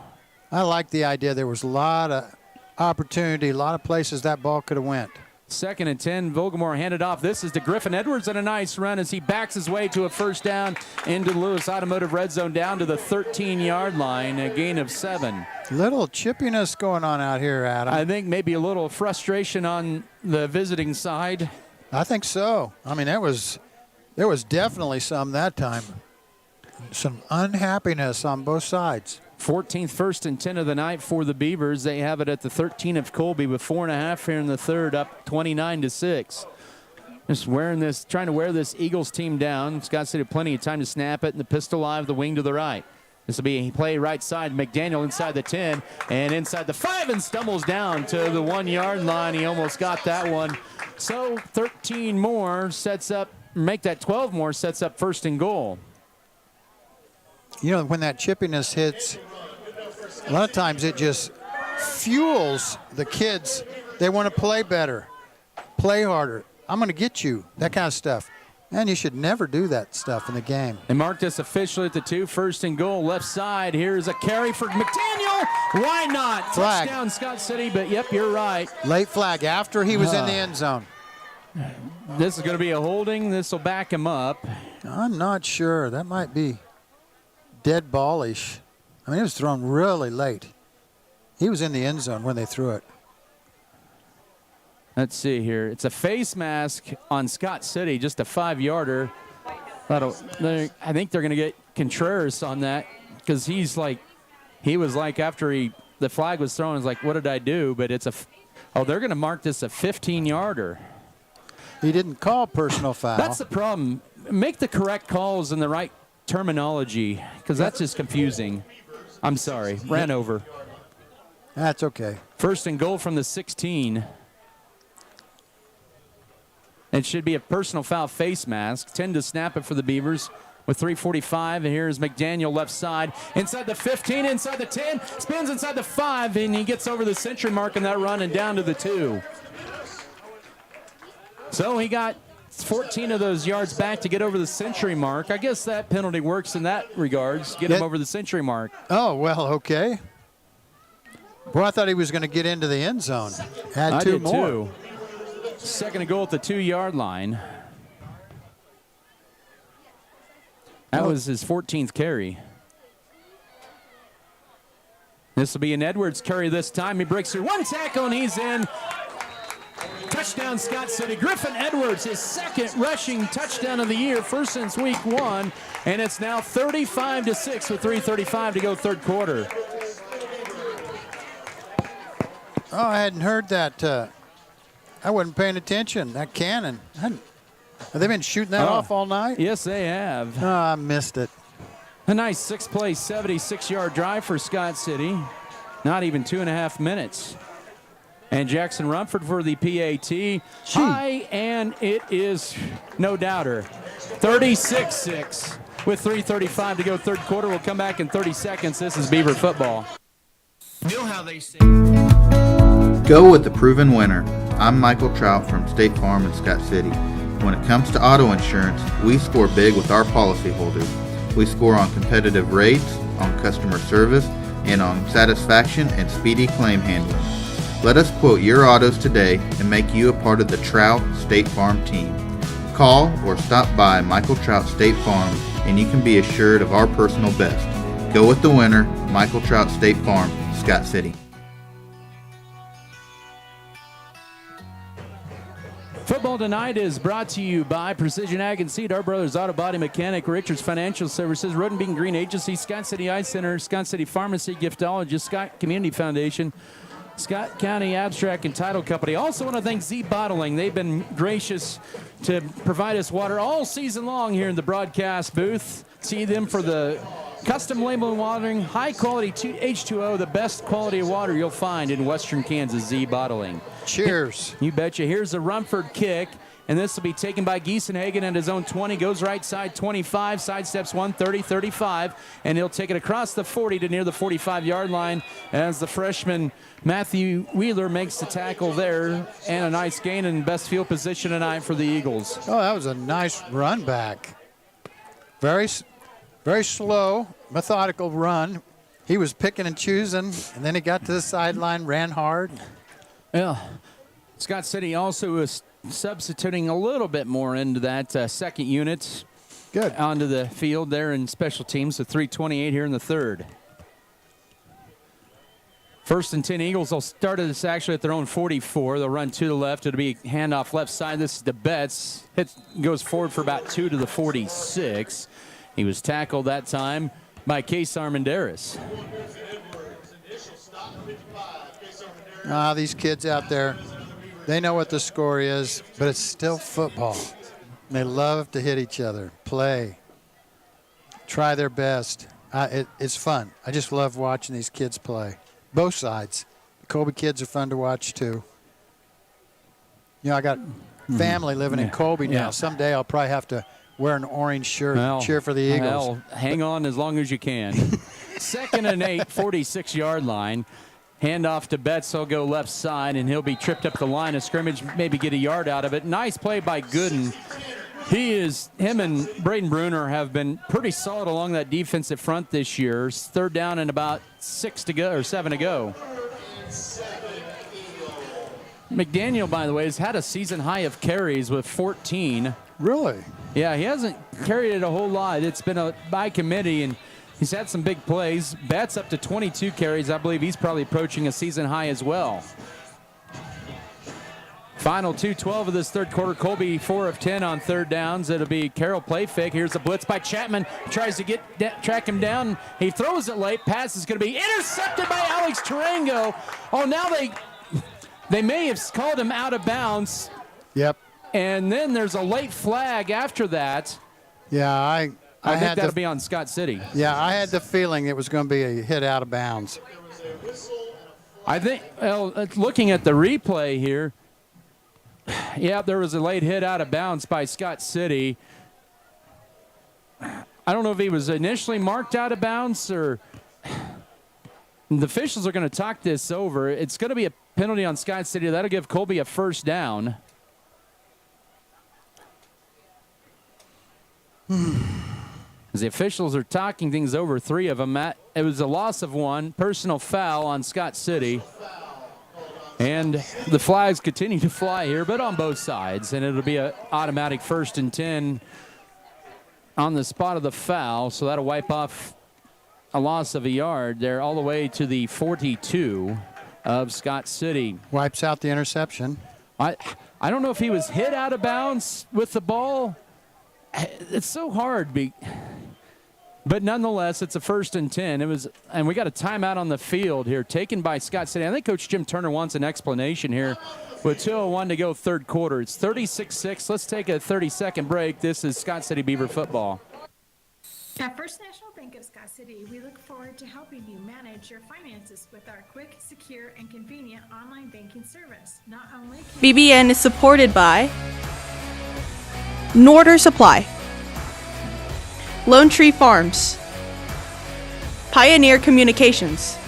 I like the idea. There was a lot of opportunity, a lot of places that ball could have went.
2nd and 10, Vogelmore handed off. This is to Griffin Edwards and a nice run as he backs his way to a 1st down into the Lewis Automotive red zone down to the 13-yard line, a gain of 7.
Little chippiness going on out here, Adam.
I think maybe a little frustration on the visiting side.
I think so. I mean, there was definitely some that time. Some unhappiness on both sides.
14th, 1st and 10 of the night for the Beavers. They have it at the 13 of Colby with 4.5 here in the 3rd, up 29-6. Just trying to wear this Eagles team down. Scott City plenty of time to snap it, and the pistol live, the wing to the right. This will be a play right side. McDaniel inside the 10 and inside the 5 and stumbles down to the 1-yard line. He almost got that one. So 13 more sets up, make that 12 more, sets up 1st and goal.
you know, when that chippiness hits, a lot of times it just fuels the kids. They want to play better, play harder. I'm going to get you, that kind of stuff. And you should never do that stuff in the game.
They marked this officially at the 2, 1st and goal, left side. Here's a carry for McDaniel. Why not?
Flag.
Touchdown, Scott City, but yep, you're right.
Late flag after he was in the end zone.
This is going to be a holding. This will back him up.
I'm not sure. That might be dead ballish. I mean, it was thrown really late. He was in the end zone when they threw it.
Let's see here. It's a face mask on Scott City, just a 5-yarder. I think they're going to get Contreras on that because he was like after the flag was thrown, it's like, what did I do? But it's they're going to mark this a 15-yarder.
He didn't call personal foul.
That's the problem. Make the correct calls and the right terminology because that's just confusing. I'm sorry. Ran over.
That's okay.
1st and goal from the 16. It should be a personal foul face mask. 10 to snap it for the Beavers with 3:45. And here's McDaniel left side. Inside the 15, inside the 10. Spins inside the 5, and he gets over the century mark in that run and down to the 2. So he got 14 of those yards back to get over the century mark. I guess that penalty works in that regards. Get him over the century mark.
Oh, well, okay. Well, I thought he was going to get into the end zone. Had
I
two
did
more.
Too. 2nd and goal at the 2-yard line. That was his 14th carry. This will be an Edwards carry this time. He breaks through 1 tackle, and he's in. Touchdown, Scott City. Griffin Edwards, his 2nd rushing touchdown of the year, 1st since week 1, and it's now 35-6 with 3:35 to go 3rd quarter.
Oh, I hadn't heard that. I wasn't paying attention. That cannon. Have they been shooting that off all night?
Yes, they have.
Oh, I missed it.
A nice 6-play, 76-yard drive for Scott City. Not even 2.5 minutes. And Jackson Rumford for the PAT. High, and it is no doubter. 36-6 with 3:35 to go 3rd quarter. We'll come back in 30 seconds. This is Beaver football.
You know how they say. Go with the proven winner. I'm Michael Trout from State Farm in Scott City. When it comes to auto insurance, we score big with our policyholders. We score on competitive rates, on customer service, and on satisfaction and speedy claim handling. Let us quote your autos today and make you a part of the Trout State Farm team. Call or stop by Michael Trout State Farm and you can be assured of our personal best. Go with the winner, Michael Trout State Farm, Scott City.
Football tonight is brought to you by Precision Ag and Seed, Our Brothers Auto Body Mechanic, Richards Financial Services, Roden Beacon Green Agency, Scott City Eye Center, Scott City Pharmacy, Giftologist, Scott Community Foundation, Scott County Abstract and Title Company. Also want to thank Z Bottling. They've been gracious to provide us water all season long here in the broadcast booth. See them for the custom labeling watering, high quality H2O, the best quality of water you'll find in Western Kansas. Z Bottling.
Cheers.
You betcha. Here's a Rumford kick, and this will be taken by Giesenhagen at his own 20, goes right side 25, sidesteps 130, 35, and he'll take it across the 40 to near the 45-yard line as the freshman Matthew Wheeler makes the tackle there, and a nice gain in best field position tonight for the Eagles.
Oh, that was a nice run back. Very slow, methodical run. He was picking and choosing, and then he got to the sideline, ran hard.
Yeah. Scott City also is substituting a little bit more into that second unit.
Good.
Onto the field there in special teams, so 3:28 here in the 3rd. 1st and 10 Eagles. They'll start this actually at their own 44. They'll run to the left. It'll be handoff left side. This is the Betts. Goes forward for about 2 to the 46. He was tackled that time by Case Armendariz.
These kids out there, they know what the score is, but it's still football. They love to hit each other, play, try their best. It's fun. I just love watching these kids play. Both sides. The Colby kids are fun to watch, too. You know, I got family living in Colby now.
Yeah.
Someday I'll probably have to wear an orange shirt,
Well,
cheer for the Eagles.
Well, hang on as long as you can. 2nd and 8, 46-yard line. Handoff to Betts. He'll go left side, and he'll be tripped up the line of scrimmage, maybe get a yard out of it. Nice play by Gooden. Him and Braden Bruner have been pretty solid along that defensive front this year. 3rd down and about 6 to go, or 7 to go. McDaniel, by the way, has had a season high of carries with 14.
Really?
Yeah, he hasn't carried it a whole lot. It's been by committee, and he's had some big plays. Betts up to 22 carries. I believe he's probably approaching a season high as well. Final 2:12 of this third quarter. Colby 4 of 10 on 3rd downs. It'll be Carroll play fake. Here's a blitz by Chapman. Tries to track him down. He throws it late. Pass is going to be intercepted by Alex Tarango. Oh, now they may have called him out of bounds.
Yep.
And then there's a late flag after that.
Yeah, I
think that'll be on Scott City.
Yeah, I had the feeling it was going to be a hit out of bounds.
I think, well, looking at the replay here, yeah, there was a late hit out of bounds by Scott City. I don't know if he was initially marked out of bounds or the officials are going to talk this over. It's going to be a penalty on Scott City. That'll give Colby a 1st down. As the officials are talking things over, 3 of them. It was a loss of 1, personal foul on Scott City. And the flags continue to fly here, but on both sides. And it'll be an automatic 1st and 10 on the spot of the foul. So that'll wipe off a loss of a yard there all the way to the 42 of Scott City.
Wipes out the interception.
I don't know if he was hit out of bounds with the ball. It's so hard. But nonetheless, it's a 1st and 10. And we got a timeout on the field here taken by Scott City. I think Coach Jim Turner wants an explanation here with 2:01 to go 3rd quarter. It's 36-6. Let's take a 30-second break. This is Scott City Beaver football.
At First National Bank of Scott City, we look forward to helping you manage your finances with our quick, secure, and convenient online banking service. Not only
BBN is supported by Norder Supply, Lone Tree Farms, Pioneer Communications,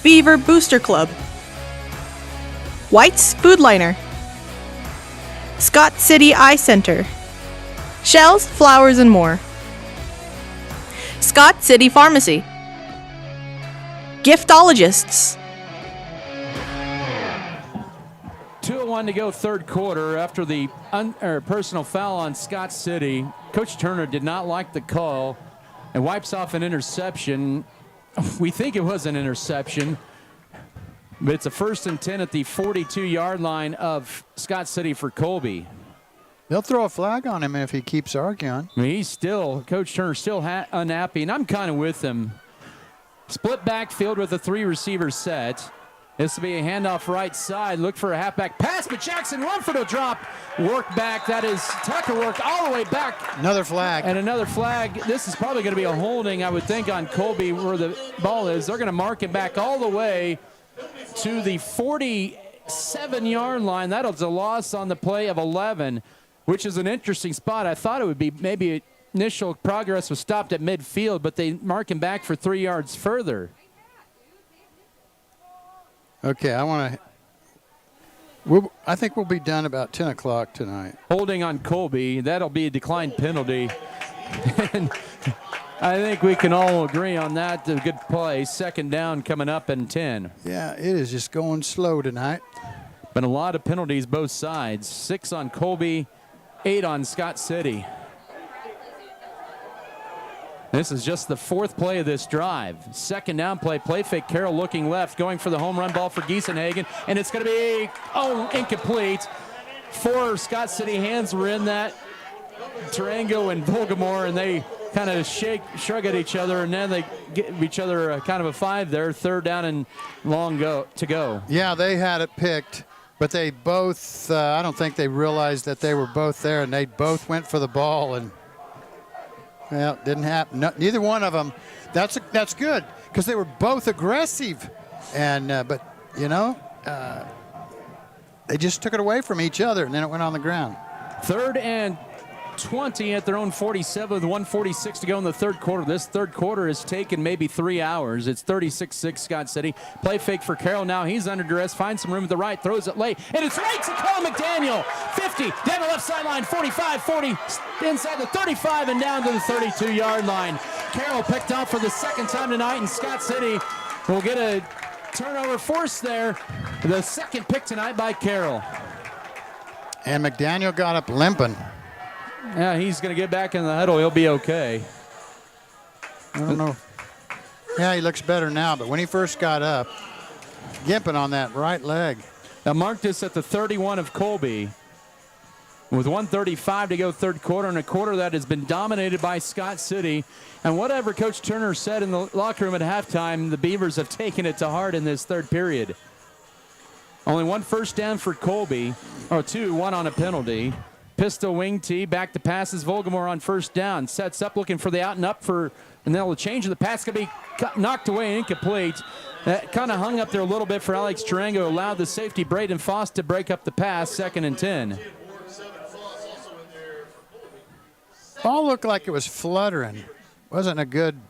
Beaver Booster Club, White's Food Liner, Scott City Eye Center, Shells, Flowers, and more, Scott City Pharmacy, Giftologists.
2:01 to go 3rd quarter after the personal foul on Scott City. Coach Turner did not like the call and wipes off an interception. We think it was an interception, but it's a 1st and 10 at the 42-yard line of Scott City for Colby.
They'll throw a flag on him if he keeps arguing.
I mean, Coach Turner's still unhappy, and I'm kind of with him. Split backfield with a 3-receiver set. This will be a handoff right side. Look for a halfback pass, but Jackson Rumford will drop. Work back. That is Tucker work all the way back.
Another flag.
And another flag. This is probably going to be a holding, I would think, on Colby where the ball is. They're going to mark it back all the way to the 47-yard line. That is a loss on the play of 11, which is an interesting spot. I thought it would be maybe initial progress was stopped at midfield, but they mark him back for 3 yards further.
Okay, I think we'll be done about 10 o'clock tonight.
Holding on Colby. That'll be a declined penalty. And I think we can all agree on that. A good play. 2nd down coming up in 10.
Yeah, it is just going slow tonight.
Been a lot of penalties both sides. 6 on Colby, 8 on Scott City. This is just the 4th play of this drive. 2nd down play fake. Carroll looking left, going for the home run ball for Giesenhagen, and it's going to be, incomplete. 4 Scott City hands were in that. Tarango and Volgamore, and they kind of shrug at each other, and then they give each other kind of a 5 there. 3rd down and long to go.
Yeah, they had it picked, but they both, I don't think they realized that they were both there, and they both went for the ball, and well, didn't happen. No, neither one of them. That's good because they were both aggressive, and but they just took it away from each other, and then it went on the ground.
3rd and 20 at their own 47 with 1:46 to go in the third quarter. This third quarter has taken maybe 3 hours. It's 36-6 Scott City. Play fake for Carroll now. He's under duress. Finds some room at the right. Throws it late. And it's right to Colby McDaniel. 50 down the left sideline. 45, 40 inside the 35 and down to the 32-yard line. Carroll picked off for the second time tonight, and Scott City will get a turnover force there. The second pick tonight by Carroll.
And McDaniel got up limping.
Yeah, he's going to get back in the huddle. He'll be okay.
I don't know. Yeah, he looks better now, but when he first got up, gimping on that right leg.
Now mark this at the 31 of Colby. With 1:35 to go third quarter, and a quarter that has been dominated by Scott City. And whatever Coach Turner said in the locker room at halftime, the Beavers have taken it to heart in this third period. Only one first down for Colby, or two, one on a penalty. Pistol wing tee, back to passes. Volgamore on first down. Sets up looking for the out and up and they'll change the pass. Going to be knocked away, incomplete. That kind of hung up there a little bit for Alex Tarango. Allowed the safety Braden Foss to break up the pass, 2nd and 10.
Ball looked like it was fluttering. Wasn't a good,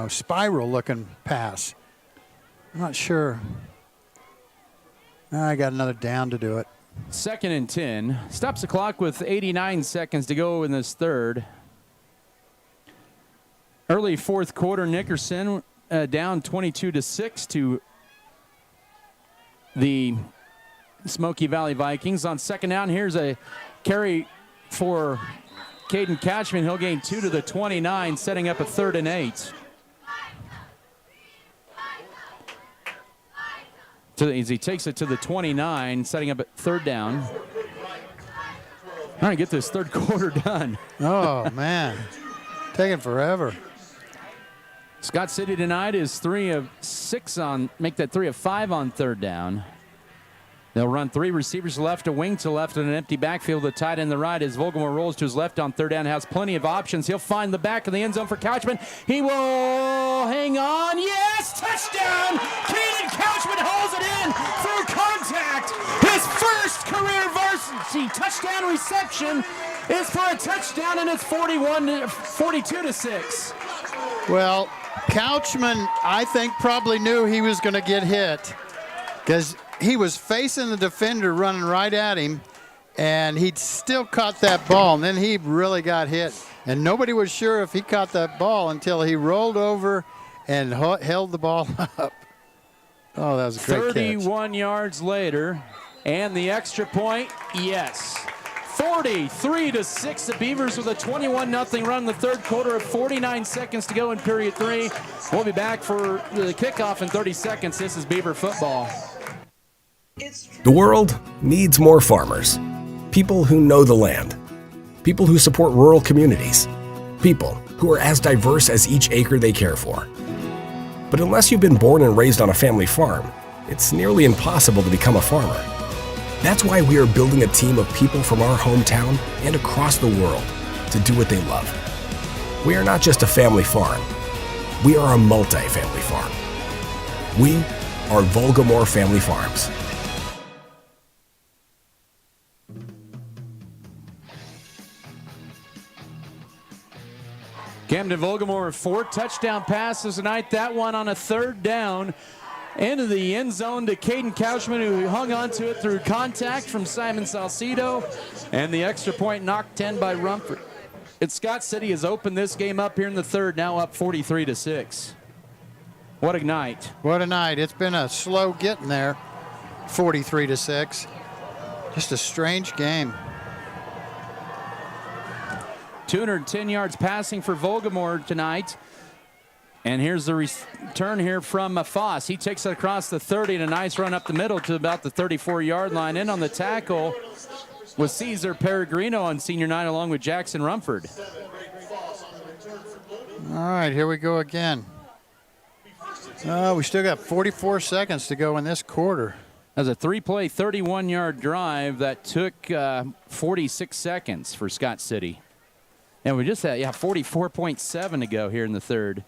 spiral-looking pass. I'm not sure. I got another down to do it.
2nd and 10. Stops the clock with 89 seconds to go in this third. Early fourth quarter, Nickerson down 22-6 to the Smoky Valley Vikings. On second down, here's a carry for Caden Catchman. He'll gain 2 to the 29, setting up a 3rd and 8. As he takes it to the 29, setting up at 3rd down. Trying to get this third quarter done.
Oh, man. Taking forever.
Scott City tonight is 3 of 6 make that 3 of 5 on 3rd down. They'll run 3 receivers left, a wing to left, and an empty backfield. The tight end the right as Volgamore rolls to his left on 3rd down. Has plenty of options. He'll find the back of the end zone for Couchman. He will hang on. Yes, touchdown! Caden Couchman holds it in through contact. His first career varsity touchdown reception is for a touchdown, and it's 42-6.
Well, Couchman, I think, probably knew he was going to get hit because he was facing the defender running right at him, and he'd still caught that ball, and then he really got hit. And nobody was sure if he caught that ball until he rolled over and held the ball up. Oh, that was a great
31 yards later, and the extra point, yes. 43-6, the Beavers with a 21-0 run in the third quarter of 49 seconds to go in period 3. We'll be back for the kickoff in 30 seconds. This is Beaver football.
The world needs more farmers, people who know the land, people who support rural communities, people who are as diverse as each acre they care for. But unless you've been born and raised on a family farm, it's nearly impossible to become a farmer. That's why we are building a team of people from our hometown and across the world to do what they love. We are not just a family farm, we are a multi-family farm. We are Volgamore Family Farms.
Camden Volgamore, 4 touchdown passes tonight. That one on a 3rd down into the end zone to Caden Couchman, who hung on to it through contact from Simon Salcido. And the extra point knocked 10 by Rumford. Scott City has opened this game up here in the third, now up 43-6. What a night.
What a night. It's been a slow getting there, 43-6. Just a strange game.
210 yards passing for Volgamore tonight. And here's the return here from Foss. He takes it across the 30 and a nice run up the middle to about the 34-yard line. In on the tackle was Cesar Peregrino on senior night along with Jackson Rumford.
All right, here we go again. We still got 44 seconds to go in this quarter.
That's a 3-play, 31-yard drive that took 46 seconds for Scott City. And we just had, 44.7 to go here in the third.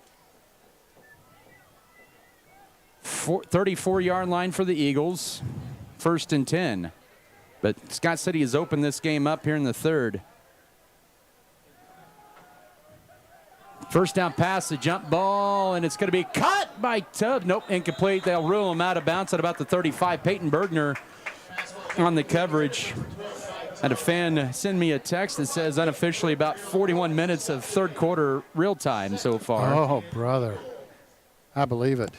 34-yard line for the Eagles. 1st and 10. But Scott City has opened this game up here in the third. First down pass, the jump ball, and it's going to be caught by Tubbs. Nope, incomplete. They'll rule him out of bounds at about the 35. Peyton Bergner on the coverage. I had a fan send me a text that says unofficially about 41 minutes of third quarter real time so far.
Oh, brother. I believe it.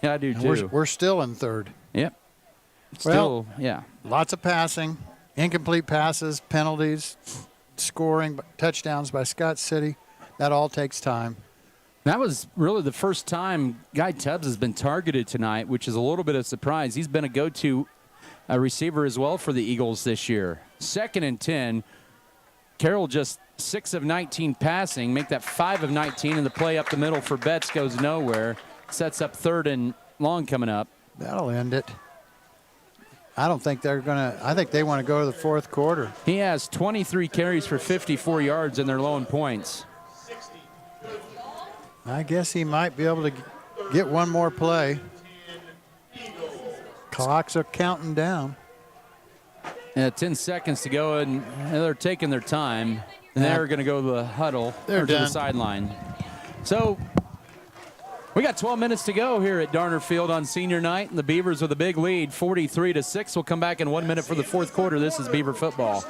Yeah, I do too.
We're still in third.
Yep. Still, yeah.
Lots of passing, incomplete passes, penalties, scoring, touchdowns by Scott City. That all takes time.
That was really the first time Guy Tubbs has been targeted tonight, which is a little bit of a surprise. He's been a go-to receiver as well for the Eagles this year. 2nd and 10. Carroll just 6 of 19 passing. Make that 5 of 19, and the play up the middle for Betts goes nowhere. Sets up 3rd and long coming up.
That'll end it. I don't think they're going to – I think they want to go to the fourth quarter.
He has 23 carries for 54 yards, and they're low in points.
I guess he might be able to get one more play. Clocks are counting down.
10 seconds to go, and they're taking their time. And they're going to go to the huddle or to the sideline. So we got 12 minutes to go here at Darner Field on senior night, and the Beavers with a big lead, 43-6. We'll come back in 1 minute for the fourth quarter. This is Beaver football.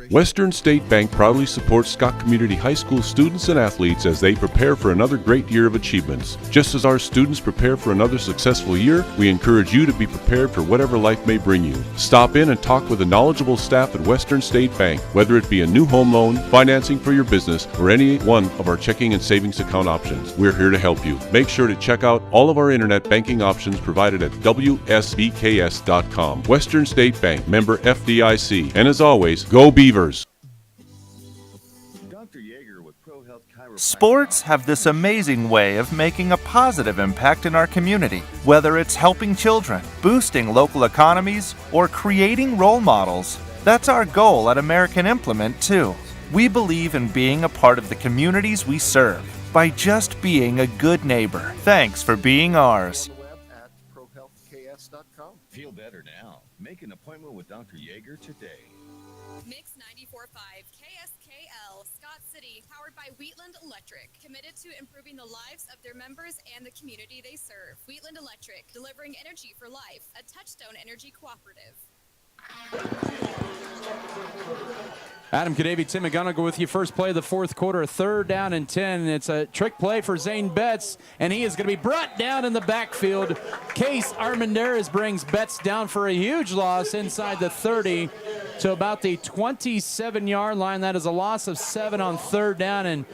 Western State Bank proudly supports Scott Community High School students and athletes as they prepare for another great year of achievements. Just as our students prepare for another successful year, we encourage you to be prepared for whatever life may bring you. Stop in and talk with the knowledgeable staff at Western State Bank, whether it be a new home loan, financing for your business, or any one of our checking and savings account options. We're here to help you. Make sure to check out all of our internet banking options provided at WSBKS.com. Western State Bank, member FDIC. And as always, go Beavers!
Sports have this amazing way of making a positive impact in our community, whether it's helping children, boosting local economies, or creating role models. That's our goal at American Implement, too. We believe in being a part of the communities we serve by just being a good neighbor. Thanks for being ours.
Feel better now. Make an appointment with Dr. Yeager today.
Mix 94.5 KSKL Scott City, powered by Wheatland Electric, committed to improving the lives of their members and the community they serve. Wheatland Electric, delivering energy for life, a Touchstone Energy cooperative.
Adam Kadavy, Tim McGonigal with you. First play of the fourth quarter, 3rd down and 10. It's a trick play for Zane Betts, and he is going to be brought down in the backfield. Case Armendariz brings Betts down for a huge loss inside the 30 to about the 27-yard line. That is a loss of 7 on 3rd down, and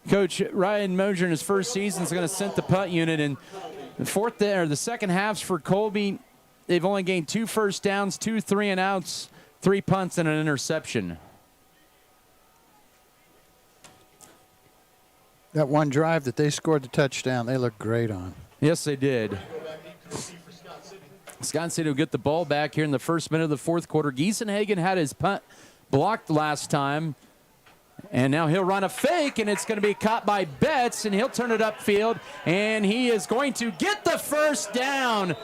Coach Ryan Mosier in his first season is going to send the punt unit. And the second halves for Colby, they've only gained 2 first downs, 2 3-and-outs, 3 punts, and an interception.
That one drive that they scored the touchdown, they looked great on.
Yes, they did. Scott City will get the ball back here in the first minute of the fourth quarter. Giesenhagen had his punt blocked last time, and now he'll run a fake, and it's going to be caught by Betts, and he'll turn it upfield, and he is going to get the first down.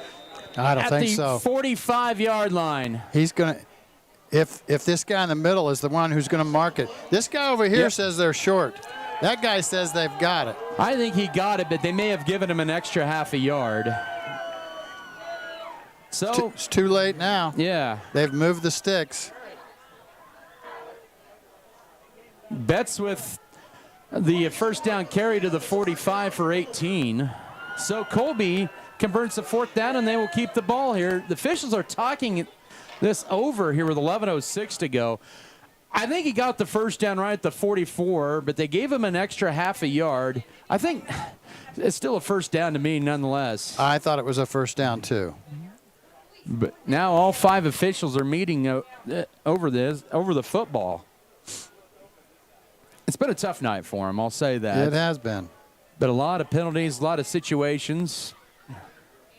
I don't think so.
At the 45-yard line.
He's going to, if this guy in the middle is the one who's going to mark it. This guy over here says they're short. That guy says they've got it.
I think he got it, but they may have given him an extra half a yard. So
it's too late now.
Yeah.
They've moved the sticks.
Betts with the first down carry to the 45 for 18. So Colby converts the 4th down, and they will keep the ball here. The officials are talking this over here with 11:06 to go. I think he got the first down right at the 44, but they gave him an extra half a yard. I think it's still a first down to me nonetheless.
I thought it was a first down too.
But now all 5 officials are meeting over the football. It's been a tough night for him, I'll say that.
It has been.
But a lot of penalties, a lot of situations.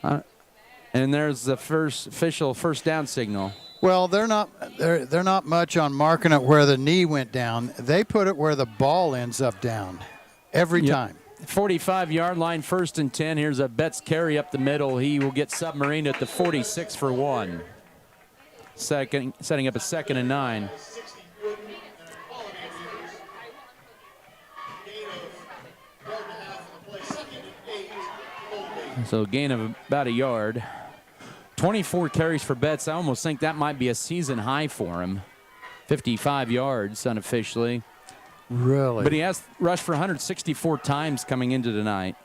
And there's the first official first down signal.
Well, they're not much on marking it where the knee went down. They put it where the ball ends up down every time.
45-yard line, 1st and 10. Here's a Betts carry up the middle. He will get submarined at the 46 for 1. Setting up a 2nd and 9. So gain of about a yard. 24 carries for Betts. I almost think that might be a season high for him. 55 yards unofficially.
Really?
But he has rushed for 164 times coming into tonight.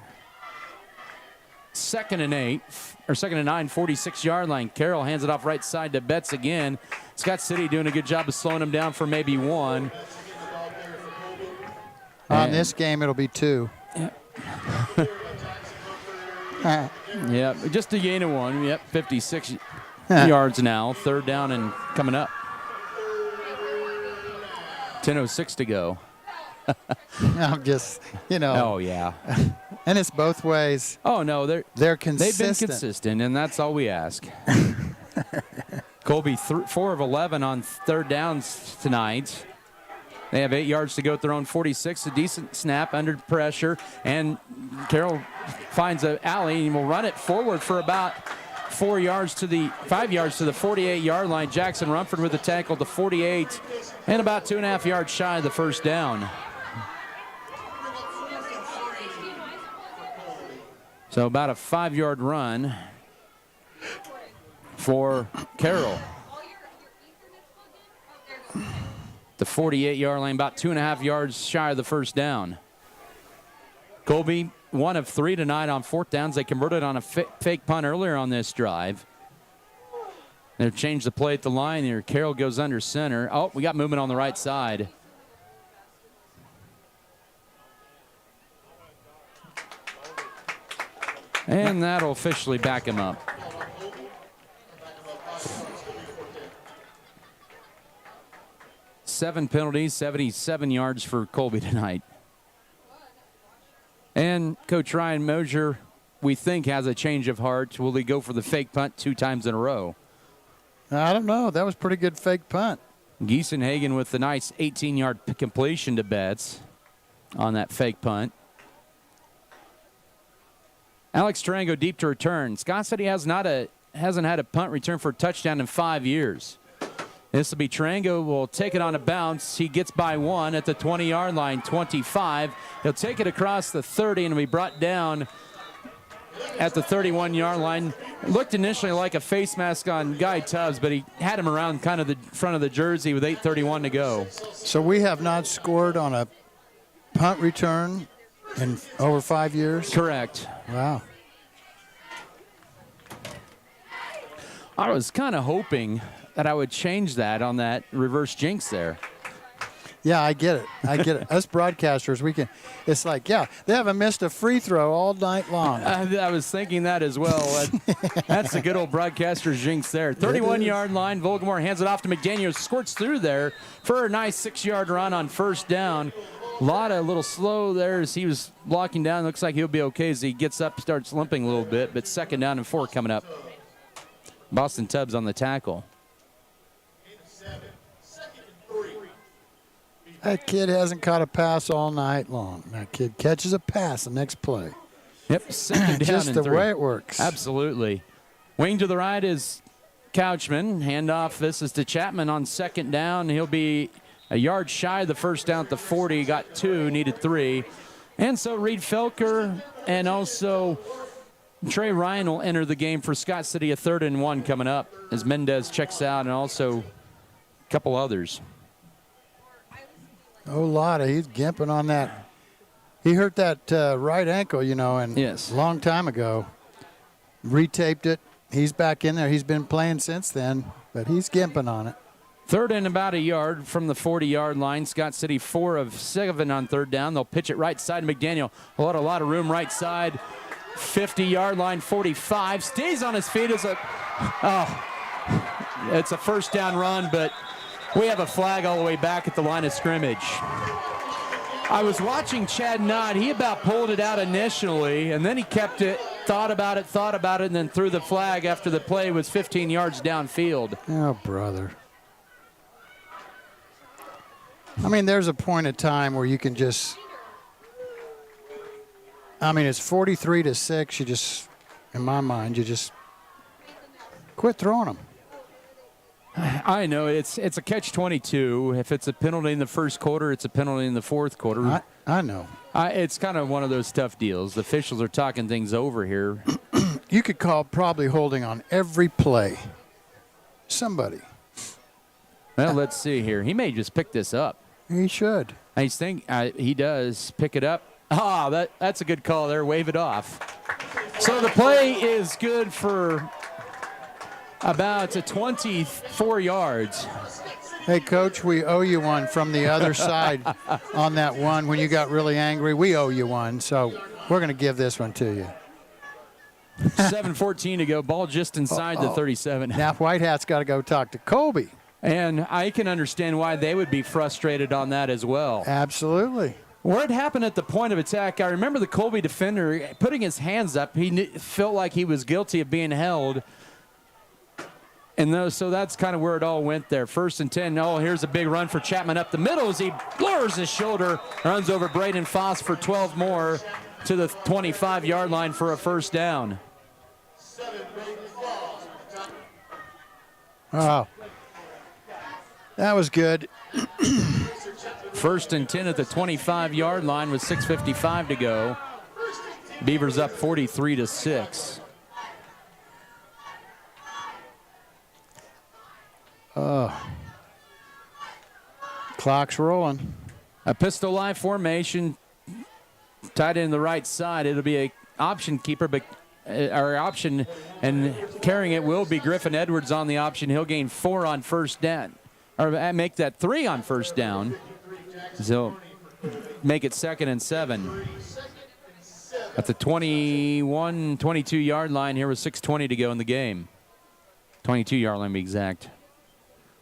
2nd and 8, or 2nd and 9, 46-yard line. Carroll hands it off right side to Betts again. Scott City doing a good job of slowing him down for maybe 1.
On this game, it'll be 2.
Yep. Yep, just a gain of 1. Yep, 56 yards now. 3rd down and coming up. 10:06 to go.
I'm just,
Oh, yeah.
And it's both ways.
Oh, no,
they're consistent.
They've been consistent, and that's all we ask. Colby, 4 of 11 on 3rd downs tonight. They have 8 yards to go at their own 46. A decent snap under pressure, and Carroll finds an alley and will run it forward for about 5 yards to the 48-yard line. Jackson Rumford with the tackle to 48, and about 2.5 yards shy of the 1st down. So about a 5-yard run for Carroll. The 48-yard line, about 2.5 yards shy of the 1st down. Colby, 1 of 3 tonight on 4th downs. They converted on a fake punt earlier on this drive. They've changed the play at the line here. Carroll goes under center. Oh, we got movement on the right side. And that'll officially back him up. Seven penalties, 77 yards for Colby tonight. And Coach Ryan Mosier, we think, has a change of heart. Will he go for the fake punt 2 times in a row?
I don't know. That was a pretty good fake punt.
Giesenhagen with the nice 18-yard completion to Betts on that fake punt. Alex Tarango deep to return. Scott said he hasn't had a punt return for a touchdown in 5 years. This will be Tarango will take it on a bounce. He gets by 1 at the 20-yard line, 25. He'll take it across the 30 and will be brought down at the 31-yard line. It looked initially like a face mask on Guy Tubbs, but he had him around kind of the front of the jersey with 8:31 to go.
So we have not scored on a punt return in over 5 years?
Correct.
Wow.
I was kind of hoping that I would change that on that reverse jinx there.
Yeah, I get it. Us broadcasters, we can. It's like, yeah, they haven't missed a free throw all night long.
I was thinking that as well. That's a good old broadcaster's jinx there. 31-yard line. Volgamore hands it off to McDaniel. Squirts through there for a nice 6-yard run on 1st down. A little slow there as he was blocking down. Looks like he'll be okay as he gets up, starts limping a little bit. But 2nd down and 4 coming up. Boston Tubbs on the tackle.
That kid hasn't caught a pass all night long. That kid catches a pass the next play.
Yep, 2nd down
Just
and
the
3.
way it works.
Absolutely. Wing to the right is Couchman. Handoff, this is to Chapman on 2nd down. He'll be a yard shy of the 1st down at the 40. Got 2, needed 3. And so Reed Felker and also Trey Ryan will enter the game for Scott City, a 3rd and 1 coming up as Mendez checks out and also a couple others.
Oh, Lotta, he's gimping on that. He hurt that right ankle, and
yes,
a long time ago. Retaped it. He's back in there. He's been playing since then, but he's gimping on it.
3rd and about a yard from the 40-yard line. Scott City 4 of 7 on 3rd down. They'll pitch it right side. McDaniel, a lot of room right side. 50-yard line, 45. Stays on his feet. It's a 1st down run, but we have a flag all the way back at the line of scrimmage. I was watching Chad Nod. He about pulled it out initially, and then he kept it, thought about it, and then threw the flag after the play was 15 yards downfield.
Oh, brother. I mean, there's a point of time where you can just, it's 43-6. You just, in my mind, you just quit throwing them.
I know it's a catch-22. If it's a penalty in the first quarter, it's a penalty in the fourth quarter.
I know.
It's kind of one of those tough deals. The officials are talking things over here.
You could call probably holding on every play. Somebody.
Well, let's see here. He may just pick this up.
He should.
He does pick it up. That's a good call there. Wave it off. So the play is good for about 24 yards.
Hey, Coach, we owe you one from the other side on that one. When you got really angry, we owe you one. So we're going to give this one to you.
7:14 to go. Ball just inside the 37.
Now White Hat's got to go talk to Colby.
And I can understand why they would be frustrated on that as well.
Absolutely.
Where it happened at the point of attack, I remember the Colby defender putting his hands up. He felt like he was guilty of being held. And so that's kind of where it all went there. 1st and 10. Oh, here's a big run for Chapman up the middle as he lowers his shoulder, runs over Braden Foss for 12 more to the 25-yard line for a first down.
Oh, that was good.
1st and 10 at the 25-yard line with 6:55 to go. Beavers up 43-6.
Clock's rolling.
A pistol live formation, tied in the right side. It'll be a option keeper, but our option and carrying it will be Griffin Edwards on the option. He'll gain 4 on first down, or make that 3 on first down. So make it 2nd and 7. At the 22-yard line here with 6:20 to go in the game. 22-yard line to be exact.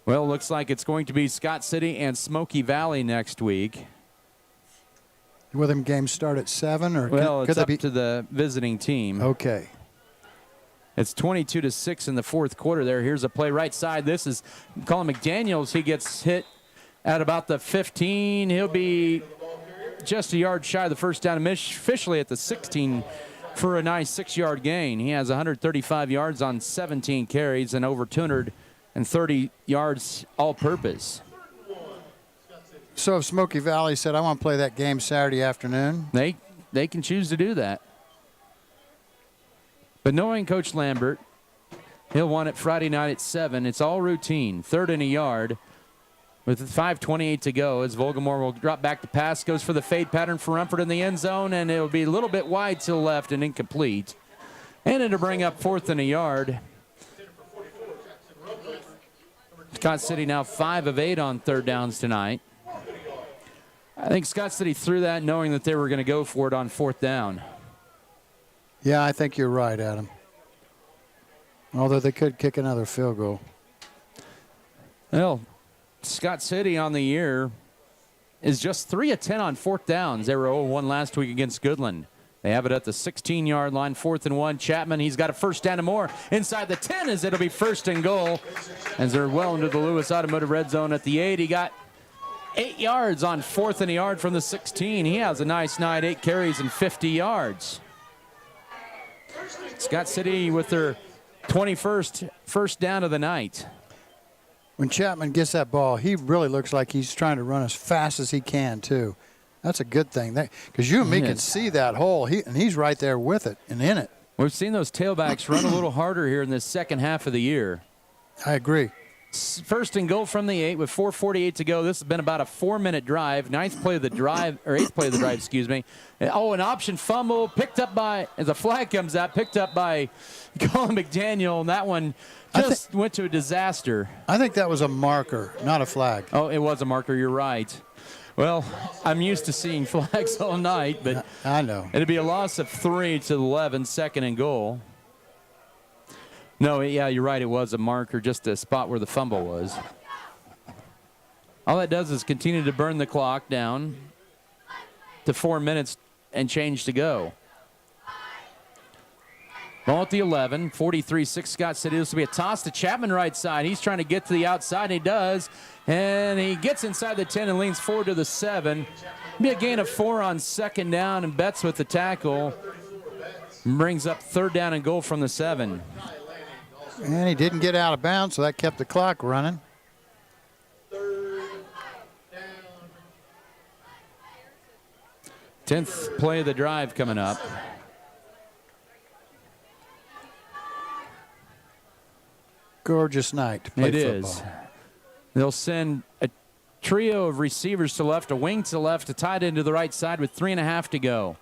Well, looks like it's going to be Scott City and Smoky Valley next week.
Will them games start at 7? Or
well,
could
it's
they
up
be
to the visiting team.
Okay.
It's 22-6 in the fourth quarter there. Here's a play right side. This is Colin McDaniels. He gets hit at about the 15. He'll be just a yard shy of the first down, officially at the 16 for a nice 6-yard gain. He has 135 yards on 17 carries and over 230 yards all-purpose.
So if Smoky Valley said, I want to play that game Saturday afternoon?
They can choose to do that. But knowing Coach Lambert, he'll want it Friday night at 7. It's all routine. 3rd and a yard with 5:28 to go as Volgamore will drop back to pass. Goes for the fade pattern for Rumford in the end zone, and it'll be a little bit wide to the left and incomplete. And it'll bring up 4th and a yard. Scott City now 5 of 8 on 3rd downs tonight. I think Scott City threw that knowing that they were going to go for it on 4th down.
Yeah, I think you're right, Adam. Although they could kick another field goal.
Well, Scott City on the year is just 3 of 10 on 4th downs. They were 0-1 last week against Goodland. They have it at the 16-yard line, 4th and 1. Chapman, he's got a first down and more. Inside the 10 as it'll be 1st and goal. As they're well into the Lewis Automotive red zone at the 8. He got 8 yards on 4th and a yard from the 16. He has a nice night, 8 carries and 50 yards. Scott City with their 21st first down of the night.
When Chapman gets that ball, he really looks like he's trying to run as fast as he can, too. That's a good thing. Because you and me can see that hole, and he's right there with it and in it.
We've seen those tailbacks run a little harder here in this second half of the year.
I agree.
1st and goal from the 8 with 4:48 to go. This has been about a 4-minute drive. 8th play of the drive, excuse me. Oh, an option fumble picked up by, as a flag comes out, picked up by Colin McDaniel, and that one just went to a disaster.
I think that was a marker, not a flag.
Oh, it was a marker. You're right. Well, I'm used to seeing flags all night, but
I know.
It'd be a loss of 3 to 11, 2nd and goal. No, yeah, you're right. It was a marker, just a spot where the fumble was. All that does is continue to burn the clock down to 4 minutes and change to go. Ball at the 11, 43-6 Scott City. This will be a toss to Chapman right side. He's trying to get to the outside, and he does. And he gets inside the 10 and leans forward to the 7. Be a gain of 4 on 2nd down, and Betts with the tackle. Brings up 3rd down and goal from the 7.
And he didn't get out of bounds, so that kept the clock running.
10th play of the drive coming up.
Gorgeous night to play
It
football.
is. They'll send a trio of receivers to left, a wing to left, a tight end to the right side with 3.5 to go.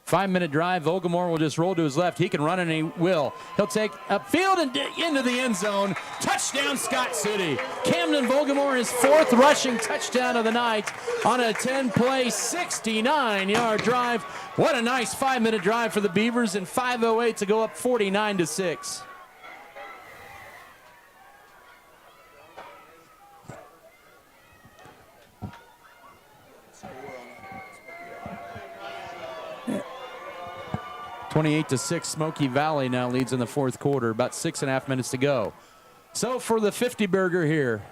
5-minute drive. Vogelmoor will just roll to his left. He can run and he will. He'll take upfield and into the end zone. Touchdown, Scott City. Camden Vogelmoor, his 4th rushing touchdown of the night on a 10-play, 69-yard drive. What a nice 5-minute drive for the Beavers, and 5:08 to go up 49-6. Yeah. 28-6, Smoky Valley now leads in the 4th quarter. About 6.5 minutes to go. So for the 50-burger here,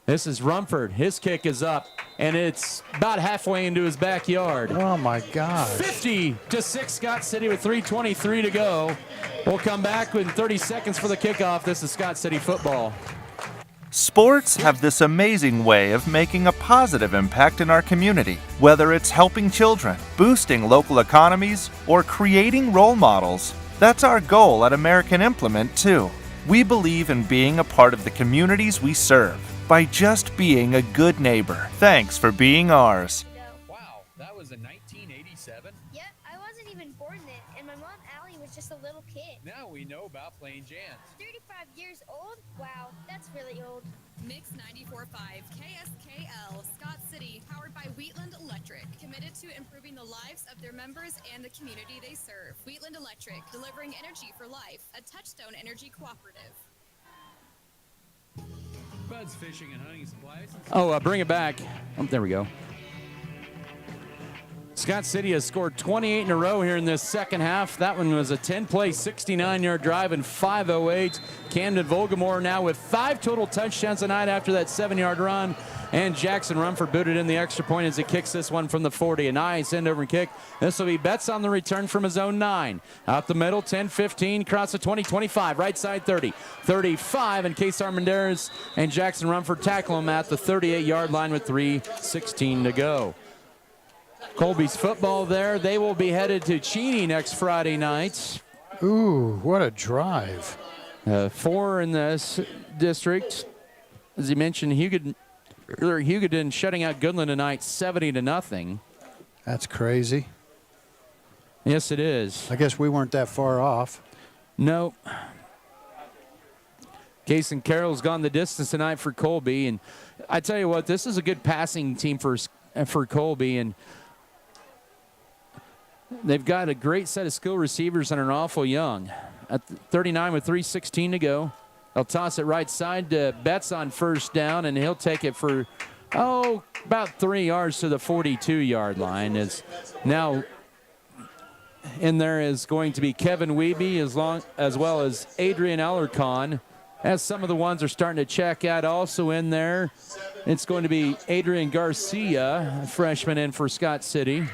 this is Rumford. His kick is up, and it's about halfway into his backyard.
Oh, my God.
50-6, Scott City with 3:23 to go. We'll come back with 30 seconds for the kickoff. This is Scott City football.
Sports have this amazing way of making a positive impact in our community, whether it's helping children, boosting local economies, or creating role models. That's our goal at American Implement, too. We believe in being a part of the communities we serve by just being a good neighbor. Thanks for being ours.
Wow, that was in 1987?
Yep, I wasn't even born then, and my mom Allie was just a little kid.
Now we know about Plain Jans.
35 years old? Wow, that's really old.
Mix 94.5 KSKL Scott City, powered by Wheatland Electric, committed to improving the lives of their members and the community they serve. Wheatland Electric, delivering energy for life, a Touchstone Energy cooperative.
Bud's Fishing and Hunting Supplies. Oh, bring it back. Oh, there we go. Scott City has scored 28 in a row here in this second half. That one was a 10-play, 69-yard drive in 5:08. Camden Vogelmoor now with 5 total touchdowns tonight after that 7-yard run. And Jackson Rumford booted in the extra point as he kicks this one from the 40. A nice end-over kick. This will be Betts on the return from his own 9. Out the middle, 10-15, across the 20, 25, right side 30, 35, and Case Armendariz and Jackson Rumford tackle him at the 38-yard line with 3:16 to go. Colby's football there. They will be headed to Cheney next Friday night.
Ooh, what a drive.
4 in this district. As he mentioned, Hugoton shutting out Goodland tonight 70-0.
That's crazy.
Yes, it is.
I guess we weren't that far off.
No. Case and Carroll's gone the distance tonight for Colby. And I tell you what, this is a good passing team for Colby. And they've got a great set of skill receivers and are awful young. At 39 with 3:16 to go. They'll toss it right side to Betts on first down, and he'll take it for, about 3 yards to the 42-yard line. Is now in there is going to be Kevin Wiebe as well as Adrian Alarcon. As some of the ones are starting to check out, also in there, it's going to be Adrian Garcia, a freshman in for Scott City.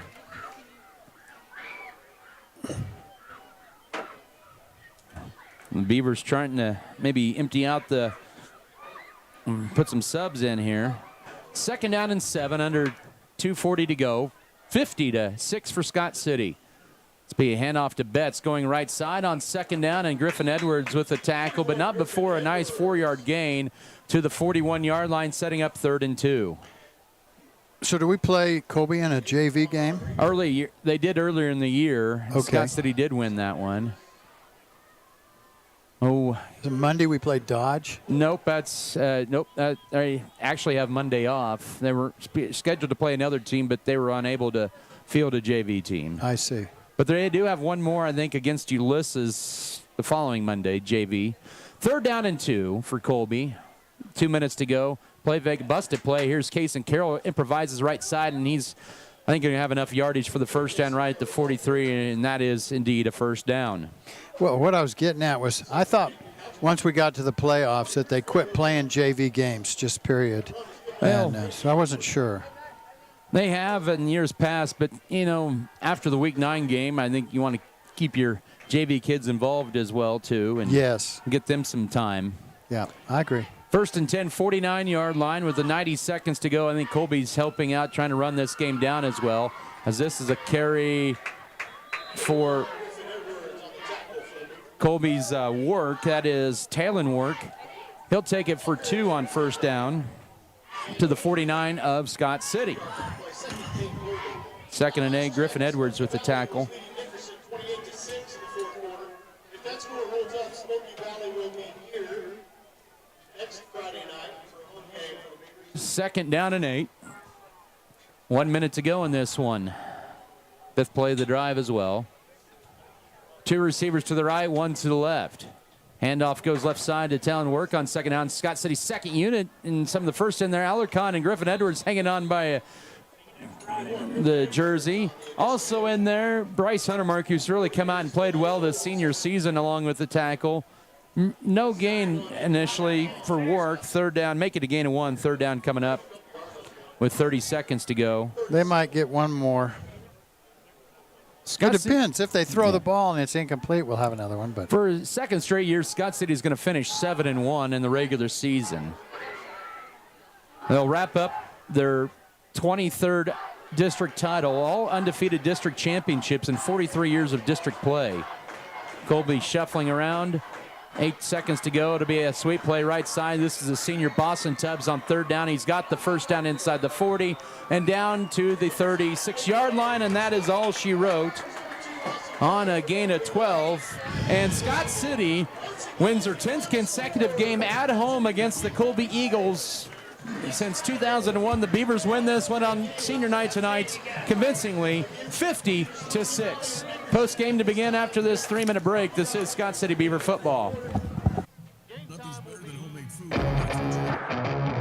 The Beavers trying to maybe empty out put some subs in here. 2nd down and 7, under 2:40 to go. 50-6 for Scott City. It's be a handoff to Betts going right side on 2nd down, and Griffin Edwards with a tackle, but not before a nice 4-yard gain to the 41-yard line, setting up 3rd and 2.
So do we play Colby in a JV game?
They did earlier in the year.
Okay.
Scott City did win that one. Oh,
is it Monday we played Dodge?
Nope, that's nope. They actually have Monday off. They were scheduled to play another team, but they were unable to field a JV team.
I see.
But they do have one more, I think, against Ulysses the following Monday, JV. 3rd down and 2 for Colby. 2 minutes to go. Play fake, busted play. Here's Case and Carroll improvises right side, and he's, I think, going to have enough yardage for the first down right at the 43, and that is indeed a first down.
Well, what I was getting at was I thought once we got to the playoffs that they quit playing JV games, just period.
Well,
and so I wasn't sure.
They have in years past, but, after the Week 9 game, I think you want to keep your JV kids involved as well, too. And
yes.
Get them some time.
Yeah, I agree.
First and 10, 49-yard line with the 90 seconds to go. I think Colby's helping out, trying to run this game down as well, as this is a carry for Colby's work. That is Talon work. He'll take it for 2 on first down to the 49 of Scott City. Second and 8, Griffin Edwards with the tackle. Second down and 8. 1 minute to go in this one. Fifth play of the drive as well. 2 receivers to the right, 1 to the left. Handoff goes left side to Talon Work on second down. Scott City's second unit, and some of the first in there. Alarcon and Griffin Edwards hanging on by the jersey. Also in there, Bryce Huntermark, who's really come out and played well this senior season along with the tackle. No gain initially for Work. Third down, make it a gain of 1. Third down coming up with 30 seconds to go.
They might get one more. It depends. If they throw the ball and it's incomplete, we'll have another one. But
for a second straight year, Scott City is going to finish 7-1 in the regular season. They'll wrap up their 23rd district title, all undefeated district championships in 43 years of district play. Colby shuffling around. 8 seconds to go. It'll be a sweep play right side. This is a senior Boston Tubbs on third down. He's got the first down inside the 40 and down to the 36-yard line, and that is all she wrote on a gain of 12. And Scott City wins their 10th consecutive game at home against the Colby Eagles. Since 2001, the Beavers win this one on senior night tonight, convincingly, 50-6. Post game to begin after this 3-minute break. This is Scott City Beaver football.
Nothing's better than homemade food.